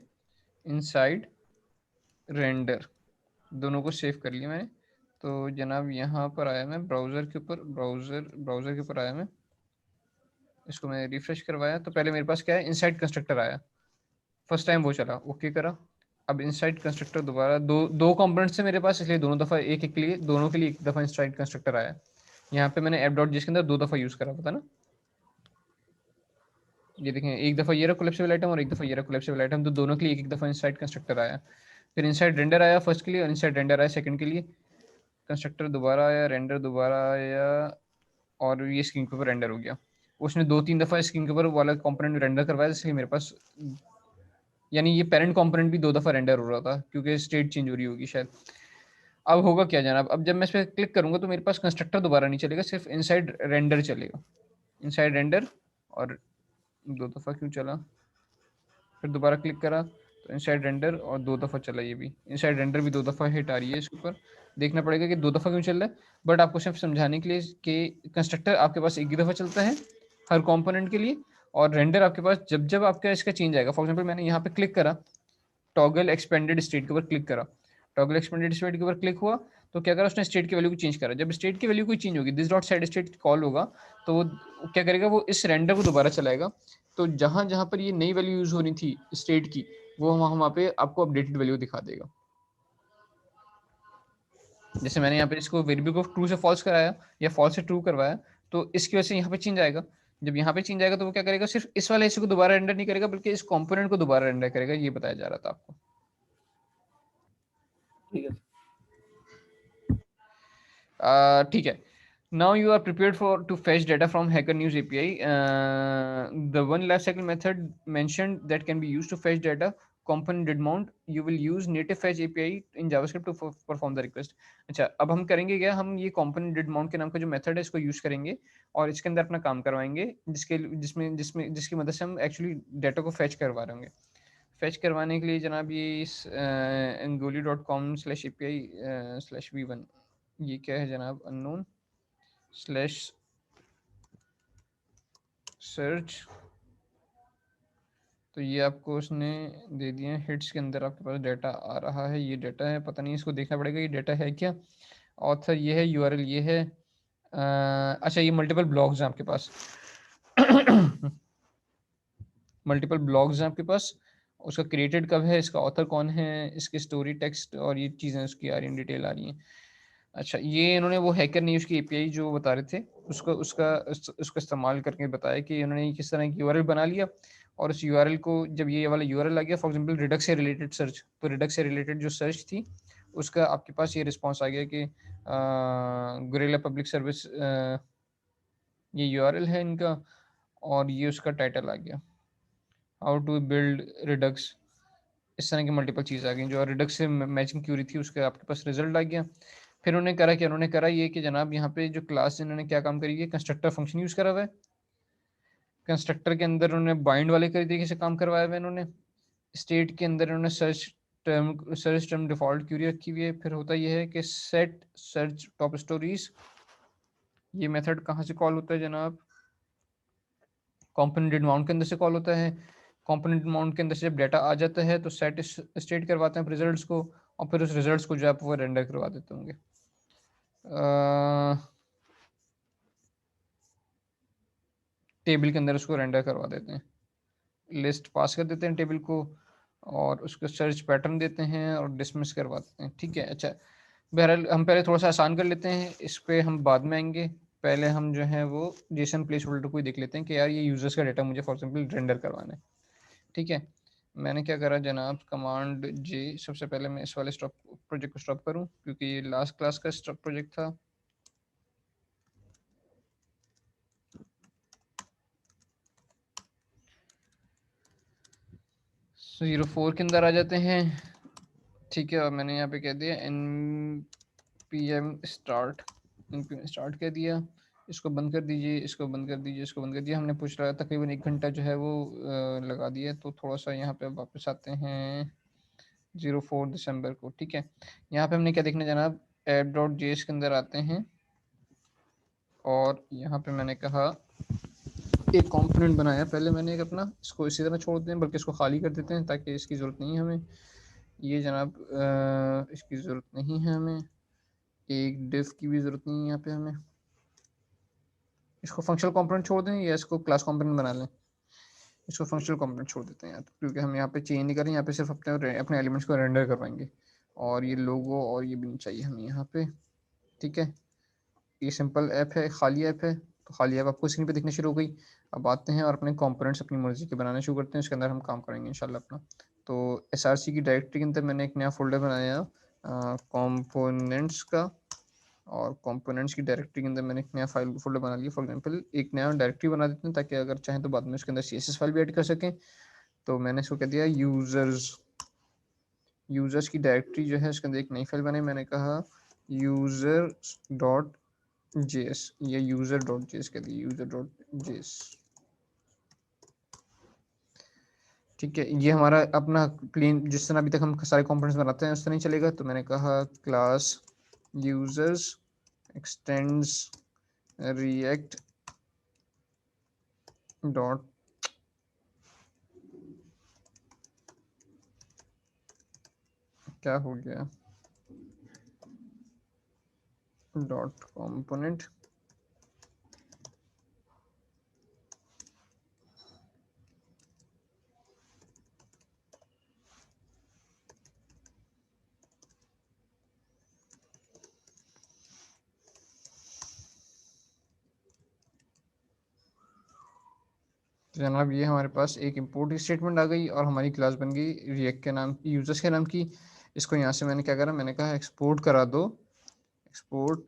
इनसाइड रेंडर, दोनों को सेव कर लिया मैंने। तो जनाब यहाँ पर आया मैं ब्राउज़र के ऊपर, ब्राउज़र के ऊपर आया मैं, इसको मैं रिफ्रेश करवाया तो पहले मेरे पास क्या है, इनसाइड कंस्ट्रक्टर आया, फर्स्ट टाइम वो चला, ओके करा। अब इनसाइड कंस्ट्रक्टर दोबारा दो कंपोनेंट्स है मेरे पास, इसलिए दोनों दफ़ा एक एक के लिए, दोनों के लिए एक दफ़ा इनसाइड कंस्ट्रक्टर आया। यहाँ पे मैंने ऐप डॉट जिसके अंदर 2 दफ़ा यूज़ करा, पता ना। ये देखें, एक दफ़ा ये रहा कोलैप्सिबल आइटम और एक दफ़ा ये रहा कोलैप्सिबल आइटम, तो दोनों के लिए एक एक दफ़ा इनसाइड कंस्ट्रक्टर आया। फिर इनसाइड रेंडर आया फर्स्ट के लिए और इनसाइड रेंडर आया सेकंड के लिए। कंस्ट्रक्टर दोबारा आया, रेंडर दोबारा आया, और ये स्क्रीन के ऊपर रेंडर हो गया। उसने 2-3 दफ़ा स्क्रीन के ऊपर वाला कंपोनेंट रेंडर करवाया, इसलिए मेरे पास, यानी ये पेरेंट कंपोनेंट भी 2 दफ़ा रेंडर हो रहा था क्योंकि स्टेट चेंज हो रही होगी शायद। अब होगा क्या जनाब, अब जब मैं इस पर क्लिक करूंगा तो मेरे पास कंस्ट्रक्टर दोबारा नहीं चलेगा, सिर्फ इनसाइड रेंडर चलेगा। इनसाइड रेंडर, और 2 दफ़ा क्यों चला, फिर दोबारा क्लिक करा तो इनसाइड रेंडर और 2 दफ़ा चला। ये भी इनसाइड रेंडर भी 2 दफ़ा हिट आ रही है इसके ऊपर, देखना पड़ेगा कि 2 दफ़ा क्यों चल रहा है। बट आपको सिर्फ समझाने के लिए कि कंस्ट्रक्टर आपके पास एक ही दफ़ा चलता है हर कंपोनेंट के लिए, और रेंडर आपके पास जब जब आपका इसका चेंज आएगा। फॉर एग्जांपल मैंने यहाँ पे क्लिक करा, टॉगल एक्सपेंडेड स्टेट के ऊपर क्लिक करा, टॉगल एक्सपेंडेड स्टेट के ऊपर क्लिक हुआ तो क्या करा, उसने स्टेट की वैल्यू को चेंज करा। जब स्टेट की वैल्यू कोई चेंज होगी, this dot set state call होगा, तो वो क्या करेगा, वो इस रेंडर को दोबारा चलाएगा। तो जहां जहां पर ये नई वैल्यू यूज होनी थी स्टेट की, वो वहां पे आपको अपडेटेड वैल्यू दिखा देगा। जैसे मैंने यहाँ पे इसको वेरिएबल को ट्रू से फॉल्स कराया या फॉल्स से ट्रू करवाया, तो इसकी वजह से यहाँ पे चेंज आएगा। जब यहाँ पे चेंज आएगा तो वो क्या करेगा, सिर्फ इस वाले हिस्से को दोबारा रेंडर नहीं करेगा, बल्कि इस कंपोनेंट को दोबारा रेंडर करेगा। ये बताया जा रहा था आपको। ठीक है। ठीक है. Now you are prepared to fetch data from Hacker News API. The one lifecycle method mentioned that can be used to fetch data, component did mount. You will use native fetch API in JavaScript to perform the request. अच्छा, अब हम करेंगे क्या, हम ये component did mount के नाम का जो मेथड है इसको यूज करेंगे और इसके अंदर अपना काम करवाएंगे, जिसकी मदद से हम एक्चुअली डाटा को फैच करवा रहे होंगे. फैच करवाने के लिए जनाब ये इस angoli.com/api/v1 ये क्या है जनाब, अननोन /search. तो ये आपको उसने दे दिए हिट्स के अंदर आपके पास डाटा आ रहा है. ये डाटा है, पता नहीं इसको देखना पड़ेगा ये डाटा है क्या. ऑथर ये है, यूआरएल ये है. अच्छा, ये मल्टीपल ब्लॉग्स हैं आपके पास. मल्टीपल ब्लॉग्स हैं आपके पास. उसका क्रिएटेड कब है, इसका ऑथर कौन है, इसकी स्टोरी टेक्स्ट और ये चीज़ें उसकी आ रही हैं, डिटेल आ रही हैं. अच्छा, ये इन्होंने वो हैकर न्यूज़ की एपीआई जो बता रहे थे उसका इस्तेमाल करके बताया कि इन्होंने किस तरह की यूआरएल बना लिया और उस यूआरएल को जब ये वाला यूआरएल आ गया, फॉर एग्जांपल रिडक्स से रिलेटेड सर्च, तो रिडक्स से रिलेटेड जो सर्च थी उसका आपके पास ये रिस्पांस आ गया कि गोरिल्ला पब्लिक सर्विस ये यूआरएल है इनका और ये उसका टाइटल आ गया, हाउ टू बिल्ड रिडक्स. इस तरह की मल्टीपल चीज़ आ गई जो रिडक्स से मैचिंग क्यूरी थी उसका आपके पास रिजल्ट आ गया. फिर उन्होंने करा ये कि जनाब यहाँ पे जो क्लास इन्होंने क्या काम करी है, कंस्ट्रक्टर फंक्शन यूज़ करा हुआ है. कंस्ट्रक्टर के अंदर उन्होंने बाइंड वाले तरीके से काम करवाया हुआ है इन्होंने. स्टेट के अंदर इन्होंने सर्च टर्म डिफॉल्ट क्यूरी रखी हुई है. फिर होता यह है कि सेट सर्च टॉप स्टोरीज, ये मेथड कहाँ से कॉल होता है जनाब, कंपोनेंट माउंट के अंदर से कॉल होता है. कंपोनेंट माउंट के अंदर से जब डाटा आ जाता है तो सेट स्टेट करवाते हैं रिजल्ट्स को और फिर उस रिजल्ट्स को जो आप वो रेंडर करवा देते होंगे. टेबल के अंदर उसको रेंडर करवा देते हैं, लिस्ट पास कर देते हैं टेबल को और उसको सर्च पैटर्न देते हैं और डिसमिस करवा देते हैं. ठीक है. अच्छा, बहरहाल हम पहले थोड़ा सा आसान कर लेते हैं, इस पर हम बाद में आएंगे. पहले हम जो है वो जेसन प्लेस होल्डर को ही देख लेते हैं कि यार ये यूजर्स का डाटा मुझे फॉर एग्जांपल रेंडर करवाना है. ठीक है. मैंने क्या करा जनाब, कमांड जे, सबसे पहले मैं इस वाले स्टॉप प्रोजेक्ट को स्टॉप करूं क्योंकि ये लास्ट क्लास का स्टॉप प्रोजेक्ट था. तो 04 के अंदर आ जाते हैं. ठीक है, और मैंने यहाँ पे कह दिया npm start कह दिया. इसको बंद कर दीजिए, इसको बंद कर दीजिए, इसको बंद कर दीजिए. हमने पूछ रहा तकरीबन 1 घंटा जो है वो लगा दिया. तो थोड़ा सा यहाँ पे वापस आते हैं 04 दिसंबर को. ठीक है. यहाँ पे हमने क्या देखना जनाब, app.js के अंदर आते हैं और यहाँ पे मैंने कहा एक कंपोनेंट बनाया. पहले मैंने एक अपना इसको इसी तरह छोड़ देते हैं, बल्कि इसको खाली कर देते हैं ताकि इसकी ज़रूरत नहीं है हमें. ये जनाब इसकी ज़रूरत नहीं है हमें, एक डिव की भी ज़रूरत नहीं है यहाँ पे हमें. इसको फंक्शनल कंपोनेंट छोड़ दें या इसको क्लास कंपोनेंट बना लें. इसको फंक्शनल कंपोनेंट छोड़ देते हैं यार, क्योंकि हम यहाँ पे चेंज नहीं कर रहे हैं, यहाँ पे सिर्फ अपने एलिमेंट्स को रेंडर करवाएंगे. और ये लोगो और ये भी नहीं चाहिए हमें यहाँ पे. ठीक है. ये सिंपल ऐप है, खाली ऐप है, तो खाली ऐप आपको स्क्रीन पे दिखनी शुरू हो गई. अब आते हैं और अपने कंपोनेंट्स अपनी मर्जी के बनाना शुरू करते हैं. इसके अंदर हम काम करेंगे इंशाल्लाह अपना. तो src की डायरेक्टरी के अंदर मैंने एक नया फोल्डर बनाया कंपोनेंट्स का, और कंपोनेंट्स की डायरेक्टरी के अंदर मैंने एक नया फाइल फोल्डर बना लिया. फॉर एग्जांपल एक नया डायरेक्टरी बना देते हैं ताकि अगर चाहें तो बाद में उसके अंदर CSS फाइल भी ऐड कर सकें. तो मैंने इसको कह दिया यूजर्स की डायरेक्टरी जो है उसके अंदर एक नई फाइल बनाई. मैंने कहा user.js या user.js कह दिया, user.js. ठीक है. ये हमारा अपना प्लेन जिस तरह अभी तक हम सारे कंपोनेंट्स बनाते हैं उस तरह नहीं चलेगा. तो मैंने कहा class users x tends react dot क्या हो गया डॉट कंपोनेंट. तो जनाब ये हमारे पास एक इंपोर्ट स्टेटमेंट आ गई और हमारी क्लास बन गई रिएक्ट के नाम, यूजर्स के नाम की. इसको यहाँ से मैंने क्या करा, मैंने कहा एक्सपोर्ट करा दो, एक्सपोर्ट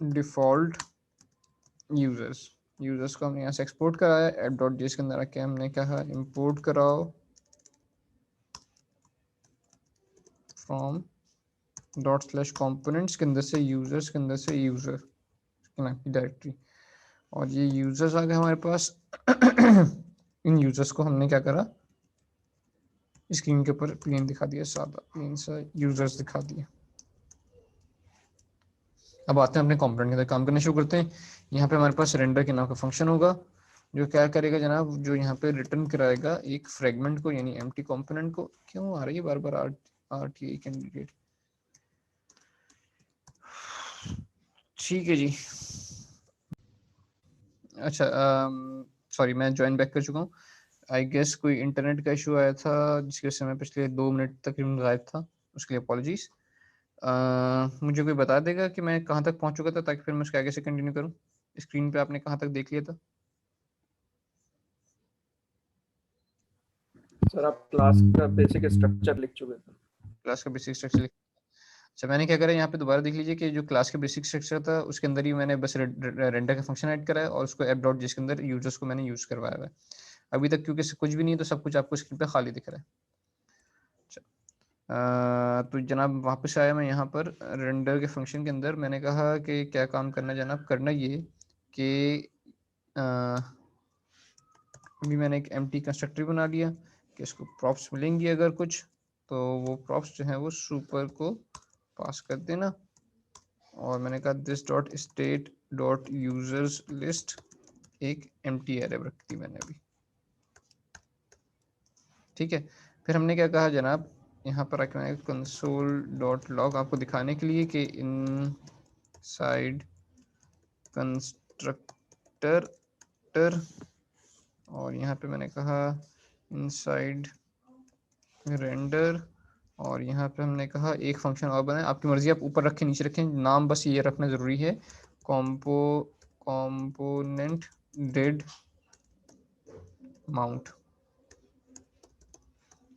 डिफॉल्ट यूजर्स को हमने यहाँ से एक्सपोर्ट कराया। app.js के अंदर आके हमने कहा इंपोर्ट कराओ फ्रॉम ./components के अंदर से यूजर्स के अंदर से यूजर की डायरेक्टरी, और ये यूजर्स आ गए हमारे पास। इन यूजर्स को हमने क्या करा, स्क्रीन के ऊपर प्लेन दिखा दिया, सादा प्लेन सा यूजर्स दिखा दिया। अब आते हैं अपने कंपोनेंट के अंदर काम करना शुरू करते हैं। यहाँ पे हमारे पास रेंडर के नाम का फंक्शन होगा जो क्या करेगा जनाब, जो यहाँ पे रिटर्न कराएगा एक फ्रेगमेंट को, यानी एम्प्टी कंपोनेंट को। क्यों आ रही है बार बार RTA कैंडिडेट? ठीक है जी। अच्छा, सॉरी मैं ज्वाइन बैक कर चुका हूँ। आई गेस कोई इंटरनेट का इशू आया था जिसकी वजह से मैं पिछले 2 मिनट तकरीबन गायब था, उसके लिए अपॉलॉजीज। मुझे कोई बता देगा कि मैं कहाँ तक पहुँच चुका था, ताकि फिर मैं उसके आगे से कंटिन्यू करूँ। स्क्रीन पे आपने कहाँ तक देख लिया था? सर आप क्लास का बेसिक स्ट्रक्चर लिख चुके थे। क्लास का बेसिक स्ट्रक्चर। अच्छा, मैंने क्या करा, यहाँ पे दोबारा देख लीजिए कि जो क्लास का बेसिक स्ट्रक्चर था उसके अंदर ही मैंने बस रेंडर का फंक्शन ऐड करा है और उसको app.js के अंदर यूजर्स को मैंने यूज करवाया हुआ है। अभी तक क्योंकि कुछ भी नहीं है तो सब कुछ आपको स्क्रीन पे खाली दिख रहा है। तो जनाब वापस आया मैं यहाँ पर रेंडर के फंक्शन के अंदर। मैंने कहा कि क्या काम करना जनाब, करना ये कि अभी मैंने एक एम्प्टी कंस्ट्रक्टर बना लिया कि इसको प्रॉप्स मिलेंगी अगर कुछ, तो वो प्रॉप्स जो है वो सुपर को पास कर देना। और मैंने कहा this dot state dot users list, एक एम्प्टी एरे रख दी मैंने अभी। ठीक है, फिर हमने क्या कहा जनाब, यहाँ पर आके मैंने कंसोल डॉट लॉग आपको दिखाने के लिए कि इन साइड कंस्ट्रक्टर, और यहाँ पे मैंने कहा इनसाइड रेंडर, और यहाँ पे हमने कहा एक फंक्शन और बनाए। आपकी मर्जी, आप ऊपर रखें नीचे रखें, नाम बस ये रखना ज़रूरी है, component did mount.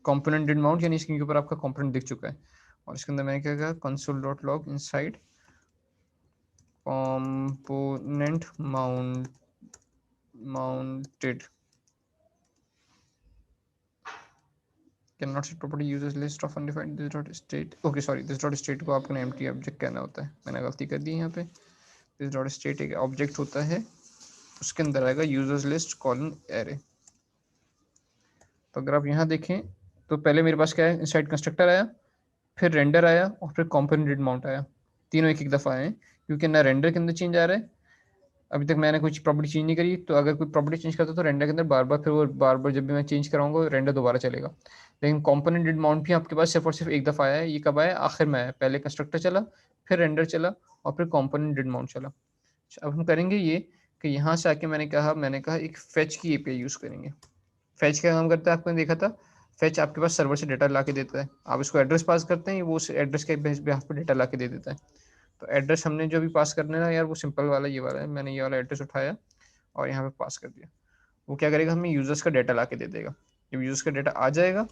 Component did mount यानी स्क्रीन के ऊपर आपका कंपोनेंट दिख चुका है। और इसके अंदर मैंने क्या कहा, console dot log inside component mounted cannot set property users list of undefined this dot state। okay sorry, this dot state को आपको empty object कहना होता है, मैंने गलती कर दी यहाँ पे। this dot state एक ऑब्जेक्ट होता है, उसके अंदर आएगा यूजर्स लिस्ट कॉलन एरे। तो अगर आप यहाँ देखें तो पहले मेरे पास क्या है, इनसाइड कंस्ट्रक्टर आया, फिर रेंडर आया और फिर कंपोनेंट डिड माउंट आया। तीनों एक दफ़ा आए क्योंकि ना रेंडर के अंदर चेंज आ रहा है, अभी तक मैंने कुछ प्रॉपर्टी चेंज नहीं करी। तो अगर कोई प्रॉपर्टी चेंज करता तो रेंडर के अंदर बार बार, फिर वो बार बार जब भी मैं चेंज कराऊंगा रेंडर दोबारा चलेगा। लेकिन कंपोनेंट डिड माउंट भी आपके पास सिर्फ और सिर्फ एक दफ़ा आया है। ये कब आया, आखिर में आया। पहले कंस्ट्रक्टर चला, फिर रेंडर चला और फिर कंपोनेंट डिड माउंट चला। अब हम करेंगे ये कि यहाँ से आके मैंने कहा एक फेच की एपीआई यूज़ करेंगे। फेच क्या काम करता है आपने देखा था, फेच आपके पास सर्वर से डेटा ला के देता है, आप इसको एड्रेस पास करते हैं, वो उस एड्रेस के बेस पे आपको डेटा ला के दे देता है। तो एड्रेस हमने जो भी पास करना है यार, वो सिंपल वाला ये वाला है। मैंने ये वाला एड्रेस उठाया और यहाँ पे पास कर दिया। वो क्या करेगा, हमें यूजर्स का डेटा ला के दे देगा। जब यूजर्स का डेटा आ जाएगा,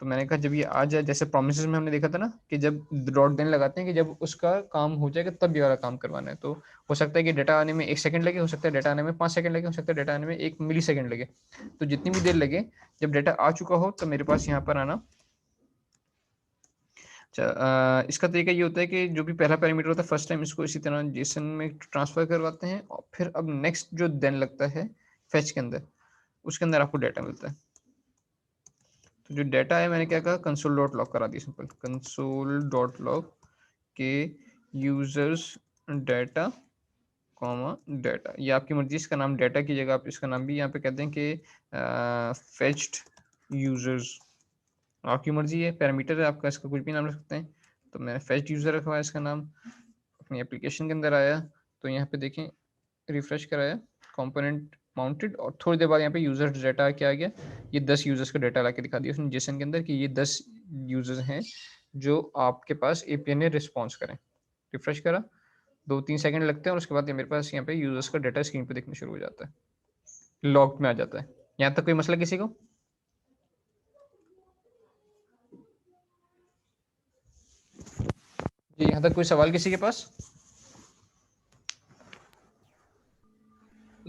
तो मैंने कहा जब ये आ जाए, जैसे प्रोमिसेस में हमने देखा था ना कि जब डॉट देन लगाते हैं कि जब उसका काम हो जाएगा तब ये वाला काम करवाना है। तो हो सकता है कि डेटा आने में 1 सेकंड लगे, हो सकता है डेटा आने में 5 सेकंड लगे, हो सकता है डेटा आने में 1 मिली सेकंड लगे। तो जितनी भी देर लगे, जब डेटा आ चुका हो तो मेरे पास यहाँ पर आना। इसका तरीका ये होता है कि जो भी पहला पैरामीटर होता है, फर्स्ट टाइम इसको इसी तरह जेसन में ट्रांसफर करवाते हैं, और फिर अब नेक्स्ट जो देन लगता है फेच के अंदर, उसके अंदर आपको डेटा मिलता है। तो जो डेटा है मैंने क्या कहा, कंसोल डॉट लॉग करा दी, सिंपल कंसोल डॉट लॉग के यूजर्स डेटा कॉमा डेटा। ये आपकी मर्जी, इसका नाम डेटा की जगह आप इसका नाम भी यहाँ पे कहते हैं कि फेच्ड यूजर्स, आपकी मर्जी है, पैरामीटर है आपका, इसका कुछ भी नाम रख सकते हैं। तो मैंने फेच्ड यूजर रखवाया इसका नाम। अपनी एप्लीकेशन के अंदर आया तो यहाँ पे देखें, रिफ्रेश कराया, कंपोनेंट माउंटेड, और थोड़ी देर बाद यहाँ पे यूजर डेटा क्या आ गया, ये 10 यूजर्स का डेटा ला के दिखा दिया उसने जेसन के अंदर कि ये 10 यूजर्स हैं जो आपके पास एपीआई ने रिस्पॉन्स करें। रिफ्रेश करा, 2-3 सेकंड लगते हैं और उसके बाद मेरे पास यहाँ पे यूजर्स का डेटा स्क्रीन पे दिखना शुरू हो जाता है, लॉग में आ जाता है। यहाँ तक कोई मसला किसी को? जी यहाँ तक कोई सवाल किसी के पास?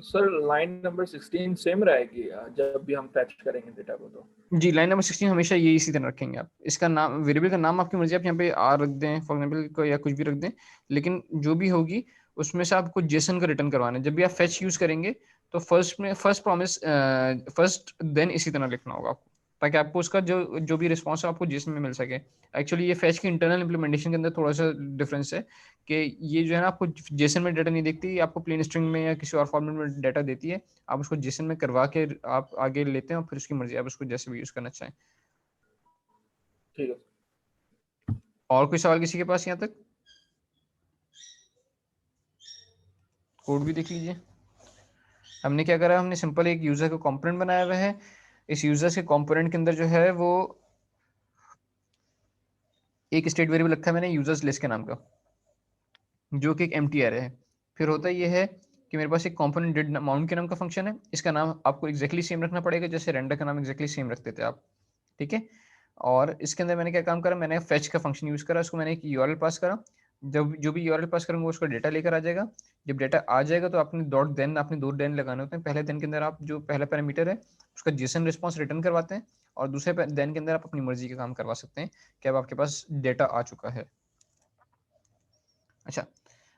सर लाइन नंबर 16 सेम रहेगी जब भी हम फैच करेंगे डेटा को? तो जी, लाइन नंबर 16 हमेशा ये इसी तरह रखेंगे आप। इसका नाम, वेरिएबल का नाम आपकी मर्जी, आप यहाँ पे आर रख दें फॉर एग्जाम्पल को, या कुछ भी रख दें, लेकिन जो भी होगी उसमें से आपको जेसन का रिटर्न करवाना है। जब भी आप फैच यूज करेंगे तो फर्स्ट प्रॉमिस फर्स्ट देन इसी तरह लिखना होगा आपको, ताकि आपको उसका जो भी रिस्पॉन्स है आपको जेसन में मिल सके। एक्चुअली ये फैच की इंटरनल इंप्लीमेंटेशन के अंदर थोड़ा सा डिफरेंस है कि ये जो है ना आपको जेसन में डाटा नहीं देखती, आपको प्लेन स्ट्रिंग में या किसी और फॉर्मेट में डाटा देती है। आप उसको जेसन में करवा के आप आगे लेते हैं और फिर उसकी मर्जी, आप उसको जैसे भी यूज करना चाहें। ठीक है। और कोई सवाल किसी के पास यहाँ तक? कोड भी देख लीजिए। हमने क्या करा, हमने सिंपल एक यूजर का कंपोनेंट बनाया हुआ है। इस यूजर के कंपोनेंट के अंदर जो है वो एक स्टेट वेरिएबल रखा है मैंने यूजर्स लिस्ट के नाम का, जो कि एक एम्प्टी एरे है। फिर होता ये है कि मेरे पास एक कंपोनेंट डिड माउंट के नाम का फंक्शन है। इसका नाम आपको एग्जैक्टली सेम रखना पड़ेगा जैसे रेंडर का नाम एग्जैक्टली सेम रखते थे आप, ठीक है। और इसके अंदर मैंने क्या काम करा, मैंने फेच का फंक्शन यूज करा, उसको मैंने एक यूआरएल पास करा। जब जो भी यूआरएल पास करूंगा उसका डेटा लेकर आ जाएगा। जब डेटा आ जाएगा तो आपने डॉट देन, आपने दो देन लगाने होते हैं। पहले देन के अंदर आप जो पहला पैरामीटर है उसका जेसन रिस्पॉन्स रिटर्न करवाते हैं, और दूसरे देन के अंदर आप अपनी मर्जी का काम करवा सकते हैं कि अब आपके पास डेटा आ चुका है। अच्छा,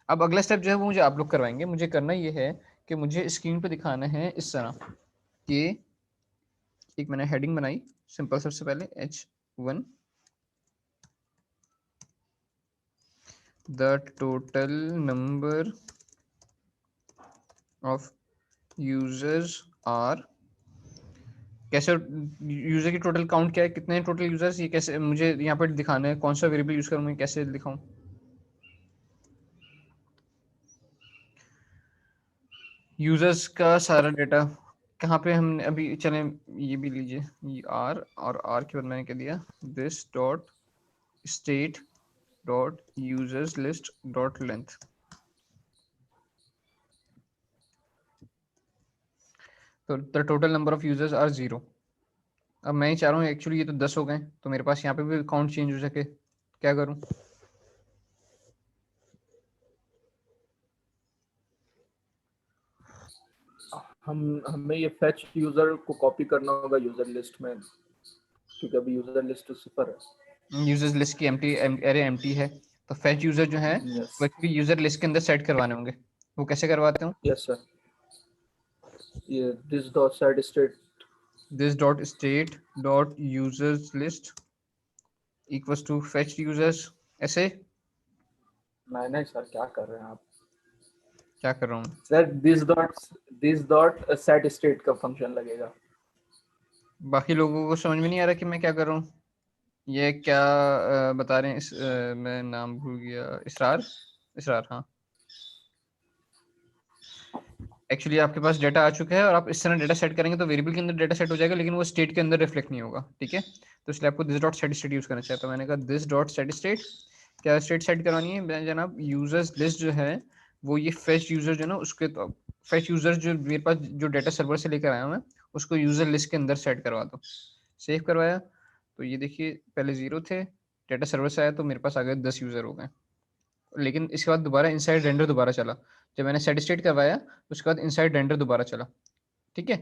अब अगला स्टेप जो है वो मुझे आप लोग करवाएंगे। मुझे करना ये है कि मुझे स्क्रीन पर दिखाना है इस तरह कि एक मैंने हेडिंग बनाई सिंपल, सबसे पहले H1 the total number of users are, कैसे यूजर की टोटल काउंट क्या है, कितने टोटल यूजर्स, ये कैसे मुझे यहाँ पर दिखाना है, कौन सा वेरिएबल यूज करूँ, मैं कैसे दिखाऊं। यूजर्स का सारा डेटा कहाँ पे हमने अभी, चलें ये भी लीजिए, ये आर, और आर के बाद मैंने क्या दिया, this dot state dot users list dot length. तो the total number of users are 0। अब मैं ही चाह रहा हूँ एक्चुअली ये तो 10 हो गए, तो मेरे पास यहाँ पे भी काउंट चेंज हो सके, क्या करूँ। हमें ये फेच यूजर को कॉपी करना होगा यूजर लिस्ट में, क्योंकि अभी यूजर लिस्ट 0 है। यूजर्स लिस्ट की एम्प्टी एरे एम्प्टी है, तो फेच यूजर जो है वो एक्चुअली यूजर लिस्ट के अंदर सेट करवाने होंगे। वो कैसे करवाते हूँ? यस सर, ये this dot set state dot users list equals to fetch users, ऐसे। नहीं सर, क्या कर रहे हैं आप? क्या कर रहा हूँ sir? This dot set state का फंक्शन लगेगा। बाकी लोगों को समझ में नहीं आ रहा कि मैं क्या कर रहा हूँ, ये क्या बता रहे हैं। मैं नाम भूल गया, इसरार हाँ। एक्चुअली आपके पास डेटा आ चुका है और आप इस तरह डेटा सेट करेंगे तो वेरिएबल के अंदर डेटा सेट हो जाएगा, लेकिन वो स्टेट के अंदर रिफ्लेक्ट नहीं होगा, ठीक है। तो इसलिए आपको this dot set state use करना चाहिए। तो मैंने कहा दिस डॉट सेट स्टेट, क्या स्टेट सेट करवानी है जनाब, यूजर्स लिस्ट जो है वो ये फेच यूजर जो है ना उसके, तो फेच यूजर जो मेरे पास जो डेटा सर्वर से लेकर आया हूँ मैं, उसको यूजर लिस्ट के अंदर सेट करवा दो। सेव करवाया तो ये देखिए पहले 0 थे, डेटा सर्वर से आया तो मेरे पास आ गए 10 यूजर हो गए। लेकिन इसके बाद दोबारा इनसाइड रेंडर दोबारा चला, जब मैंने सेट स्टेट करवाया उसके बाद इनसाइड रेंडर दोबारा चला, ठीक है,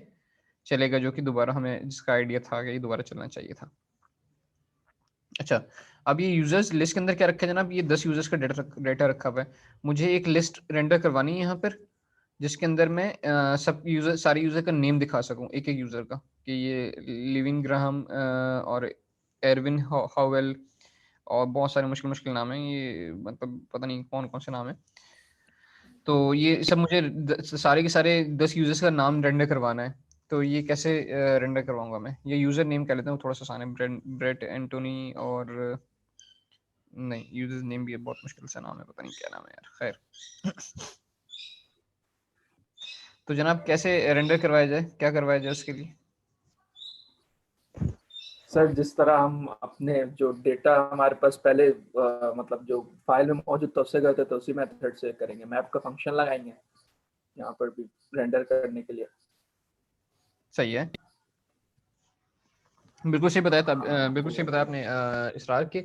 चलेगा, जो कि दोबारा हमें जिसका आइडिया था कि ये दोबारा चलना चाहिए था। अच्छा, अब ये यूजर्स लिस्ट के अंदर क्या रखा है जनाब, ये 10 यूजर्स का डेटा रखा हुआ है। मुझे एक लिस्ट रेंडर करवानी है यहाँ पर, जिसके अंदर मैं सब यूजर, सारे यूजर का नेम दिखा सकूं, एक एक यूजर का, कि ये लिविंग ग्राहम और एरविन हावेल, और बहुत सारे मुश्किल मुश्किल नाम है ये, मतलब पता नहीं कौन कौन से नाम है। तो ये सब मुझे सारे के सारे 10 यूजर्स का नाम रेंडर करवाना है। तो ये कैसे रेंडर करवाऊंगा मैं, ये यूजर नेम कह लेता हूँ, थोड़ा सा आसान है, ब्रेट एंटोनी, और नहीं यूजर नेम भी बहुत मुश्किल से नाम है, पता नहीं क्या नाम है यार, खैर। तो जनाब कैसे रेंडर करवाया जाए, क्या करवाया जाए उसके लिए? सर जिस तरह हम अपने जो डेटा हमारे पास पहले मतलब जो फाइल में मौजूद था उससे करते थे, उसी मेथड से करेंगे। मैप का फंक्शन लगाएंगे यहाँ पर भी रेंडर करने के लिए। सही है, बिल्कुल सही बताया, बिल्कुल सही बताया आपने इसरार के।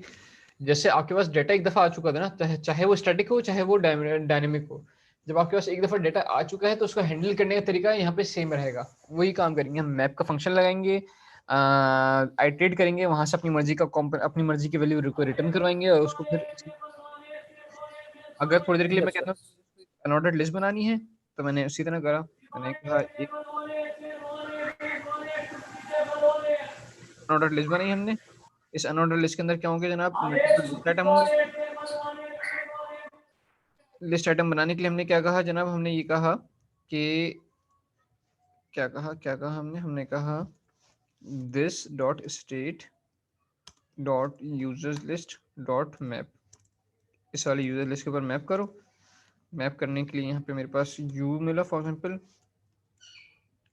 जैसे आपके पास डेटा एक दफा आ चुका था ना, चाहे वो स्टैटिक हो चाहे वो डायनेमिक हो, जब आपके पास एक दफा डेटा आ चुका है तो उसको हैंडल करने का तरीका यहाँ पे सेम रहेगा, वही काम करेंगे। हम मैप का फंक्शन लगाएंगे, आइटरेट करेंगे, वहां से अपनी मर्जी का अपनी मर्जी की वैल्यू को रिटर्न करवाएंगे और उसको फिर अगर थोड़ी देर के लिए मैं यस कहता सर। हूँ अनऑर्डर्ड लिस्ट बनानी है तो मैंने उसी तरह करा। मैंने कहा एक अनऑर्डर्ड लिस्ट बनाई हमने। इस अनऑर्डर्ड लिस्ट के अंदर क्या होंगे जनाब, मल्टीपल लिस्ट आइटम होंगे। लिस्ट आइटम बनाने के लिए हमने क्या कहा जनाब, हमने ये कहा कि क्या कहा हमने कहा this dot state dot users list dot map. इस वाले यूजर लिस्ट के ऊपर मैप करो। मैप करने के लिए यहाँ पे मेरे पास यू मिला फॉर एग्जाम्पल,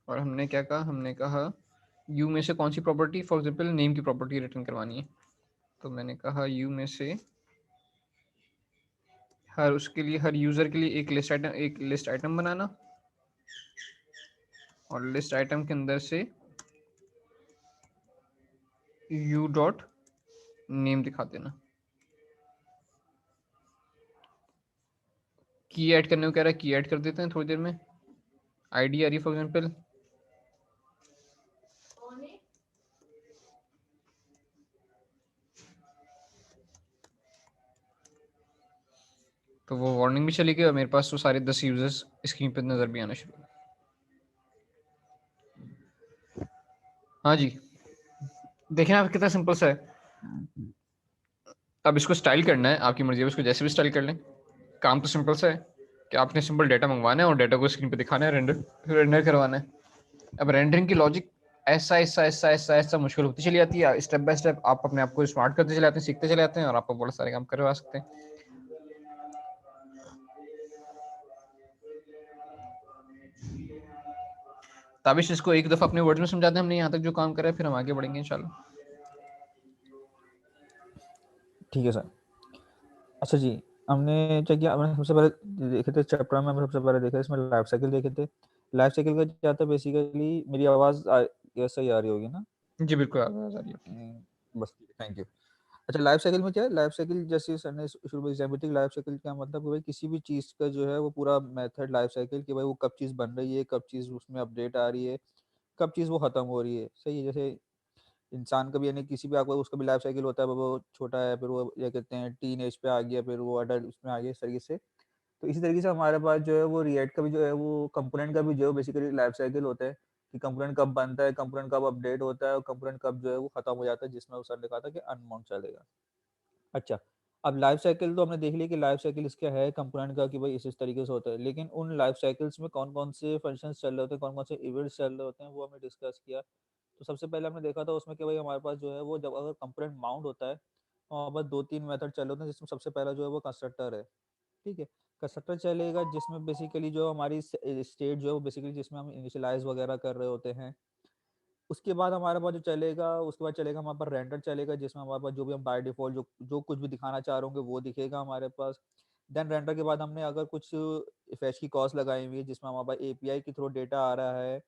और हमने क्या कहा, हमने कहा यू में से कौन सी प्रॉपर्टी, फॉर एग्जाम्पल नेम की प्रॉपर्टी रिटर्न करवानी है। तो मैंने कहा यू में से हर यूजर के लिए एक लिस्ट आइटम बनाना, और लिस्ट आइटम के अंदर से यू डॉट नेम दिखा देना। की ऐड करने को कह रहा है, की ऐड कर देते हैं थोड़ी देर में। आईडी आ रही फॉर एग्जाम्पल, तो वो वार्निंग भी चली गई और मेरे पास तो सारे 10 यूजर्स स्क्रीन पे नजर भी आना शुरू। हाँ जी, देखें आप कितना सिंपल सा है। अब इसको स्टाइल करना है, आपकी मर्जी है, इसको जैसे भी स्टाइल कर लें। काम तो सिंपल सा है कि आपने सिंपल डाटा मंगवाना है और डाटा को स्क्रीन पे दिखाना है, रेंडर करवाना है। अब रेंडरिंग की लॉजिक ऐसा ऐसा ऐसा ऐसा ऐसा मुश्किल होती चली जाती है। स्टेप बाय स्टेप आप अपने आप को स्मार्ट करते चले जाते हैं, सीखते चले जाते हैं, और आप बहुत सारे काम करवा सकते हैं। ताबिश इसको एक दफा अपने वर्ड में समझाते हैं हमने यहाँ तक जो काम करा है, फिर हम आगे बढ़ेंगे इंशाल्लाह। ठीक है सर। अच्छा जी, हमने क्या किया, हमने सबसे पहले देखे थे चैप्टर में, हमने सबसे पहले देखा इसमें लाइफ साइकिल देखे थे। लाइफ साइकिल का क्या था बेसिकली, मेरी आवाज़ ऐसे ही आ रही होगी ना? जी बिल्कुल आवाज आ रही है। बस थैंक यू। अच्छा, लाइफ साइकिल में क्या है, लाइफ साइकिल जैसे सर ने शुरू में एग्जाम्पल, लाइफ साइकिल क्या मतलब कि भाई किसी भी चीज़ का जो है वो पूरा मेथड लाइफ साइकिल कि भाई वो कब चीज़ बन रही है, कब चीज़ उसमें अपडेट आ रही है, कब चीज़ वो खत्म हो रही है। सही है, जैसे इंसान का भी यानी किसी भी आपका उसका भी लाइफ साइकिल होता है, वो छोटा है, फिर वो क्या कहते हैं टीन एज पे आ गया, फिर वो अडल्ट उसमें आ गया, इस तरीके से। तो इसी तरीके से हमारे पास जो है वो रिएक्ट का भी जो है वो कंपोनेंट का भी जो है बेसिकली लाइफ साइकिल होता है कि कंपोनेंट कब बनता है, कंपोनेंट कब अपडेट होता है, और कंपोनेंट कब जो है वो खत्म हो जाता है, जिसमें सर ने कहा था कि अनमाउंट चलेगा। अच्छा, अब लाइफ साइकिल तो हमने देख लिया कि लाइफ साइकिल इसका है कंपोनेंट का कि भाई इस तरीके से होता है, लेकिन उन लाइफ साइकिल्स में कौन-कौन से फंक्शंस चल रहे होते हैं, कौन-कौन से इवेंट्स चल रहे होते हैं, वो हमने डिस्कस किया। तो सबसे पहले हमने देखा था उसमें कि भाई हमारे पास जो है वो जब अगर कंपोनेंट माउंट होता है, तो हमारे पास 2-3 मेथड चल रहे होते हैं, जिसमें सबसे पहला जो है वो कंस्ट्रक्टर है, ठीक है? कंस्ट्रक्टर चलेगा जिसमें बेसिकली जो हमारी स्टेट जो है वो बेसिकली जिसमें हम इनिशियलाइज़ वगैरह कर रहे होते हैं। उसके बाद हमारे पास जो चलेगा, उसके बाद चलेगा हमारे पास रेंडर चलेगा, जिसमें हमारे पास जो भी हम बाय डिफ़ॉल्ट जो जो कुछ भी दिखाना चाह रहे होंगे वो दिखेगा हमारे पास। देन रेंडर के बाद हमने अगर कुछ फेच की कॉस्ट लगाई हुई है, जिसमें हमारे पास एपीआई के थ्रू डेटा आ रहा है,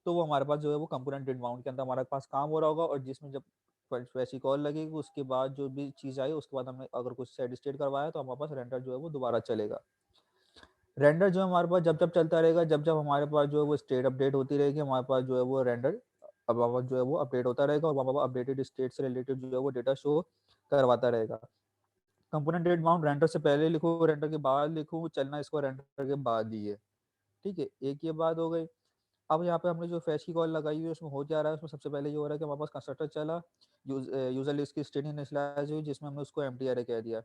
तो वो हमारे पास जो है वो कंपोनेंट डेट माउंट के अंदर हमारे पास काम हो रहा होगा, और जिसमें जब फेच की कॉल लगेगी उसके बाद जो भी चीज़ आई उसके बाद हमने अगर कुछ सेट स्टेट करवाया तो हमारे पास रेंडर जो है वो दोबारा चलेगा। रेंडर जो है हमारे पास जब-जब चलता रहेगा, जब-जब हमारे पास जो है वो स्टेट अपडेट होती रहेगी, हमारे पास जो है वो रेंडर अब हमारे पास जो है वो अपडेट होता रहेगा, और हमारे पास अपडेटेड स्टेट से रिलेटेड जो है वो डेटा शो करवाता रहेगा। कंपोनेंट डेट माउंट रेंडर से पहले लिखूँ, रेंडर के बाद लिखूँ, चलना इसको रेंडर के बाद ही है। ठीक है? एक ये बात हो गई। अब यहाँ पे हमने जो फेच की कॉल लगाई हुई है उसमें हो क्या रहा है, उसमें सबसे पहले ये हो रहा है कि हमारे पास कंस्ट्रक्टर चला, यूज़र लिस्ट की स्टेट इनिशियलाइज़ हुई, जिसमें हमने उसको एम्प्टी अरे कह दिया।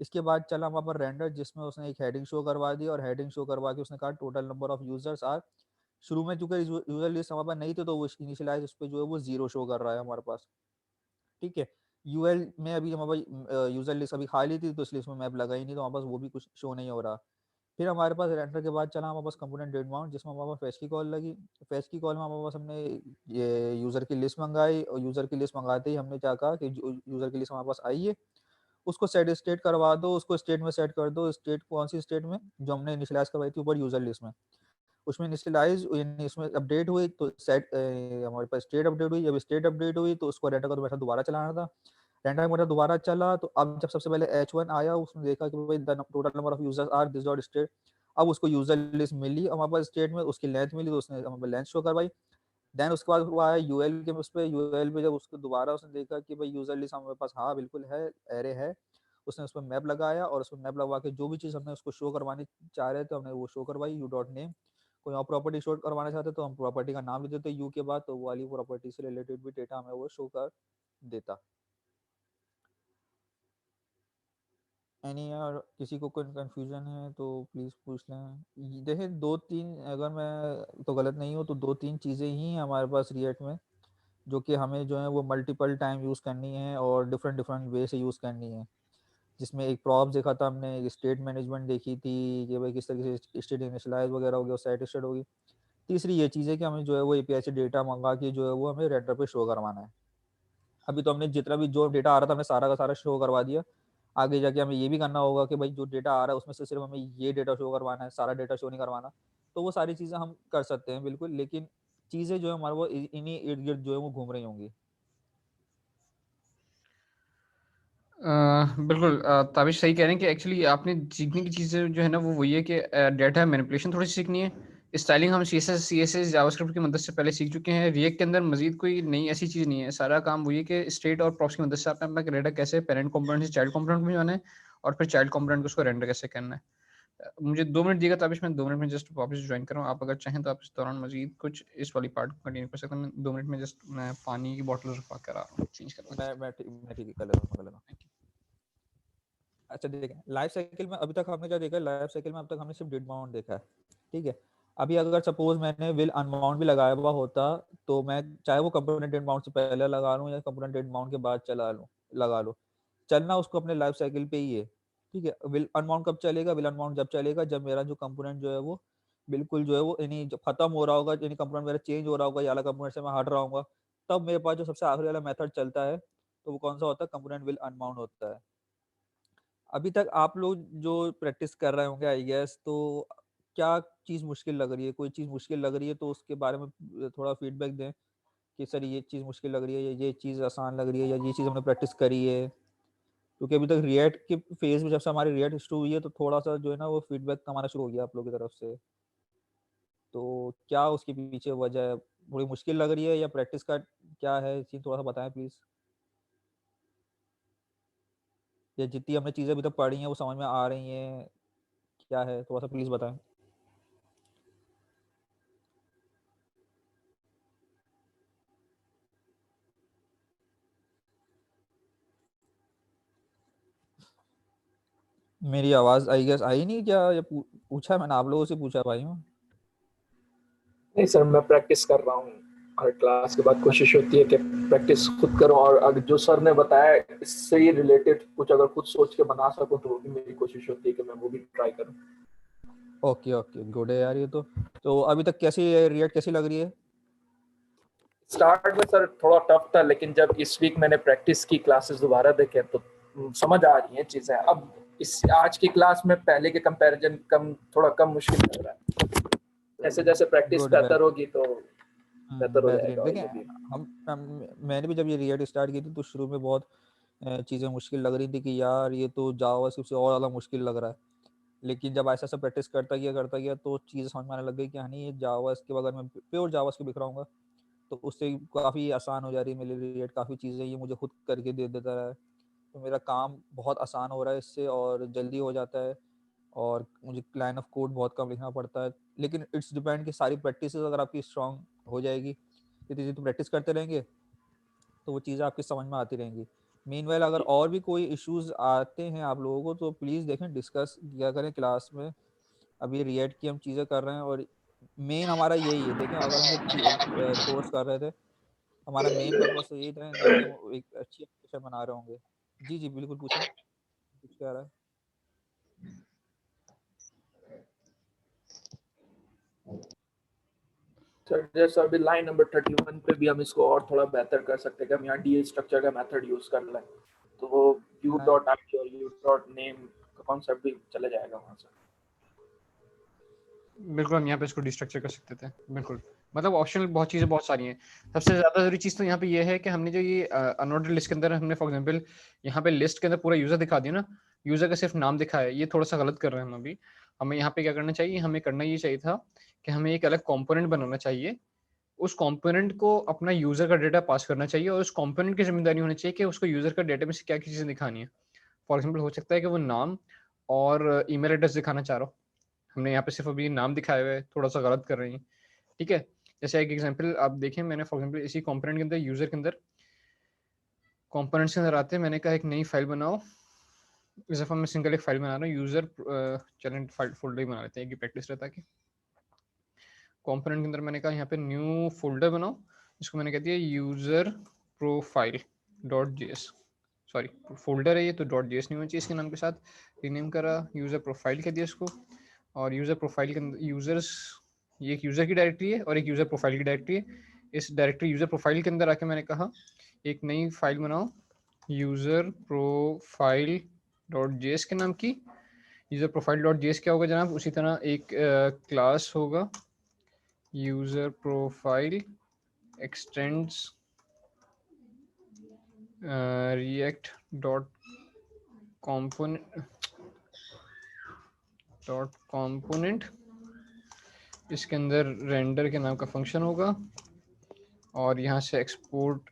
इसके बाद चला वहाँ पर रेंडर, जिसमें उसने एक हेडिंग शो करवा दी, और हेडिंग शो करवा के उसने कहा total number of users are. शुरू में चूंकि यूजर लिस्ट हमारे पास नहीं थी, तो वो इनिशियलाइज उस पे जो है वो 0 शो कर रहा है हमारे पास। ठीक है? यूएल में अभी हमारे पास यूजर लिस्ट अभी खाली थी, तो इसलिए इसमें मैप लगा ही नहीं, तो हमारे पास वो भी कुछ शो नहीं हो रहा। फिर हमारे पास रेंडर के बाद चला हमारे पास कंपोनेंट डेट माउंट, जिसमें हमारे पास फेच की कॉल लगी। फेच की कॉल में हमारे पास हमने ये यूजर की लिस्ट मंगाई, और यूजर की लिस्ट मंगाते ही हमने क्या कहा कि यूजर की लिस्ट हमारे पास आई है, उसको सेट स्टेट करवा दो, उसको स्टेट में सेट कर दो। स्टेट कौन सी स्टेट में, जो हमने इनिशियलाइज करवाई थी ऊपर यूजर लिस्ट में, उसमें इनिशियलाइज यानी इसमें अपडेट हुई, तो सेट हमारे पास स्टेट अपडेट हुई। जब स्टेट अपडेट हुई तो उसको रेंडर का तो मेथड दोबारा चलाना था। रेंडर का मेथड दोबारा चला, तो अब जब सबसे पहले h1 आया, उसने देखा कि भाई the total number of users are this dot state. अब उसको यूजर लिस्ट मिली हमारे पास स्टेट में, उसकी लेंथ मिली तो उसने हमारे पास लेंथ शो करवाई। देन उसके बाद हुआ है यूएल के, उस पे यूएल पे जब उसको दोबारा उसने देखा कि भाई यूजर लिस्ट हमारे पास हाँ बिल्कुल है, एरे है, उसने उस पर मैप लगाया और उसमें मैप लगवा के जो भी चीज़ हमने उसको शो करवानी चाह रहे थे हमने वो शो करवाई, यू डॉट नेम। कोई और प्रॉपर्टी शो करवाना चाहते तो हम प्रॉपर्टी का नाम ले देते यू के बाद, तो वो वाली प्रॉपर्टी से रिलेटेड भी डेटा हमें वो शो कर देता। एनी और किसी को कोई कंफ्यूजन है तो प्लीज़ पूछ लें। देखिए 2-3, अगर मैं तो गलत नहीं हूँ तो 2-3 चीज़ें ही हमारे पास रिएक्ट में जो कि हमें जो है वो मल्टीपल टाइम यूज़ करनी है और डिफरेंट डिफरेंट वे से यूज़ करनी है। जिसमें एक प्रॉप्स देखा था हमने, एक स्टेट मैनेजमेंट देखी थी कि भाई किस तरीके से स्टेट इनिशियलाइज वगैरह हो गया, साइट स्टेट होगी। तीसरी ये चीज़ है कि हमें जो है वो एपीआई से डेटा मंगा के जो है वो हमें रेंडर पे शो करवाना है। अभी तो हमने जितना भी जो डेटा आ रहा था हमने सारा का सारा शो करवा दिया। आगे जाके हमें ये भी करना होगा कि भाई जो डेटा आ रहा है उसमें से सिर्फ हमें ये डेटा शो करवाना है, सारा डेटा शो नहीं करवाना। तो वो सारी चीज़ें हम कर सकते हैं बिल्कुल, लेकिन चीज़ें जो है हमारे वो इन्हीं इर्द गिर्द जो है वो घूम रही होंगी। बिल्कुल ताबिश सही कह रहे हैं कि एक्चुअली आपने सीखने की चीज़ें जो है ना वो वही है कि डेटा मैनिपुलेशन थोड़ी सी सीखनी है। स्टाइलिंग हम CSS जावास्क्रिप्ट की मदद से पहले सीख चुके हैं। रिएक्ट के अंदर मजीद कोई नई ऐसी चीज़ नहीं है। सारा काम वही है कि स्टेट और प्रॉप्स की मदद से आपने अपना डेटा कैसे पेरेंट कंपोनेंट से चाइल्ड कंपोनेंट में जाना है और फिर चाइल्ड कंपोनेंट को उसको रेंडर कैसे करना है। मुझे 2 मिनट दिएगा ताबिश, मैं 2 मिनट में जस्ट वापस ज्वाइन कर रहा हूँ। आप अगर चाहें तो आप इस दौरान मजीद कुछ इस वाली पार्ट को कंटिन्यू कर सकते हैं। 2 मिनट में जस्ट मैं पानी की बॉटल रखवा कर आ रहा हूँ, चेंज करवा मैं ठीक है, कर लेता हूँ, कर लेता हूँ। अच्छा देखें लाइफ साइकिल में अभी तक हमने क्या देखा है, लाइफ साइकिल में अब तक हमने सिर्फ डिड माउंट देखा है, ठीक है। अभी अगर सपोज मैंने विल अनमाउंट भी लगाया हुआ होता तो मैं चाहे वो कंपोनेंट डेड माउंट से पहले लगा लूँ या कंपोनेंट डेड माउंट के बाद लगा लूँ, चलना उसको अपने लाइफ साइकिल पे ही है, ठीक है। विल अनमाउंट कब चलेगा, विल अनमाउंट जब चलेगा जब मेरा जो कंपोनेंट जो है वो बिल्कुल जो है वो यानी जब खत्म हो रहा होगा, यानी कंपोनेंट मेरा चेंज हो रहा होगा या अलग कंपोनेंट से मैं हट रहा हूँ, तब मेरे पास जो सबसे आखिरी वाला मेथड चलता है तो वो कौन सा होता है, कंपोनेंट विल अनमाउंट होता है। अभी तक आप लोग जो प्रैक्टिस कर रहे होंगे आई गेस, तो क्या चीज़ मुश्किल लग रही है, कोई चीज़ मुश्किल लग रही है तो उसके बारे में थोड़ा फीडबैक दें कि सर ये चीज़ मुश्किल लग रही है या ये चीज़ आसान लग रही है या ये चीज़ हमने प्रैक्टिस करी है। क्योंकि अभी तक रिएक्ट के फेज में जब से हमारी रिएक्ट शुरू हुई है तो थोड़ा सा जो है ना वो फीडबैक आना शुरू हो गया आप लोग की तरफ से। तो क्या उसके पीछे वजह है, थोड़ी मुश्किल लग रही है या प्रैक्टिस का क्या है चीज़, थोड़ा सा बताएं प्लीज़। या जितनी हमने चीज़ें अभी तक पढ़ी हैं वो समझ में आ रही हैं, क्या है थोड़ा सा प्लीज़ बताएं। मेरी आवाज़ आई गेस आई नहीं क्या, या पूछा मैंने आप लोगों से पूछा भाई हूँ। नहीं सर, मैं प्रैक्टिस कर रहा हूँ। हर क्लास के बाद कोशिश होती है कि प्रैक्टिस खुद करूँ और अगर जो सर ने बताया इससे ही रिलेटेड कुछ अगर खुद सोच के बना सकूँ तो वो भी मेरी कोशिश होती है कि मैं वो भी ट्राई करूँ। ओके ओके गुड है यार ये तो अभी तक कैसी रिएक्ट कैसी लग रही है। स्टार्ट में सर थोड़ा टफ था, लेकिन जब इस वीक मैंने प्रैक्टिस की क्लासेस दोबारा देखे तो समझ आ रही हैं चीजें। अब इस आज की क्लास में पहले के कंपैरिजन थोड़ा कम मुश्किल लग रहा है। जैसे जैसे प्रैक्टिस गुड बेहतर होगी तो बेहतर हो बेहतरीन। जाएगा। और देखें ये भी मैंने भी जब ये रिएक्ट स्टार्ट की थी तो शुरू में बहुत चीज़ें मुश्किल लग रही थी कि यार ये तो जावास्क्रिप्ट से और ज़्यादा मुश्किल लग रहा है, लेकिन जब ऐसा ऐसा प्रैक्टिस करता गया तो चीज़ें समझ में आने लग गई कि हाँ नहीं ये जावास्क्रिप्ट अगर मैं प्योर जावास्क्रिप्ट लिख रहा हूँ तो उससे काफ़ी आसान हो जा रही है मेरी रिएक्ट, काफ़ी चीज़ें ये मुझे खुद करके दे देता है, तो मेरा काम बहुत आसान हो रहा है इससे और जल्दी हो जाता है और मुझे लाइन ऑफ कोड बहुत कम लिखना पड़ता है। लेकिन इट्स डिपेंड कि सारी प्रैक्टिस अगर आपकी स्ट्रांग हो जाएगी, जितनी जितनी प्रैक्टिस करते रहेंगे तो वो चीज़ें आपकी समझ में आती रहेंगी। मीनवाइल अगर और भी कोई इश्यूज आते हैं आप लोगों को तो प्लीज़ देखें डिस्कस किया करें क्लास में। अभी रिएक्ट की हम चीज़ें कर रहे हैं और मेन हमारा यही है। देखें अगर हम एक कोर्स कर रहे थे हमारा मेन पर्पस तो यही था कि हम एक अच्छी एप्लीकेशन बना रहे होंगे। जी जी बिल्कुल पूछें कुछ कह रहा है। सर जैसे अभी लाइन नंबर 31 पे भी हम इसको और थोड़ा बेहतर कर सकते हैं कि हम यहाँ डीएल स्ट्रक्चर का मेथड यूज कर लें तो वो u.id और u.name का कॉन्सेप्ट भी चले जाएगा वहाँ से। बिल्कुल हम यहाँ पे इसको डिस्ट्रक्चर कर सकते थे। बिल्कुल मतलब ऑप्शनल बहुत चीज़ें बहुत सारी हैं। सबसे ज़्यादा ज़रूरी चीज़ तो यहाँ पे ये है कि हमने जो ये अनऑर्डर्ड लिस्ट के अंदर हमने फॉर एग्जांपल यहाँ पे लिस्ट के अंदर पूरा यूज़र दिखा दिया ना, यूज़र का सिर्फ नाम दिखा है, ये थोड़ा सा गलत कर रहे हैं हम अभी। हमें यहाँ पे क्या करना चाहिए, हमें करना ये चाहिए था कि हमें एक अलग कंपोनेंट बनाना चाहिए, उस कंपोनेंट को अपना यूजर का डेटा पास करना चाहिए और उस कंपोनेंट की जिम्मेदारी होनी चाहिए कि उसको यूजर का डेटा में से क्या क्या चीजें दिखानी है। फॉर एग्जाम्पल हो सकता है कि वो नाम और ईमेल एड्रेस दिखाना चाह रहा हो, हमने यहाँ पे सिर्फ अभी नाम दिखाया हुआ है, थोड़ा सा गलत कर रहे हैं, ठीक है। जैसे एक एग्जांपल आप देखें, मैंने फॉर एग्जांपल इसी कंपोनेंट के अंदर यूजर के अंदर कंपोनेंट्स के अंदर आते हैं, मैंने कहा एक नई फाइल बनाओ, इस दफा मैं सिंगल एक फाइल बना रहा हूँ यूजर, चलें फाइल फोल्डर ही बना लेते हैं, एक प्रैक्टिस रहता है कि कंपोनेंट के अंदर मैंने कहा यहाँ पे न्यू फोल्डर बनाओ, इसको मैंने कह दिया user profile dot JS, sorry folder है ये तो डॉट जेएस नहीं होना चाहिए इसके नाम के साथ, रीनेम करा, यूजर प्रोफाइल कह दिया इसको। और यूजर प्रोफाइल के अंदर यूजर्स, ये एक यूजर की डायरेक्टरी है और एक यूजर प्रोफाइल की डायरेक्टरी है। इस डायरेक्टरी यूजर प्रोफाइल के अंदर आके मैंने कहा एक नई फाइल बनाओ यूजर प्रोफाइल डॉट जेएस के नाम की। यूजर प्रोफाइल डॉट जेएस क्या होगा जनाब, उसी तरह एक क्लास होगा user profile x tends react dot component, इसके अंदर रेंडर के नाम का फंक्शन होगा और यहाँ से एक्सपोर्ट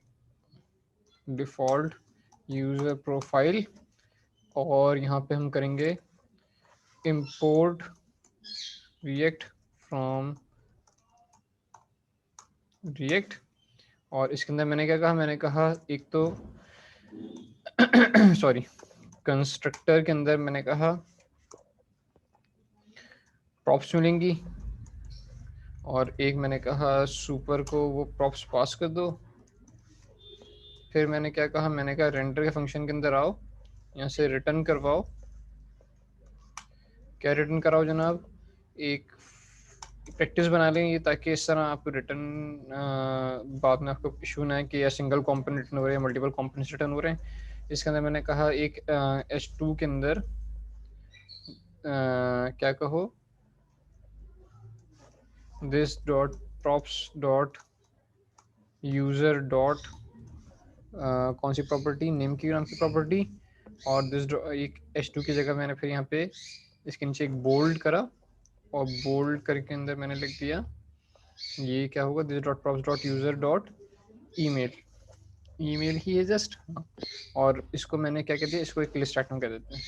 डिफॉल्ट यूजर प्रोफाइल, और यहाँ पे हम करेंगे इंपोर्ट रिएक्ट फ्रॉम रिएक्ट। और इसके अंदर मैंने क्या कहा, मैंने कहा एक तो सॉरी कंस्ट्रक्टर के अंदर मैंने कहा प्रॉप्स मिलेंगी, और एक मैंने कहा सुपर को वो प्रॉप्स पास कर दो। फिर मैंने क्या कहा, मैंने कहा रेंडर के फंक्शन के अंदर आओ, यहाँ से रिटर्न करवाओ, क्या रिटर्न कराओ जनाब, एक प्रैक्टिस बना लें ये, ताकि इस तरह आपको रिटर्न बाद में आपको इशू ना है कि या सिंगल कंपोनेंट रिटर्न हो रहे हैं मल्टीपल कंपोनेंट्स रिटर्न हो रहे हैं। इसके अंदर मैंने कहा एक H2 के अंदर क्या कहो, this dot props dot user dot कौन सी प्रॉपर्टी, नेम की नाम की प्रॉपर्टी, और दिस एक H2 की जगह मैंने फिर यहाँ पे इसके नीचे एक बोल्ड करा, और बोल्ड करके अंदर मैंने लिख दिया ये क्या होगा, this dot props dot user dot email, email ही है जस्ट, और इसको मैंने क्या कहते हैं, इसको एक लिस्ट आइटम कह देते हैं।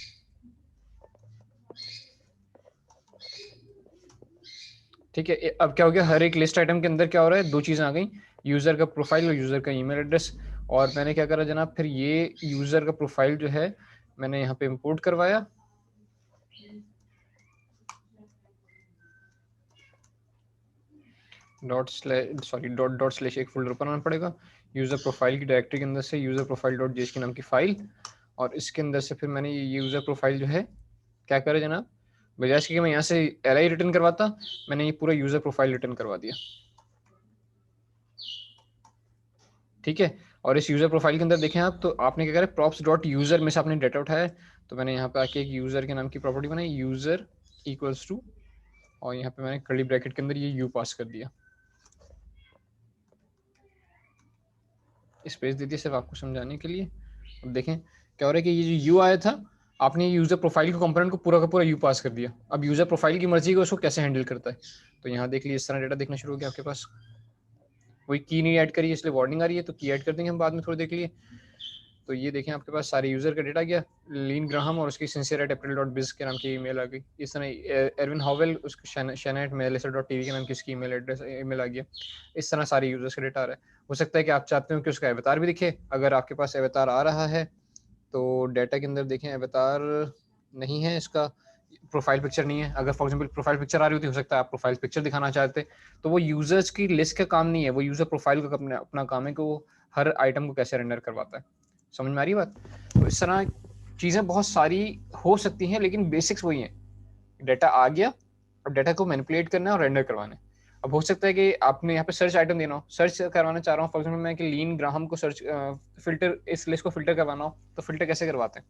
ठीक है, अब क्या हो गया, हर एक लिस्ट आइटम के अंदर क्या हो रहा है, दो चीजें आ गई, यूजर का प्रोफाइल और यूजर का ईमेल एड्रेस। और मैंने क्या करा जनाब, फिर ये यूजर का प्रोफाइल जो है मैंने यहाँ पे इंपोर्ट करवाया, डॉट स्लैश एक फोल्डर बनाना पड़ेगा यूजर प्रोफाइल की डायरेक्टरी के अंदर से यूजर प्रोफाइल डॉट जेएस के नाम की फाइल, और इसके अंदर से फिर मैंने ये यूजर प्रोफाइल जो है क्या करे जनाब, बजाय इसके कि मैं यहाँ से एलआई रिटर्न करवाता, मैंने ये पूरा यूजर प्रोफाइल रिटर्न करवा दिया। ठीक है, और इस यूजर प्रोफाइल के अंदर देखें आप, तो आपने क्या करा, प्रॉप्स डॉट यूजर में से आपने डेटा उठाया, तो मैंने यहाँ पे आके एक यूजर के नाम की प्रॉपर्टी बनाई यूजर इक्वल्स टू, और यहाँ पे मैंने कर्ली ब्रैकेट के अंदर ये यू पास कर दिया, स्पेस दे दिया सिर्फ आपको समझाने के लिए। अब देखें क्या हो रहा है कि ये जो यू आया था, आपने यूजर प्रोफाइल के कंपोनेंट को पूरा का पूरा यू पास कर दिया। अब यूजर प्रोफाइल की मर्जी को उसको कैसे हैंडल करता है, तो यहाँ देख लीजिए इस तरह डेटा देखना शुरू हो गया आपके पास। कोई की नहीं ऐड करी इसलिए वार्निंग आ रही है, तो की ऐड कर देंगे हम बाद में, थोड़ी देख लिए। तो ये देखें आपके पास सारे यूजर का डेटा गया, लीन ग्राहम और उसकी sincere@april.biz के नाम की ईमेल आ गई। इस तरह एरविन हॉवेल, उसको shana@mailsr.tv के नाम की इसकी ईमेल एड्रेस ईमेल आ गया। इस तरह सारे यूजर्स का डेटा आ रहा है। हो सकता है कि आप चाहते हो कि उसका अवतार भी दिखे, अगर आपके पास अवतार आ रहा है तो डेटा के अंदर देखें अवतार नहीं है, इसका प्रोफाइल पिक्चर नहीं है। अगर फॉर एग्जांपल प्रोफाइल पिक्चर आ रही होती, हो सकता है आप प्रोफाइल पिक्चर दिखाना चाहते, तो वो यूजर्स की लिस्ट का काम नहीं है, वो यूजर प्रोफाइल का अपना काम है कि वो हर आइटम को कैसे रेंडर करवाता है। समझ में आ रही बात? तो इस तरह चीजें बहुत सारी हो सकती हैं, लेकिन बेसिक्स वही हैं। डेटा आ गया, अब डेटा को मैनिपुलेट करना है और रेंडर करवाना है। अब हो सकता है कि आपने यहाँ पे सर्च आइटम देना हो, सर्च करवाना चाह रहा हूँ फॉर एग्जांपल मैं कि लीन ग्राहम को सर्च फिल्टर, इस लिस्ट को फिल्टर करवाना हो, तो फिल्टर कैसे करवाते हैं?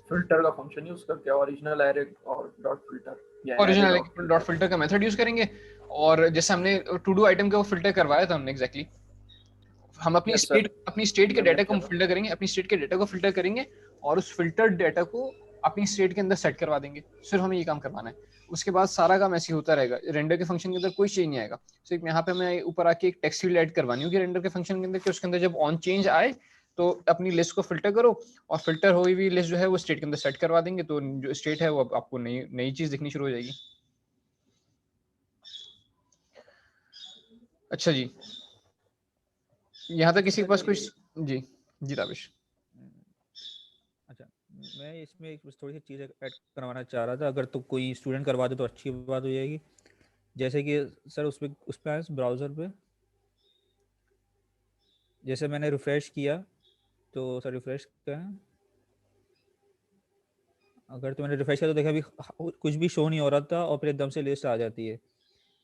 फिल्टर का फंक्शन यूज करके ओरिजिनल एरे और dot filter, original dot filter का मेथड यूज करेंगे। और जैसे हमने टू डू आइटम का वो फिल्टर करवाया था हमने एग्जैक्टली हम अपनी Yes, sir. स्टेट के मैं डाटा को क्या था? फिल्टर करेंगे, अपनी स्टेट के डाटा को फिल्टर करेंगे और उस फिल्टर्ड डाटा को अपनी स्टेट के अंदर सेट करवा देंगे। सिर्फ हमें ये काम करवाना है। उसके बाद सारा काम ऐसे ही होता रहेगा। रेंडर के फंक्शन के अंदर कोई चेंज नहीं आएगा। सिर्फ यहाँ पे हमें ऊपर आके एक टेक्स्ट फील्ड ऐड करवानी होगी रेंडर के फंक्शन के अंदर कि उसके अंदर जब ऑन चेंज आए तो अपनी लिस्ट को फिल्टर करो और फिल्टर हुई हुई लिस्ट जो है वो स्टेट के अंदर सेट करवा देंगे, तो जो स्टेट है वो आपको नई नई चीज दिखनी शुरू हो जाएगी। अच्छा जी, यहाँ तक किसी के पास कुछ? जी जी ताबिश। अच्छा, मैं इसमें एक थोड़ी सी चीज़ ऐड करवाना चाह रहा था, अगर तो कोई स्टूडेंट करवा दे तो अच्छी बात हो जाएगी। जैसे कि सर उस पर आए ब्राउज़र पे, जैसे मैंने रिफ़्रेश किया तो सर रिफ़्रेश किया, अगर तो मैंने रिफ़्रेश किया तो देखा अभी कुछ भी शो नहीं हो रहा था और फिर एकदम से लिस्ट आ जाती है।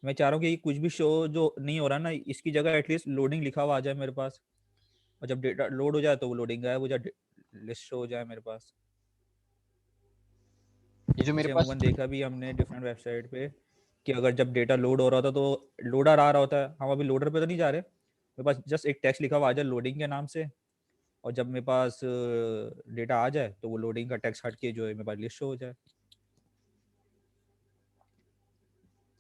मैं चाह रहा हूँ कि कुछ भी शो जो नहीं हो रहा ना, इसकी जगह एटलीस्ट लोडिंग लिखा हुआ आ जाए मेरे पास, और जब डेटा लोड हो जाए तो वो लोडिंग गायब हो जाए, लिस्ट शो हो जाए मेरे पास। ये जो मेरे जैसे पास अमूमन देखा भी हमने डिफरेंट वेबसाइट पे कि अगर जब डेटा लोड हो रहा था तो लोडर आ रहा होता है, हम अभी लोडर पे तो नहीं जा रहे, मेरे पास जस्ट एक टेक्स्ट लिखा हुआ आ जाए लोडिंग के नाम से, और जब मेरे पास डेटा आ जाए तो वो लोडिंग का टेक्स्ट हट के जो है मेरे पास लिस्ट शो हो जाए।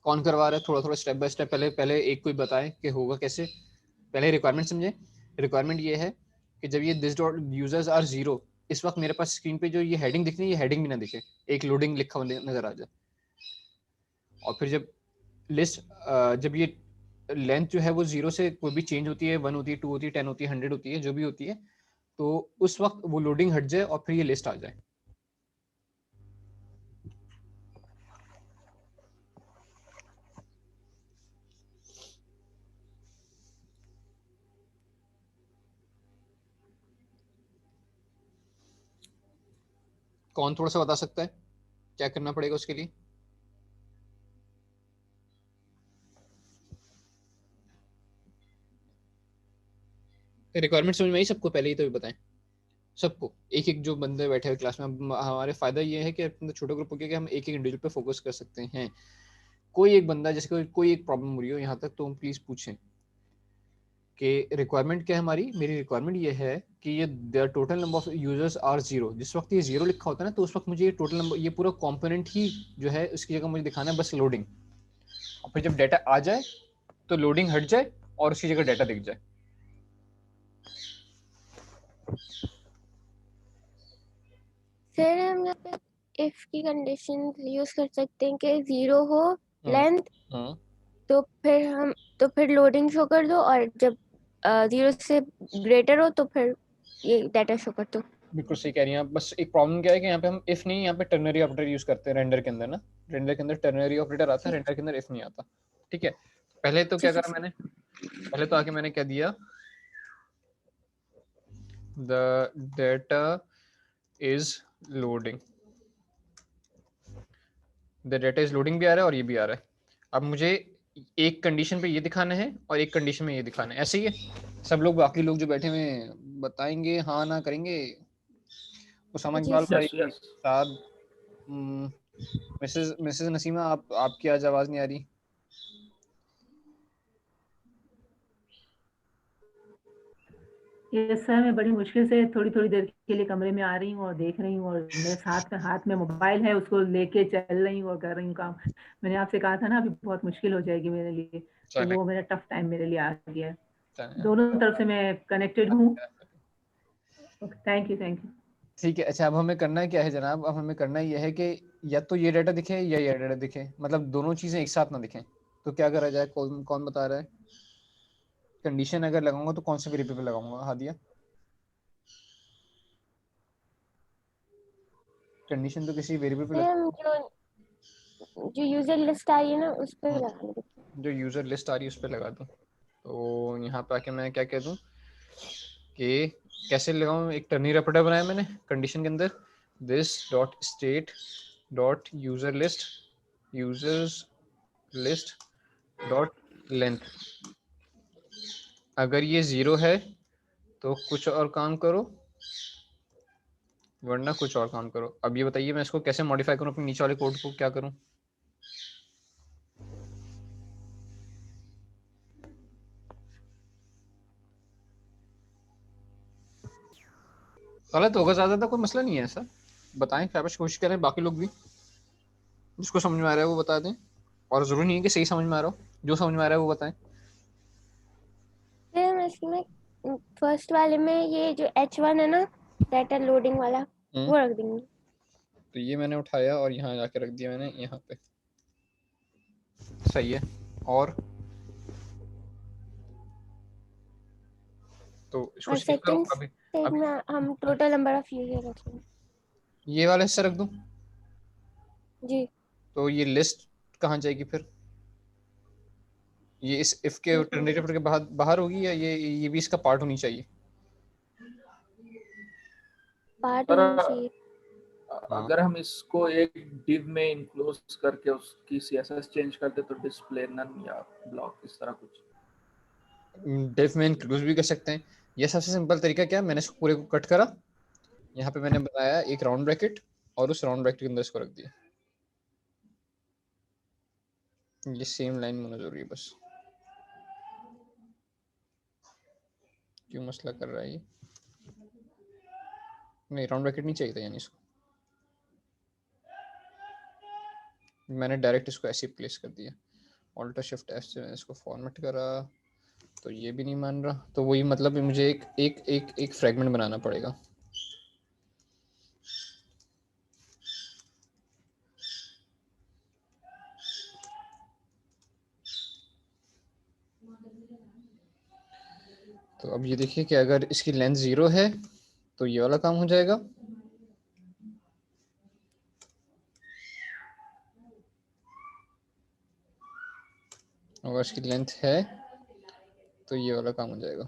कौन करवा रहा है? थोड़ा थोड़ा स्टेप बाय स्टेप पहले एक कोई बताए कि होगा कैसे। पहले रिक्वायरमेंट समझे। रिक्वायरमेंट ये है कि जब ये this dot users are zero, इस वक्त मेरे पास स्क्रीन पे जो ये हेडिंग दिख रही है, ये हेडिंग भी ना दिखे, एक लोडिंग लिखा हुआ नजर आ जाए। और फिर जब लिस्ट जब ये लेंथ जो है वो जीरो से कोई भी चेंज होती है, 1 होती है, 2 होती है, 10 होती है, 100 होती है, जो भी होती है, तो उस वक्त वो लोडिंग हट जाए और फिर ये लिस्ट आ जाए। कौन थोड़ा सा बता सकता है क्या करना पड़ेगा उसके लिए? रिक्वायरमेंट समझ में आई सबको? पहले ही तो बताएं सबको, एक एक जो बंदे बैठे हुए क्लास में। हमारे फायदा ये है कि अपने छोटे ग्रुप हो गया कि हम एक एक इंडिविजुअल पे फोकस कर सकते हैं। कोई एक बंदा जैसे कोई एक प्रॉब्लम हो रही हो यहाँ तक, तो हम प्लीज पूछें कि रिक्वायरमेंट क्या है हमारी। मेरी रिक्वायरमेंट ये है कि ये the total number of users are zero. जिस वक्त ये जीरो लिखा होता है ना, तो उस वक्त मुझे ये टोटल नंबर, ये पूरा कंपोनेंट ही जो है उसकी जगह मुझे दिखाना है बस लोडिंग। और फिर जब डाटा आ जाए तो लोडिंग हट जाए और उसकी जगह डाटा दिख जाए। फिर हम यहाँ पे इफ की कंडीशन यूज कर सकते हैं कि जीरो हो लेंथ, तो फिर लोडिंग शो कर दो, और जब जीरो से ग्रेटर हो तो फिर ये डाटा शो कर दो। बिल्कुल सही कह रही हैं आप। बस एक प्रॉब्लम क्या है कि यहाँ पे हम इफ नहीं, यहाँ पे टर्नरी ऑपरेटर यूज करते हैं रेंडर के अंदर ना। रेंडर के अंदर टर्नरी ऑपरेटर आता है, ठीक रेंडर के अंदर इफ नहीं आता। ठीक है, पहले तो क्या ठीक है करा सर। मैंने, पहले तो आके मैंने क्या दिया, the data is loading. The data is loading भी आ रहा है और ये भी आ रहा है। अब मुझे एक कंडीशन पे ये दिखाना है और एक कंडीशन में ये दिखाना है। ऐसे ही है सब लोग, बाकी लोग जो बैठे हुए हैं बताएंगे, हाँ ना करेंगे। उसामा जी इकबाल भाई, Yes, yes. साद, मिसेस मिसेस नसीमा, आपकी आज आवाज नहीं आ रही। ये सर मैं बड़ी मुश्किल से थोड़ी थोड़ी देर के लिए कमरे में आ रही हूँ और देख रही हूँ, और मेरे साथ में हाथ में मोबाइल है, उसको लेके चल रही हूँ और कर रही हूँ काम। मैंने आपसे कहा था ना अभी बहुत मुश्किल हो जाएगी मेरे लिए, तो चलें वो मेरा टफ टाइम मेरे लिए आ गया है। चलें। दोनों तरफ से मैं कनेक्टेड हूँ। Thank you thank you. ठीक है। अच्छा, अब हमें करना क्या है जनाब? अब हमें करना ये है कि या तो ये डाटा दिखे या ये डाटा दिखे, मतलब दोनों चीजें एक साथ ना दिखें। तो क्या करा जाए? कौन कौन बता रहा है? कंडीशन अगर लगाऊंगा तो कौन से वेरिएबल पे लगाऊंगा? हादिया, कंडीशन तो किसी वेरिएबल पे फिर हम जो यूजर लिस्ट आई है ना उस पर लगा, लगा देंगे। जो यूजर लिस्ट आ रही है उस पर लगा दूं। तो यहाँ पे आके मैं क्या कह दूं कि कैसे लगाऊं? एक टर्नरी ऑपरेटर बनाया मैंने कंडीशन के अंदर, this dot state dot user list, users list dot length. अगर ये जीरो है तो कुछ और काम करो, वरना कुछ और काम करो। अब ये बताइए मैं इसको कैसे मॉडिफाई करूं अपने नीचे वाले कोड को? क्या करूं? गलत होगा ज़्यादा, कोई मसला नहीं है ऐसा। बताएं, शाबाश, कोशिश करें, बाकी लोग भी जिसको समझ में आ रहा है वो बता दें, और ज़रूरी नहीं है कि सही समझ में आ रहा हो, जो समझ में आ रहा है वो बताएं। फिर इसमें फर्स्ट वाले में ये जो H1 है ना, डाटा लोडिंग वाला, वो रख देंगे। तो ये मैंने उठाया और यहाँ जाके रख दिया मैंने यहाँ पे, सही है। और तो इसको और सेव करो सेकंड अभी। स्टेज में हम टोटल नंबर ऑफ यूजर रखेंगे। ये वाला हिस्सा रख दूं? जी। तो ये लिस्ट कहाँ जाएगी फिर? ये इस इफ के टर्मिनेटर के बाहर बाहर होगी, या ये भी इसका पार्ट होनी चाहिए? पार्ट पर होनी चाहिए। अगर हम इसको एक div में इनक्लोज करके उसकी CSS चेंज करते तो डिस्प्ले नन या ब्लॉक इस तरह कुछ डिव में इंक्लूड भी कर सकते हैं। ये सबसे सिंपल तरीका क्या है, मैंने इसको पूरे को कट करा, यहाँ पे मैंने बनाया एक राउंड ब्रैकेट और उस राउंड ब्रैकेट के अंदर इसको रख दिया। ये सेम लाइन होना जरूरी है बस। क्यों मसला कर रहा है ये? नहीं, राउंड ब्रैकेट नहीं चाहिए था, यानी इसको मैंने डायरेक्ट इसको ऐसे ही प्लेस कर दिया। ऑल्टर शिफ्ट एफ से मैंने इसको फॉर्मेट करा, तो ये भी नहीं मान रहा। तो वही मतलब मुझे एक एक एक एक फ्रेगमेंट बनाना पड़ेगा। तो अब ये देखिए कि अगर इसकी लेंथ 0 है तो ये वाला काम हो जाएगा, अगर इसकी लेंथ है तो ये वाला काम हो जाएगा।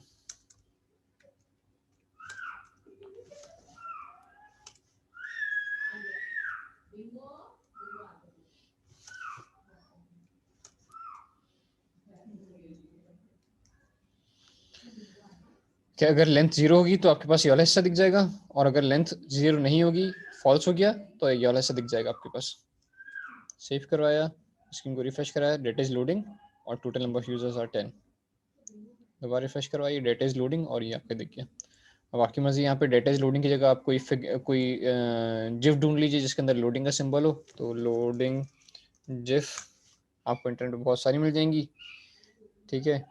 कि अगर लेंथ 0 होगी तो आपके पास ये वाला हिस्सा दिख जाएगा, और अगर लेंथ 0 नहीं होगी, फॉल्स हो गया, तो ये वाला हिस्सा दिख जाएगा आपके पास। सेव करवाया, स्क्रीन को रिफ्रेश कराया, डेटा इज लोडिंग और total number of users are 10। दोबारा रिफ्रेश करवाइए, डेटा इज लोडिंग और ये आपका दिख गया। अब बाकी मजे यहाँ पे डेटा इज लोडिंग की जगह आप कोई जिफ ढूंढ लीजिए जिसके अंदर लोडिंग का सिंबल हो। तो लोडिंग जिफ आपको इंटरनेट पर बहुत सारी मिल जाएंगी, ठीक है।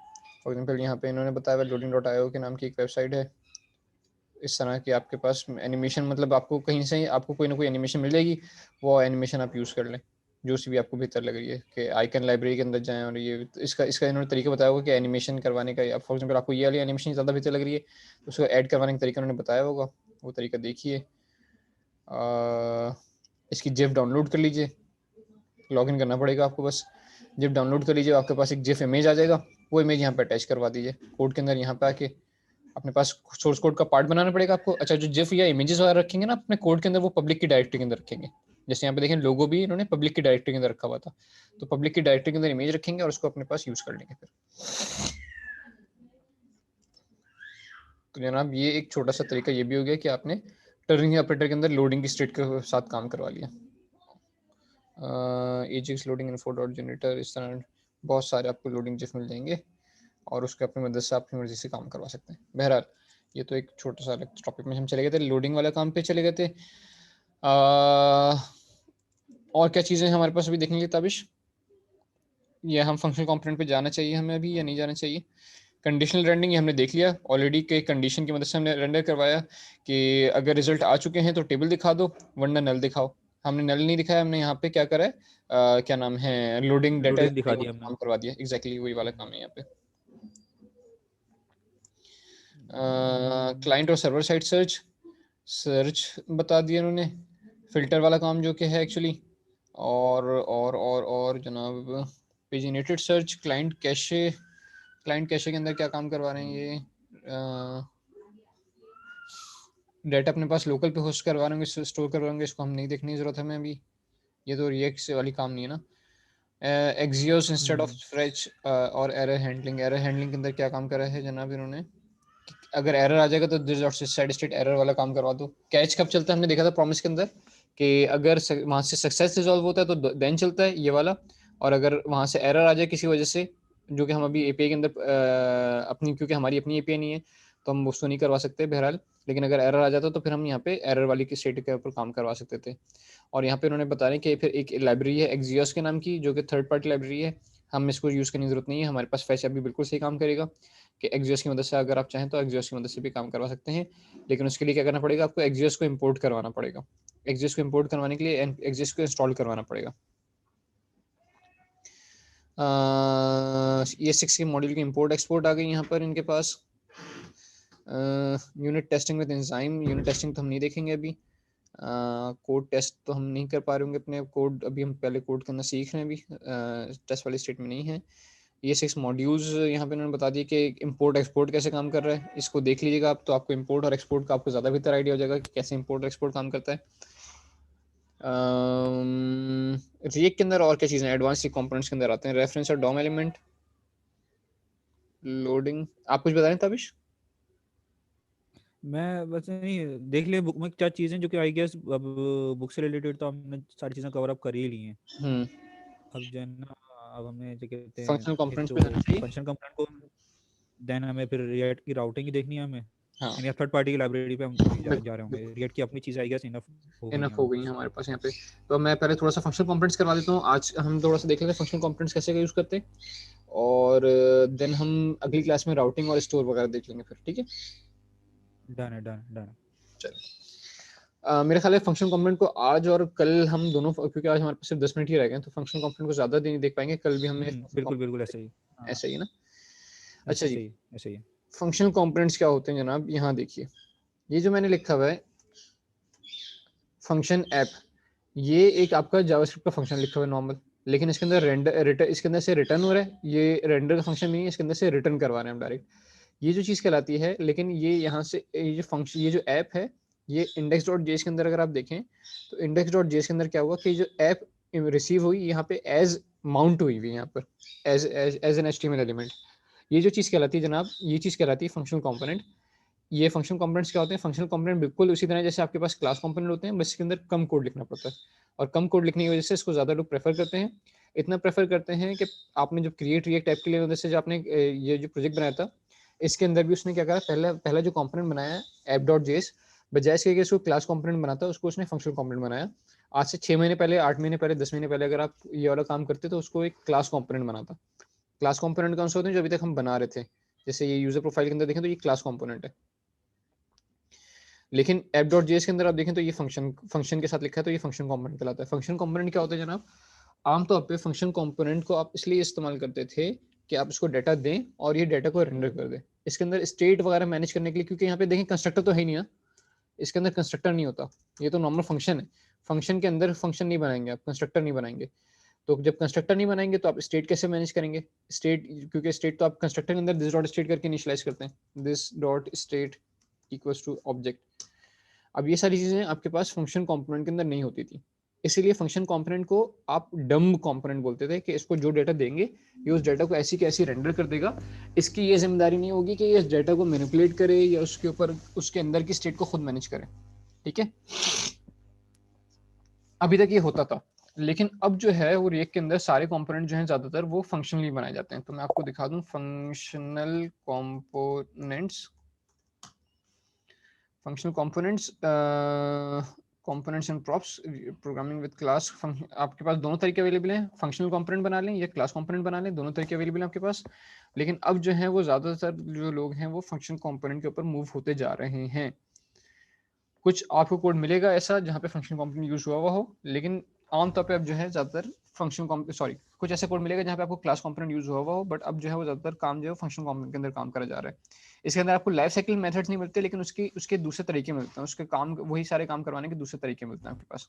फॉर एग्जाम्पल यहाँ पे इन्होंने बताया हुआ loading.io के नाम की एक वेबसाइट है। इस तरह की आपके पास एनिमेशन, मतलब आपको कहीं से आपको कोई ना कोई एनिमेशन मिल जाएगी, वो एनिमेशन आप यूज़ कर लें जो सी भी आपको बेहतर लग रही है। कि आइकन लाइब्रेरी के अंदर जाएं और ये इसका इन्होंने तरीका बताया होगा कि एनिमेशन करवाने का। फॉर एग्जाम्पल आपको ये वाली एनिमेशन ज़्यादा बेहतर लग रही है तो उसको ऐड करवाने का तरीका उन्होंने बताया होगा, वो तरीका देखिए। इसकी जिफ डाउनलोड कर लीजिए, लॉगिन करना पड़ेगा आपको बस। जिफ डाउनलोड कर लीजिए, आपके पास एक जिफ इमेज आ जाएगा, वो इमेज यहाँ पे अटैच करवा दीजिए कोड के अंदर। यहाँ पे आके अपने पास सोर्स कोड का पार्ट बनाना पड़ेगा आपको। अच्छा, जो जिफ या इमेजेस वगैरह रखेंगे ना अपने कोड के अंदर, वो पब्लिक की डायरेक्टरी के अंदर रखेंगे। जैसे यहाँ पे देखें लोगो भी इन्होंने पब्लिक की डायरेक्टरी के अंदर रखा हुआ था, तो पब्लिक की डायरेक्टरी के अंदर इमेज रखेंगे और उसको अपने पास यूज कर लेंगे फिर। तो जनाब ये एक छोटा सा तरीका ये भी हो गया कि आपने टर्निंग ऑपरेटर के अंदर लोडिंग की स्टेट के साथ काम करवा लिया। एजिक्स लोडिंग इन्फो डॉट जनरेटर, इस तरह बहुत सारे आपको लोडिंग जिफ मिल जाएंगे और उसके अपनी मदद से अपनी मर्जी से काम करवा सकते हैं। बहरहाल ये तो एक छोटा सा टॉपिक में हम चले गए थे, लोडिंग वाला काम पे चले गए थे। और क्या चीज़ें हमारे पास अभी देखने के लिए ताबिश? ये हम फंक्शनल कंपोनेंट पे जाना चाहिए हमें अभी या नहीं जाना चाहिए? कंडीशनल रेंडरिंग हमने देख लिया ऑलरेडी के कंडीशन की मदद से हमने रेंडर करवाया कि अगर रिजल्ट आ चुके हैं तो टेबल दिखा दो, वरना नल दिखाओ। हमने नल नहीं दिखाया, हमने यहाँ पे क्या करा है, क्या नाम है, लोडिंग डाटा दिखा दिया हमने। काम करवा दिया। एग्जैक्टली वही वाला काम है यहाँ पे। क्लाइंट और सर्वर साइड सर्च बता दिया उन्होंने, फिल्टर वाला काम जो कि है एक्चुअली। और जनाब पेजिनेटेड सर्च, क्लाइंट कैशे के अंदर क्या काम करवा रहे हैं ये, डाटा अपने पास लोकल पे होस्ट करवा रहे होंगे, स्टोर करवा होंगे, इसको हम नहीं देखने की जरूरत है हमें अभी, ये तो रिएक्ट से वाली काम नहीं है ना। एक्सियोस इंस्टेड ऑफ फ्रेच और एरर हैंडलिंग के अंदर क्या काम करा है जनाब इन्होंने, अगर एरर आ जाएगा तो this dot steady state error वाला काम करवा दो। कैच कब चलता है हमने देखा था प्रॉमिस के अंदर कि अगर वहां से सक्सेस रिजॉल्व होता है तो देन चलता है ये वाला, और अगर वहां से एरर आ जाए किसी वजह से, जो कि हम अभी एपीआई के अंदर अपनी, क्योंकि हमारी अपनी एपीआई नहीं है तो हम उसको नहीं करवा सकते बहरहाल, लेकिन अगर एरर आ जाता तो फिर हम यहाँ पे एरर वाली की स्टेट के ऊपर काम करवा सकते थे। और यहाँ पे उन्होंने बता रहे कि फिर एक लाइब्रेरी है Axios के नाम की, जो कि थर्ड पार्टी लाइब्रेरी है, हम इसको यूज़ करने की जरूरत नहीं है, हमारे पास फैच अभी बिल्कुल सही काम करेगा कि Axios की मदद से अगर आप चाहें तो Axios की मदद से भी काम करवा सकते हैं। लेकिन उसके लिए क्या करना पड़ेगा, आपको Axios को इम्पोर्ट करवाना पड़ेगा। Axios को इम्पोर्ट करवाने के लिए Axios को इंस्टॉल करवाना पड़ेगा। ES6 के मॉड्यूल की इंपोर्ट एक्सपोर्ट आ गई यहाँ पर इनके पास। Unit testing with Enzyme, unit testing तो हम नहीं देखेंगे अभी। कोड टेस्ट तो हम नहीं कर पा रहे होंगे अपने कोड, अभी हम पहले कोड करना सीख रहे हैं, अभी टेस्ट वाली स्टेट में नहीं है। ये 6 मॉड्यूल्स यहाँ पे उन्होंने बता दिए कि इंपोर्ट एक्सपोर्ट कैसे काम कर रहा है, इसको देख लीजिएगा आप, तो आपको इंपोर्ट और एक्सपोर्ट का आपको ज़्यादा बेहतर आइडिया हो जाएगा कि कैसे इंपोर्ट और एक्सपोर्ट काम करता है। रिएक्ट के अंदर और क्या चीज़ें एडवांस कंपोनेंट्स के अंदर आते हैं, रेफरेंस और डॉम एलिमेंट, लोडिंग। आप कुछ बता रहे हैं ताबिश? मैं बस नहीं देख लिया बुक में क्या चीजें जो कि आई गेस अब बुक से रिलेटेड तो हमने सारी चीजें कवर अप कर ही ली हैं। अब जो है ना, अब हमने जो कहते हैं फंक्शनल एक कंपोनेंट्स तो पे जाना चाहिए। फंक्शन कंपोनेंट को, देन हमें फिर रिएक्ट की राउटिंग ही देखनी है हमें, हाँ यानी थर्ड पार्टी की लाइब्रेरी पे हम अभी जा रहे होंगे। रिएक्ट की अपनी चीज आई गेस इनफ हो गई इनफ है हो हमारे गई है पास। हमारे पास यहाँ पे। तो मैं पहले थोड़ा सा फंक्शनल कंपोनेंट्स करवा देता हूँ, आज हम थोड़ा सा देख लेते हैं फंक्शनल कंपोनेंट्स कैसे यूज करते हैं, और देन हम अगली क्लास में राउटिंग और स्टोर वगैरह देख लेंगे फिर, ठीक है? डन है, डन डन। चलो, मेरे ख्याल है फंक्शनल कंपोनेंट को आज और कल हम दोनों, क्योंकि आज हमारे पास सिर्फ 10 मिनट ही रह गए हैं, तो फंक्शनल कंपोनेंट को ज्यादा नहीं देख पाएंगे, कल भी हमें बिल्कुल बिल्कुल ऐसे ही, ऐसा ही है ना। ऐसे अच्छा जी, ही ऐसे ही। फंक्शनल कंपोनेंट्स क्या होते हैं जनाब, यहाँ देखिए, ये जो मैंने लिखा हुआ है फंक्शन ऐप, ये एक आपका जावास्क्रिप्ट का फंक्शन लिखा हुआ है नॉर्मल, लेकिन इसके अंदर रिटर्न, इसके अंदर से रिटर्न हो रहा है, ये रेंडर का फंक्शन नहीं है, इसके अंदर से रिटर्न करवा रहे हैं हम डायरेक्ट, ये जो चीज़ कहलाती है। लेकिन ये यहाँ से ये जो फंक्शन, ये जो ऐप है, ये इंडेक्स डॉट जेएस के अंदर अगर आप देखें तो इंडेक्स डॉट जेएस के अंदर क्या हुआ कि जो ऐप रिसीव हुई यहाँ पे एज माउंट हुई हुई है यहाँ पर, as as as an HTML element. ये जो चीज़ कहलाती है जनाब, ये चीज़ कहलाती है फंक्शनल कंपोनेंट। ये फंक्शनल कंपोनेंट्स क्या होते हैं, फंक्शनल कंपोनेंट बिल्कुल उसी तरह जैसे आपके पास क्लास कंपोनेंट होते हैं, बस इसके अंदर कम कोड लिखना पड़ता है, और कम कोड लिखने की वजह से इसको ज़्यादा लोग प्रेफर करते हैं। इतना प्रेफर करते हैं कि आपने जो क्रिएट रिएक्ट ऐप के लिए वजह से जो आपने ये जो प्रोजेक्ट बनाया था, इसके अंदर भी उसने क्या करा, पहला जो कंपोनेंट बनाया है ऐप डॉट जेएस, बजाय इसके कि इसको क्लास कंपोनेंट बनाता, उसको उसने फंक्शनल कंपोनेंट बनाया। आज से 6 महीने पहले, 8 महीने पहले, 10 महीने पहले अगर आप ये वाला काम करते तो उसको एक क्लास कंपोनेंट बनाता। क्लास कंपोनेंट कौन से होते हैं, जो अभी तक हम बना रहे थे, जैसे ये यूजर प्रोफाइल के अंदर देखें तो ये क्लास कंपोनेंट है। लेकिन ऐप डॉट जेएस के अंदर आप देखें तो ये फंक्शन के साथ लिखा है, तो ये फंक्शन कंपोनेंट कहलाता है। फंक्शन कंपोनेंट क्या होता है जनाब, आमतौर पे फंक्शन कंपोनेंट को आप इसलिए इस्तेमाल करते थे कि आप इसको डाटा दें और ये डाटा को रेंडर कर दे। इसके अंदर स्टेट वगैरह मैनेज करने के लिए, क्योंकि यहाँ पे देखें कंस्ट्रक्टर तो है नहीं ना, इसके अंदर कंस्ट्रक्टर नहीं होता, ये तो नॉर्मल फंक्शन है। फंक्शन के अंदर फंक्शन नहीं बनाएंगे आप, कंस्ट्रक्टर नहीं बनाएंगे। तो जब कंस्ट्रक्टर नहीं बनाएंगे तो आप स्टेट कैसे मैनेज करेंगे, स्टेट, क्योंकि स्टेट तो आप कंस्ट्रक्टर के अंदर दिस डॉट स्टेट करके इनिशियलाइज करते हैं, this dot state equals to object. अब ये सारी चीजें आपके पास फंक्शन कंपोनेंट के अंदर नहीं होती थी, इसीलिए फंक्शन कंपोनेंट को आप डम्ब कंपोनेंट बोलते थे कि इसको जो डाटा देंगे ये उस डाटा को ऐसी कैसी रेंडर कर देगा, इसकी ये जिम्मेदारी नहीं होगी कि ये इस डाटा को मैनिपुलेट करे या उसके ऊपर उसके अंदर की स्टेट को खुद मैनेज करे, ठीक है। अभी तक ये होता था, लेकिन अब जो है वो रिएक्ट के अंदर सारे कंपोनेंट जो हैं ज्यादातर वो फंक्शनली बनाए जाते हैं। तो मैं आपको दिखा दूं functional components, functional components, components and props, programming with class. आपके पास दोनों तरीके अवेलेबल हैं, फंक्शनल कंपोनेंट बना लें या क्लास कंपोनेंट बना लें, दोनों तरीके अवेलेबल हैं आपके पास। लेकिन अब जो है वो ज़्यादातर जो लोग हैं वो फंक्शनल कंपोनेंट के ऊपर मूव होते जा रहे हैं। कुछ आपको कोड मिलेगा ऐसा जहाँ पे फंक्शनल कंपोनेंट यूज हुआ हो, लेकिन आमतौर पे अब जो है ज़्यादातर कुछ ऐसा कोड मिलेगा जहाँ पे आपको क्लास कंपोनेंट यूज हुआ हो, बट अब जो है वो ज़्यादातर काम जो है फंक्शनल कंपोनेंट के अंदर काम करा जा रहा है। इसके अंदर आपको लाइफ साइकिल मेथड्स नहीं मिलते, लेकिन उसके दूसरे तरीके मिलते हैं, उसके काम वही सारे काम करवाने के दूसरे तरीके मिलते हैं आपके पास।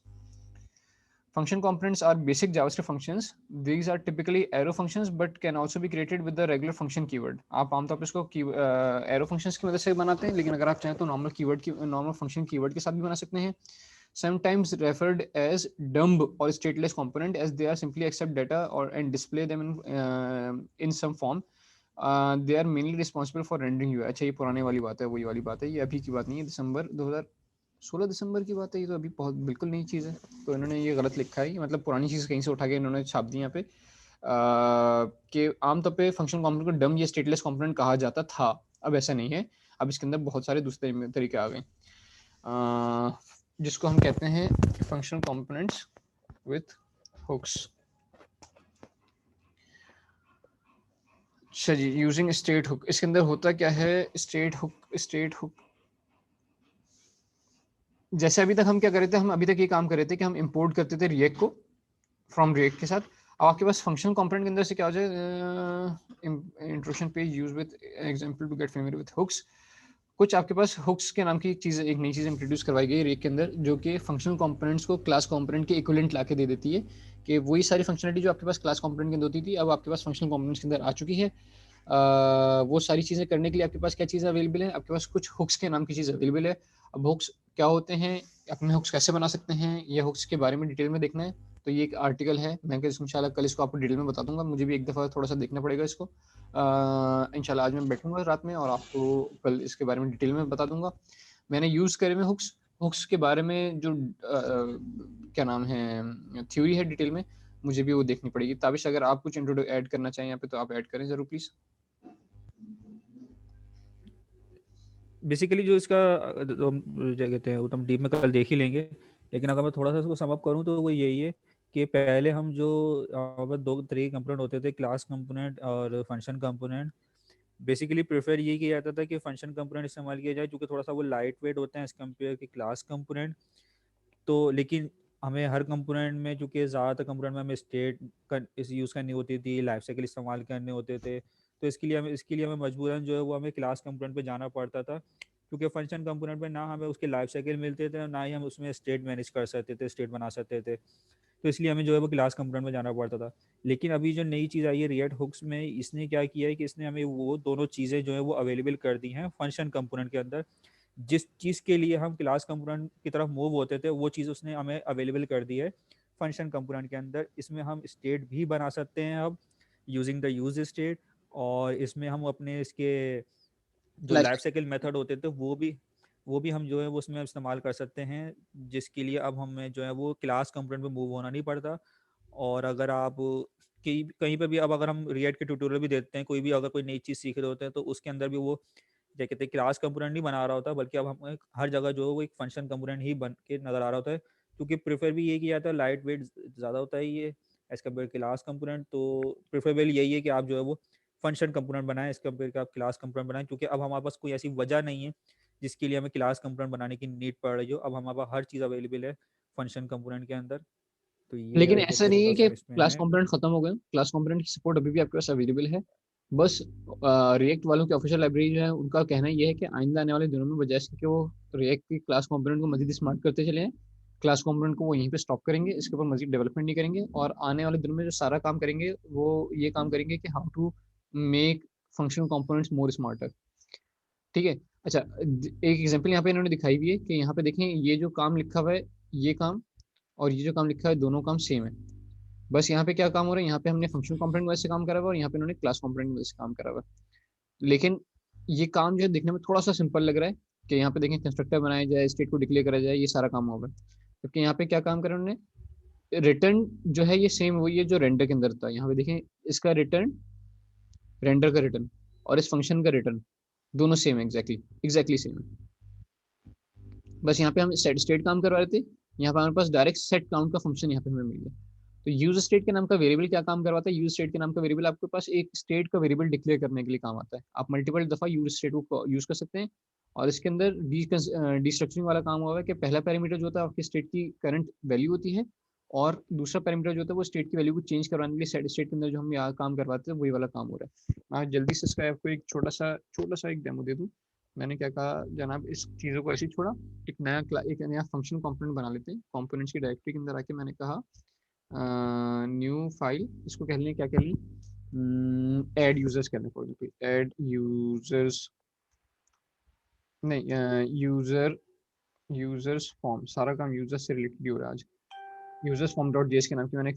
Function components are basic JavaScript functions. These are typically arrow functions, but can also be created with the regular function keyword. आप आमतौर पर इसको arrow functions की मदद से बनाते हैं, लेकिन अगर आप चाहें तो normal function keyword के साथ भी बना सकते हैं। Sometimes referred as dumb or stateless component, as they are simply accept data and display them in some form. They are mainly responsible for rendering UI. अच्छा, ये पुराने वाली बात है, वही वाली बात है, ये अभी की बात नहीं है। 16 दिसंबर की बात है, ये तो अभी बहुत बिल्कुल नई चीज़ है, तो इन्होंने ये गलत लिखा है, मतलब पुरानी चीज़ कहीं से उठा के इन्होंने छाप दी यहाँ पे कि आमतौर पे फंक्शन कंपोनेंट को डम या स्टेटलेस कंपोनेंट कहा जाता था, अब ऐसा नहीं है। अब इसके अंदर बहुत सारे दूसरे तरीके आ गए, जिसको हम कहते हैं फंक्शनल कंपोनेंट्स विथ हुक्स। अच्छा जी, यूजिंग स्टेट हुक, इसके अंदर होता क्या है, स्टेट हुक जैसे अभी तक हम क्या कर रहे थे, हम अभी तक ये काम कर रहे थे कि हम इंपोर्ट करते थे रिएक्ट को फ्रॉम रिएक्ट के साथ। अब आपके पास फंक्शनल कंपोनेंट के अंदर से क्या हो जाए, introduction page use with example to get familiar with hooks. कुछ आपके पास हुक्स के नाम की एक चीज, एक नई चीज इंट्रोड्यूस करवाई गई रिएक्ट के अंदर, जो कि फंक्शनल कंपोनेंट्स को क्लास कंपोनेंट के इक्विवेलेंट लाके दे देती है, कि वही सारी फंक्शनलिटी जो आपके पास क्लास कंपोनेंट के अंदर होती थी अब आपके पास फंक्शनल कंपोनेंट्स के अंदर आ चुकी है। वो सारी चीजें करने के लिए आपके पास क्या चीज़ अवेलेबल है, आपके पास कुछ हुक्स के नाम की चीज़ अवेलेबल है। अब हुक्स क्या होते हैं, अपने हुक्स कैसे बना सकते हैं, ये हुक्स के बारे में डिटेल में देखना है तो ये एक आर्टिकल है, मैं इंशाल्लाह कल इसको आपको डिटेल में बता दूंगा, मुझे भी एक दफ़ा थोड़ा सा देखना पड़ेगा इसको। इंशाल्लाह आज मैं बैठूंगा रात में और आपको कल इसके बारे में डिटेल में बता दूंगा। मैंने यूज़ करे हुए हुक्स के बारे में जो क्या नाम है थ्योरी है डिटेल में, मुझे भी वो देखनी पड़ेगी। ताबिश अगर आप कुछ इंट्रोडक्ट ऐड करना चाहें यहाँ पे तो आप ऐड करें जरूर प्लीज। बेसिकली जो इसका तो क्या कहते हैं वो तो हम डीप में कल देख ही लेंगे, लेकिन अगर मैं थोड़ा सा इसको समअप करूँ तो वो यही है कि पहले हम जो दो तरीके कंपोनेंट होते थे, क्लास कंपोनेंट और फंक्शन कंपोनेंट। बेसिकली प्रेफर ये किया जाता था कि फंक्शन कंपोनेंट इस्तेमाल किया जाए क्योंकि थोड़ा सा वो लाइट वेट होते हैं एज कम्पेयर कि क्लास कंपोनेंट। तो लेकिन हमें हर कंपोनेंट में, चूँकि ज़्यादातर कंपोनेंट में हमें स्टेट का इस यूज़ करनी होती थी, लाइफ साइकिल इस्तेमाल करने होते थे, तो इसके लिए हमें मजबूरन जो है वो हमें क्लास कंपोनेंट पे जाना पड़ता था, क्योंकि फंक्शन कंपोनेंट पे ना हमें उसके लाइफ साइकिल मिलते थे और ना ही हम उसमें स्टेट मैनेज कर सकते थे, स्टेट बना सकते थे। तो इसलिए हमें जो है वो क्लास कंपोनेंट में जाना पड़ता था। लेकिन अभी जो नई चीज़ आई है रिएक्ट हुक्स में, इसने क्या किया है कि इसने हमें वो दोनों चीज़ें जो है वो अवेलेबल कर दी हैं फंक्शन कंपोनेंट के अंदर। जिस चीज़ के लिए हम क्लास कंपोनेंट की तरफ मूव होते थे वो चीज़ उसने हमें अवेलेबल कर दी है फंक्शन कंपोनेंट के अंदर। इसमें हम स्टेट भी बना सकते हैं अब यूजिंग द यूज स्टेट, और इसमें हम अपने इसके जो लाइफ साइकिल मेथड होते थे वो भी हम जो है वो उसमें इस्तेमाल कर सकते हैं, जिसके लिए अब हमें जो है वो क्लास कंपोनेंट पे मूव होना नहीं पड़ता। और अगर आप कहीं कहीं पे भी, अब अगर हम रिएक्ट के ट्यूटोरियल भी देते हैं, कोई भी अगर कोई नई चीज़ सीख रहे होते हैं तो उसके अंदर भी वो क्या कहते हैं क्लास कंपोनेंट नहीं बना रहा होता, बल्कि अब हमें हर जगह जो है वो एक फंक्शन कंपोनेंट ही बन के नज़र आ रहा होता है, क्योंकि प्रेफर भी ये किया जाता है, लाइट वेट ज़्यादा होता है ये एज कम्पेयर क्लास कंपोनेंट। तो प्रेफरेबल यही है कि आप जो है वो फंक्शन कंपोनेंट बनाएं एज कम्पेयर कि आप क्लास कंपोनेंट बनाएं, क्योंकि अब हमारे पास कोई ऐसी वजह नहीं है जिसके लिए हमें क्लास कंपोनेंट बनाने की नीड पड़ रही हो। अब हमारे पास हर चीज़ अवेलेबल है फंक्शन कंपोनेंट के अंदर। तो ये लेकिन आई गेस ऐसा नहीं है थोड़ा कि सा इसमें क्लास है। कंपोनेंट खत्म हो गए, क्लास कंपोनेंट की सपोर्ट अभी भी आपके पास अवेलेबल है। बस रिएक्ट वालों की ऑफिशियल लाइब्रेरी जो है उनका कहना ये है कि आइंदा आने वाले दिनों में बजाय इसके कि वो रिएक्ट की क्लास कंपोनेंट को मजीद स्मार्ट करते चले हैं, क्लास कंपोनेंट को वो यहीं पे स्टॉप करेंगे, इसके ऊपर मजीद डेवलपमेंट नहीं करेंगे, और आने वाले दिनों में जो सारा काम करेंगे वो ये काम करेंगे कि how to make functional components more smarter. ठीक है। अच्छा, एक एग्जांपल यहाँ पे इन्होंने दिखाई भी है कि यहाँ पे देखें ये जो काम लिखा हुआ है, ये काम और ये जो काम लिखा है दोनों काम सेम है। बस यहाँ पे क्या काम हो रहा है, यहाँ पे हमने फंक्शन कंपोनेंट वजह से काम करा हुआ है और यहाँ पे इन्होंने क्लास कंपोनेंट वजह से काम करा हुआ है। लेकिन ये काम जो है दिखने में थोड़ा सा सिंपल लग रहा है कि यहाँ पे देखें कंस्ट्रक्टर बनाया जाए, स्टेट को डिक्लेयर करा जाए, ये सारा काम होगा। जबकि यहाँ पे क्या काम करा उन्होंने, रिटर्न जो है ये सेम वही है जो रेंडर के अंदर था। यहाँ पे देखें इसका रिटर्न, रेंडर का रिटर्न और इस फंक्शन का रिटर्न दोनों सेम है, एग्जैक्टली सेम है। बस यहाँ पे हम सेट स्टेट काम करवा रहे थे, यहाँ पे हमारे पास डायरेक्ट सेट काउंट का फंक्शन यहाँ पे हमें मिल गया। तो यूज स्टेट के नाम का वेरिएबल क्या काम करवाता है, यूज स्टेट के नाम का वेरिएबल आपके पास एक स्टेट का वेरिएबल डिक्लेयर करने के लिए काम आता है। आप मल्टीपल दफा यूज स्टेट को यूज कर सकते हैं, और इसके अंदर डिस्ट्रक्चरिंग वाला काम हुआ है कि पहला पैरामीटर जो होता है आपके स्टेट की करंट वैल्यू होती है, और दूसरा पैरामीटर जो होता है वो स्टेट की वैल्यू को चेंज करवाने के लिए सेट स्टेट के अंदर जो हम यहाँ काम करवाते हैं वही वाला काम हो रहा है। मैं जल्दी से इसका आपको एक छोटा सा एक डेमो दे दूँ। मैंने क्या कहा जनाब, इस चीज़ों को ऐसे ही छोड़ा, एक नया फंक्शन कंपोनेंट बना लेते हैं। कंपोनेंट्स की डायरेक्टरी के अंदर आके मैंने कहा न्यू फाइल, इसको कह लें क्या कह लें, ऐड यूजर्स कहने को, ऐड यूजर्स नहीं, यूजर्स फॉर्म, सारा काम यूजर से रिलेटेड हो रहा है आज। यूजर्स फॉर्म डॉट जेएस के नाम की मैंने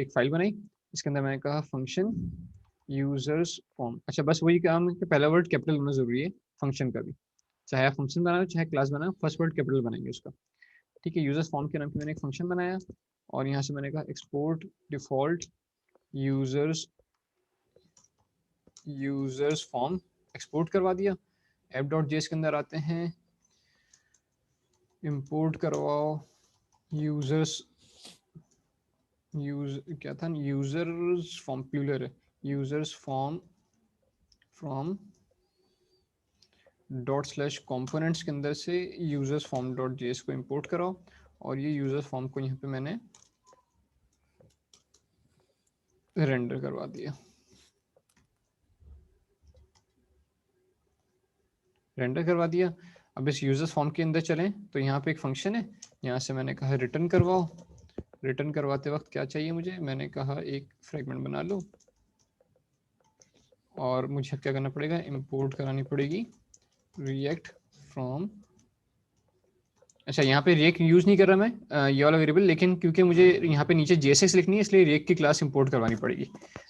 एक फाइल बनाई, इसके अंदर मैंने कहा फंक्शन यूजर्स फॉर्म। अच्छा, बस वही काम है कि पहला वर्ड कैपिटल होना जरूरी है फंक्शन का भी, चाहे आप फंक्शन बनाओ चाहे क्लास बनाओ, फर्स्ट वर्ड कैपिटल बनाएंगे उसका। ठीक है, यूजर्स फॉर्म के नाम की मैंने एक फंक्शन बनाया, और यहाँ से मैंने कहा export default users form, export करवा दिया। app.js के अंदर आते हैं, इंपोर्ट करवाओ यूजर्स, क्या था, यूजर्स फॉर्म प्लूरल है, यूजर्स फॉर्म फ्रॉम ./components के अंदर से यूजर्स फॉर्म .js को इंपोर्ट कराओ, और ये यूजर्स फॉर्म को यहाँ पे मैंने रेंडर करवा दिया। रेंडर करवा दिया। अब इस यूजर्स फॉर्म के अंदर चलें तो यहाँ पे एक फंक्शन है, यहाँ से मैंने कहा रिटर्न करवाओ। रिटर्न करवाते वक्त क्या चाहिए मुझे, मैंने कहा एक फ्रेगमेंट बना लो, और मुझे क्या करना पड़ेगा, इंपोर्ट करानी पड़ेगी रिएक्ट फ्रॉम। अच्छा, यहाँ पे रिएक्ट यूज नहीं कर रहा मैं ये वाला वेरिएबल, लेकिन क्योंकि मुझे यहाँ पे नीचे जेएसएक्स लिखनी है इसलिए रिएक्ट की क्लास इंपोर्ट करवानी पड़ेगी।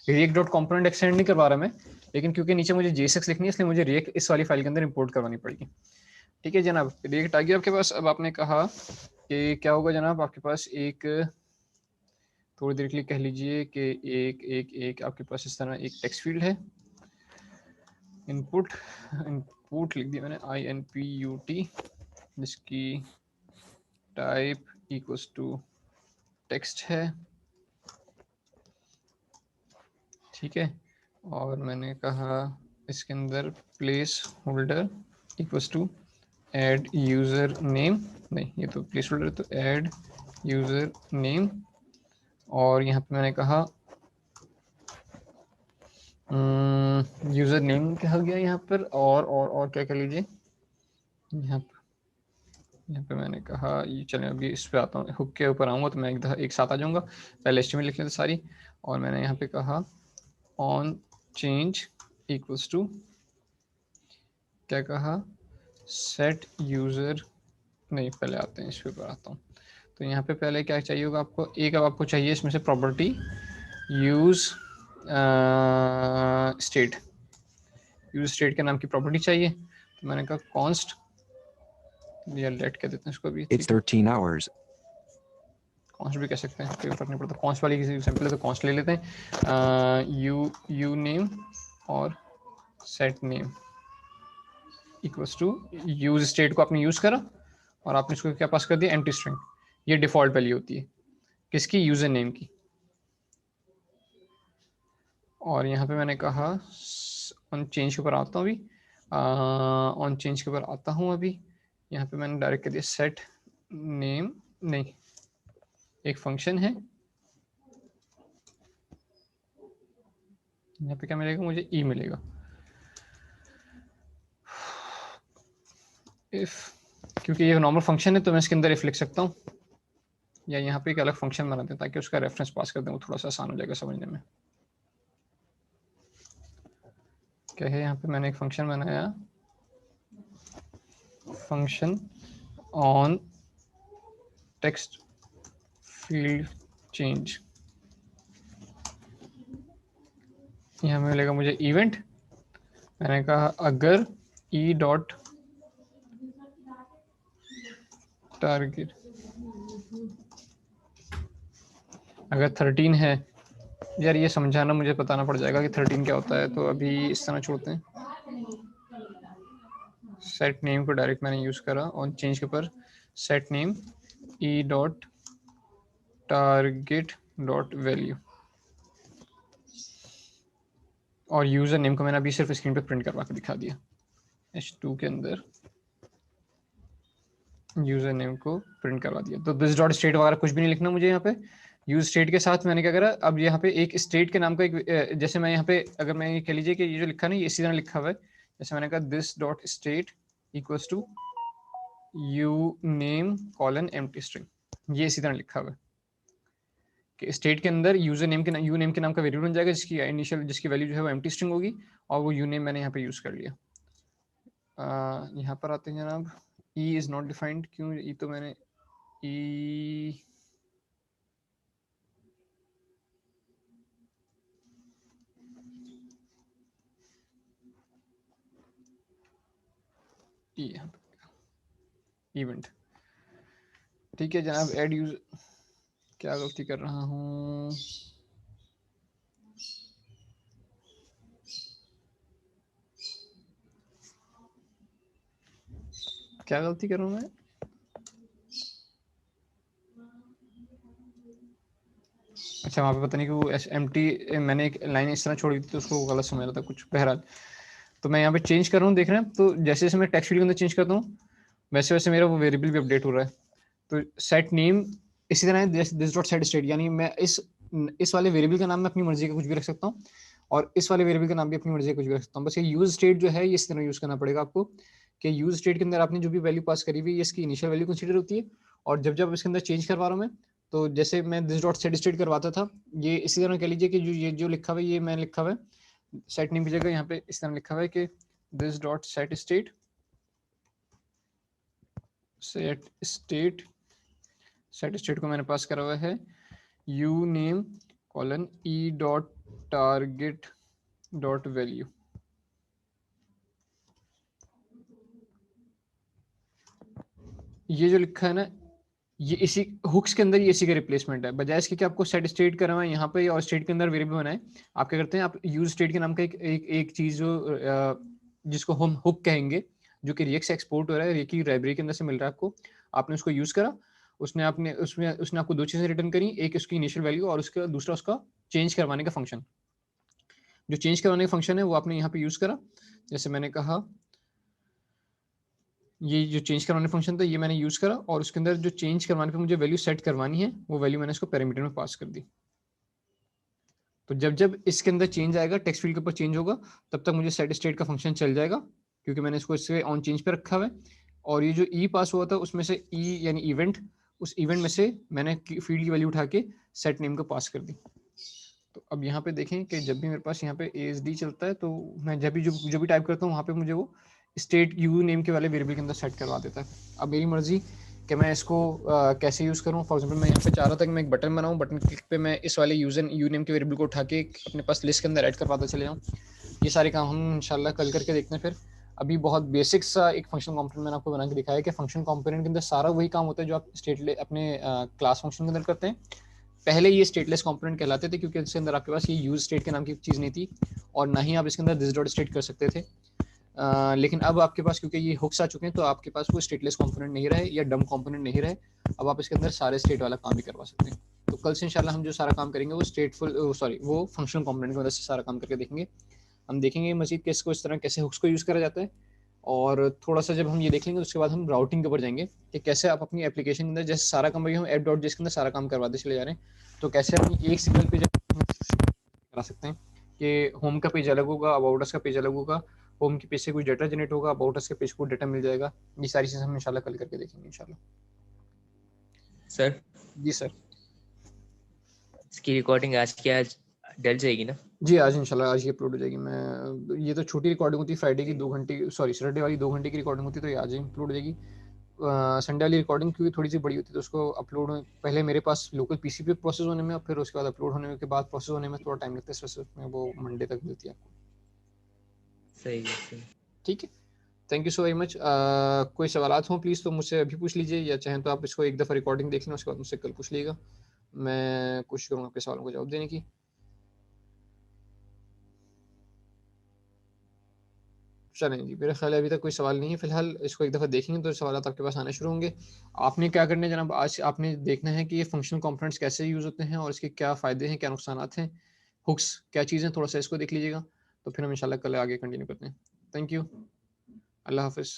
रिएक्ट डॉट कॉम्पोनेंट एक्सटेंड नहीं करवा रहा मैं, लेकिन क्योंकि नीचे मुझे जेएसएक्स लिखनी है इसलिए मुझे रिएक्ट इस वाली फाइल के अंदर इंपोर्ट करवानी पड़ेगी। ठीक है जनाब, रिएक्ट आ गया आपके पास। अब आपने कहा कि क्या होगा जनाब, आपके पास एक थोड़ी देर के लिए कह लीजिए कि एक आपके पास इस तरह एक टेक्स्ट फील्ड है, इनपुट लिख दिया मैंने INPUT, जिसकी टाइप इक्वल्स टू टेक्स्ट है। ठीक है, और मैंने कहा इसके अंदर placeholder equals to add user name, नहीं ये तो प्लेस होल्डर, तो ऐड यूजर नेम, और यहाँ पे मैंने कहा यूजर नेम कहा गया यहाँ पर, और क्या कह लीजिए, यहाँ पे मैंने कहा ये, चलें अभी इस पे आता हूँ, हुक के ऊपर आऊँगा तो मैं एक साथ आ जाऊँगा, पहले एचटीएमएल लिख लेते सारी, और मैंने यहाँ पे कहा ऑन चेंज इक्वल्स टू, क्या कहा, सेट यूजर, नहीं पहले आते हैं इस पे ऊपर आता हूँ। तो यहाँ पे पहले क्या चाहिए होगा आपको, एक अब आपको चाहिए इसमें से property use state, use state के नाम की प्रॉपर्टी चाहिए, तो मैंने कहा कॉन्स्ट या लेट कह देते हैं इसको भी, It's 13 hours. कॉन्स्ट भी कह सकते हैं, कोई फर्क नहीं पड़ता, कॉन्स्ट वाली किसी एग्जांपल है तो कॉन्स्ट ले लेते हैं। यू नेम और set name equals to, use state को आपने यूज करा और आपने इसको क्या पास कर दिया, एम्प्टी स्ट्रिंग। ये डिफॉल्ट वैल्यू होती है किसकी, यूजर नेम की। और यहाँ पे मैंने कहा ऑन चेंज के ऊपर आता हूँ अभी, ऑन चेंज के ऊपर आता हूँ अभी, यहाँ पे मैंने डायरेक्ट कर दिया सेट नेम, नहीं एक फंक्शन है, यहाँ पे क्या मिलेगा मुझे, ई मिलेगा। इफ, क्योंकि ये नॉर्मल फंक्शन है तो मैं इसके अंदर इफ लिख सकता हूँ, या यहाँ पे एक अलग फंक्शन बना दें ताकि उसका रेफरेंस पास कर दें, वो थोड़ा सा आसान हो जाएगा समझने में। क्या है, यहाँ पे मैंने एक फंक्शन बनाया, function on text field change, यहाँ मिलेगा मुझे इवेंट। मैंने कहा अगर ई डॉट टारगेट अगर 13 है, यार ये समझाना मुझे बताना पड़ जाएगा कि 13 क्या होता है, तो अभी इस तरह छोड़ते हैं। सेट नेम को डायरेक्ट मैंने यूज करा और चेंज के ऊपर set name E dot target dot value, और यूजर नेम को मैंने अभी सिर्फ स्क्रीन पे प्रिंट करवा के दिखा दिया। H2 के अंदर यूजर नेम को प्रिंट करवा दिया। तो दिस डॉट स्टेट वगैरह कुछ भी नहीं लिखना मुझे यहाँ पे। यूज स्टेट के साथ मैंने क्या करा, अब यहाँ पे एक स्टेट के नाम का एक, जैसे मैं यहाँ पे अगर मैं ये कह लीजिए कि ये जो लिखा ना ये इसी तरह लिखा हुआ है, जैसे मैंने कहा this dot state equals to u name colon empty string, ये इसी तरह लिखा हुआ है कि स्टेट के अंदर यूजर नेम के यू नेम के नाम का वेरिएबल बन जाएगा जिसकी इनिशियल जिसकी वैल्यू जो है वो एम्प्टी स्ट्रिंग होगी, और वो यू नेम मैंने यहाँ पे यूज कर लिया। यहाँ पर आते हैं जनाब, ई इज नॉट डिफाइंड, क्यों, ई तो मैंने ई यहाँ पे इवेंट, ठीक है जनाब। ऐड यूज, क्या गलती कर रहा हूँ, क्या गलती कर रहा हूँ मैं? अच्छा, वहाँ पे पता नहीं कि वो एम्प्टी मैंने एक लाइन इस तरह छोड़ी थी तो उसको गलत समझ रहा था कुछ। बहरहाल तो मैं यहाँ पे चेंज कर रहा हूँ, देख रहे हैं। तो जैसे जैसे मैं टेक्स्ट फील्ड के अंदर चेंज करता हूँ वैसे वैसे मेरा वो वेरिएबल भी अपडेट हो रहा है। तो सेट नेम इसी तरह है, दिस डॉट सेट स्टेट, यानी मैं इस वाले वेरिएबल का नाम मैं अपनी मर्जी का कुछ भी रख सकता हूँ और इस वाले वेरिएबल का नाम भी अपनी मर्जी का कुछ भी रख सकता हूँ। बस ये यूज स्टेट जो है ये इस तरह यूज करना पड़ेगा आपको कि यूज स्टेट के अंदर आपने जो भी वैल्यू पास करी हुई है इसकी इनिशियल वैल्यू कंसीडर होती है, और जब जब इसके अंदर चेंज करवा रहा हूँ मैं, तो जैसे मैं दिस डॉट सेट स्टेट करवाता था, ये इसी तरह कह लीजिए कि ये जो लिखा हुआ है ये मैंने लिखा हुआ है सेट नेम की जगह यहाँ पे इस तरह लिखा हुआ है कि दिस डॉट सेट स्टेट को मैंने पास करा हुआ है you name colon E dot target dot value. ये जो लिखा है ना ये इसी हुक्स के अंदर ये इसी का रिप्लेसमेंट है, बजाय इसके कि आपको सेट स्टेट करना है यहाँ पे और स्टेट के अंदर वेरिएबल बनाए, आप क्या करते हैं, आप यूज स्टेट के नाम का एक चीज जो जिसको हम हुक कहेंगे, जो कि रिएक्ट से एक्सपोर्ट हो रहा है, रिएक्ट की लाइब्रेरी के अंदर से मिल रहा है आपको, आपने उसको यूज करा, उसने आपको दो चीजें रिटर्न करी, एक उसकी इनिशियल वैल्यू और उसका दूसरा उसका चेंज करवाने का फंक्शन। जो चेंज करवाने का फंक्शन है वो आपने यहाँ पे यूज करा, जैसे मैंने कहा ये जो चेंज करवाने फंक्शन था ये मैंने यूज करा और उसके अंदर जो चेंज करवाने पे मुझे वैल्यू सेट करवानी है वो वैल्यू मैंने इसको पैरामीटर में पास कर दी। तो जब जब इसके अंदर चेंज आएगा टेक्स्ट फील्ड के ऊपर चेंज होगा तब तक मुझे सेट स्टेट का फंक्शन चल जाएगा क्योंकि मैंने इसको इससे ऑन चेंज पे रखा हुआ है। और ये जो ई पास हुआ था उसमें से ई यानी इवेंट, उस इवेंट में से मैंने फील्ड की वैल्यू उठा के सेट नेम को पास कर दी। तो अब यहाँ पे देखें कि जब भी मेरे पास यहाँ पे ASD चलता है तो मैं जब भी जो भी टाइप करता हूँ वहाँ पे मुझे वो स्टेट यू नेम के वाले वेरिएबल के अंदर सेट करवा देता है। अब मेरी मर्जी कि मैं इसको कैसे यूज़ करूँ। फॉर एग्जांपल मैं यहाँ पे चाह रहा था कि मैं एक बटन बनाऊँ, बटन क्लिक पे मैं इस वाले यूजर यू नेम के वेरिएबल को उठा के अपने पास लिस्ट के अंदर ऐड करवाता चले जाऊँ। ये सारे काम हम इंशाल्लाह कल करके देखते हैं। फिर अभी बहुत बेसिक सा एक फंक्शन कॉम्पोनेंट मैंने आपको बना के दिखाया कि फंक्शन कॉम्पोनेंट के अंदर सारा वही काम होता है जो आप अपने क्लास फंक्शन के अंदर करते हैं। पहले ये स्टेटलेस कंपोनेंट कहलाते थे क्योंकि इसके अंदर आपके पास ये यूज स्टेट के नाम की चीज़ नहीं थी और ना ही आप इसके अंदर दिस डॉट स्टेट कर सकते थे। लेकिन अब आपके पास क्योंकि ये हुक्स आ चुके हैं तो आपके पास वो स्टेटलेस कंपोनेंट नहीं रहे या डम कंपोनेंट नहीं रहे, अब आप इसके अंदर सारे स्टेट वाला काम भी करवा सकते हैं। तो कल से इंशाल्लाह हम जो सारा काम करेंगे वो फंक्शनल कंपोनेंट की मदद से सारा काम करके देखेंगे। हम देखेंगे मजीद कि इसको इस तरह कैसे हुक्स को यूज़ करा जाता है और थोड़ा सा जब हम ये देख लेंगे उसके बाद हम राउटिंग के ऊपर जाएंगे कि कैसे आप अपनी एप्लीकेशन के अंदर जैसे सारा काम हम ऐप डॉट जिसके अंदर सारा काम करवाते चले जा रहे हैं, तो कैसे अपनी एक सिंगल पेज करा सकते हैं कि होम का पेज अलग होगा, अबाउट अस का पेज अलग होगा, होम के पेज से कुछ डाटा जनरेट होगा, अबाउट अस के पेज को डाटा मिल जाएगा। ये सारी चीज़ हम इंशाल्लाह कल करके देखेंगे इंशाल्लाह। सर जी सर, इसकी रिकॉर्डिंग आज की आज डल जाएगी ना? जी आज इंशाल्लाह आज ही अपलोड हो जाएगी। मैं ये तो छोटी रिकॉर्डिंग होती है, फ्राइडे की 2 घंटे सैटरडे वाली 2 घंटे की रिकॉर्डिंग होती है तो ये आज ही अपलोड हो जाएगी। संडे वाली रिकॉर्डिंग क्योंकि थोड़ी सी बड़ी होती है तो उसको अपलोड पहले मेरे पास लोकल पीसी पे प्रोसेस होने में और फिर उसके बाद अपलोड होने के बाद प्रोसेस होने में थोड़ा टाइम लगता है, इस वजह से वो मंडे तक मिलती है आपको। सही है, सही। ठीक है, thank you so very much. कोई सवालात हों प्लीज़ तो मुझसे अभी पूछ लीजिए या चाहें तो आप इसको एक दफ़ा रिकॉर्डिंग देख लें उसके बाद मुझसे कल पूछ लीजिएगा, मैं कोशिश करूँगा आपके सवालों को जवाब देने की। चलें जी, मेरा ख्याल है अभी तक कोई सवाल नहीं है फिलहाल। इसको एक दफ़ा देखेंगे तो सवाल आपके पास आने शुरू होंगे। आपने क्या करना है जनाब, आज आपने देखना है कि ये फंक्शनल कंपोनेंट्स कैसे यूज़ होते हैं और इसके क्या फ़ायदे हैं, क्या नुकसानात हैं, हुक्स क्या चीज़ें, थोड़ा सा इसको देख लीजिएगा तो फिर हम इंशाल्लाह कल आगे कंटिन्यू करते हैं। थैंक यू, अल्लाह हाफ़िज़।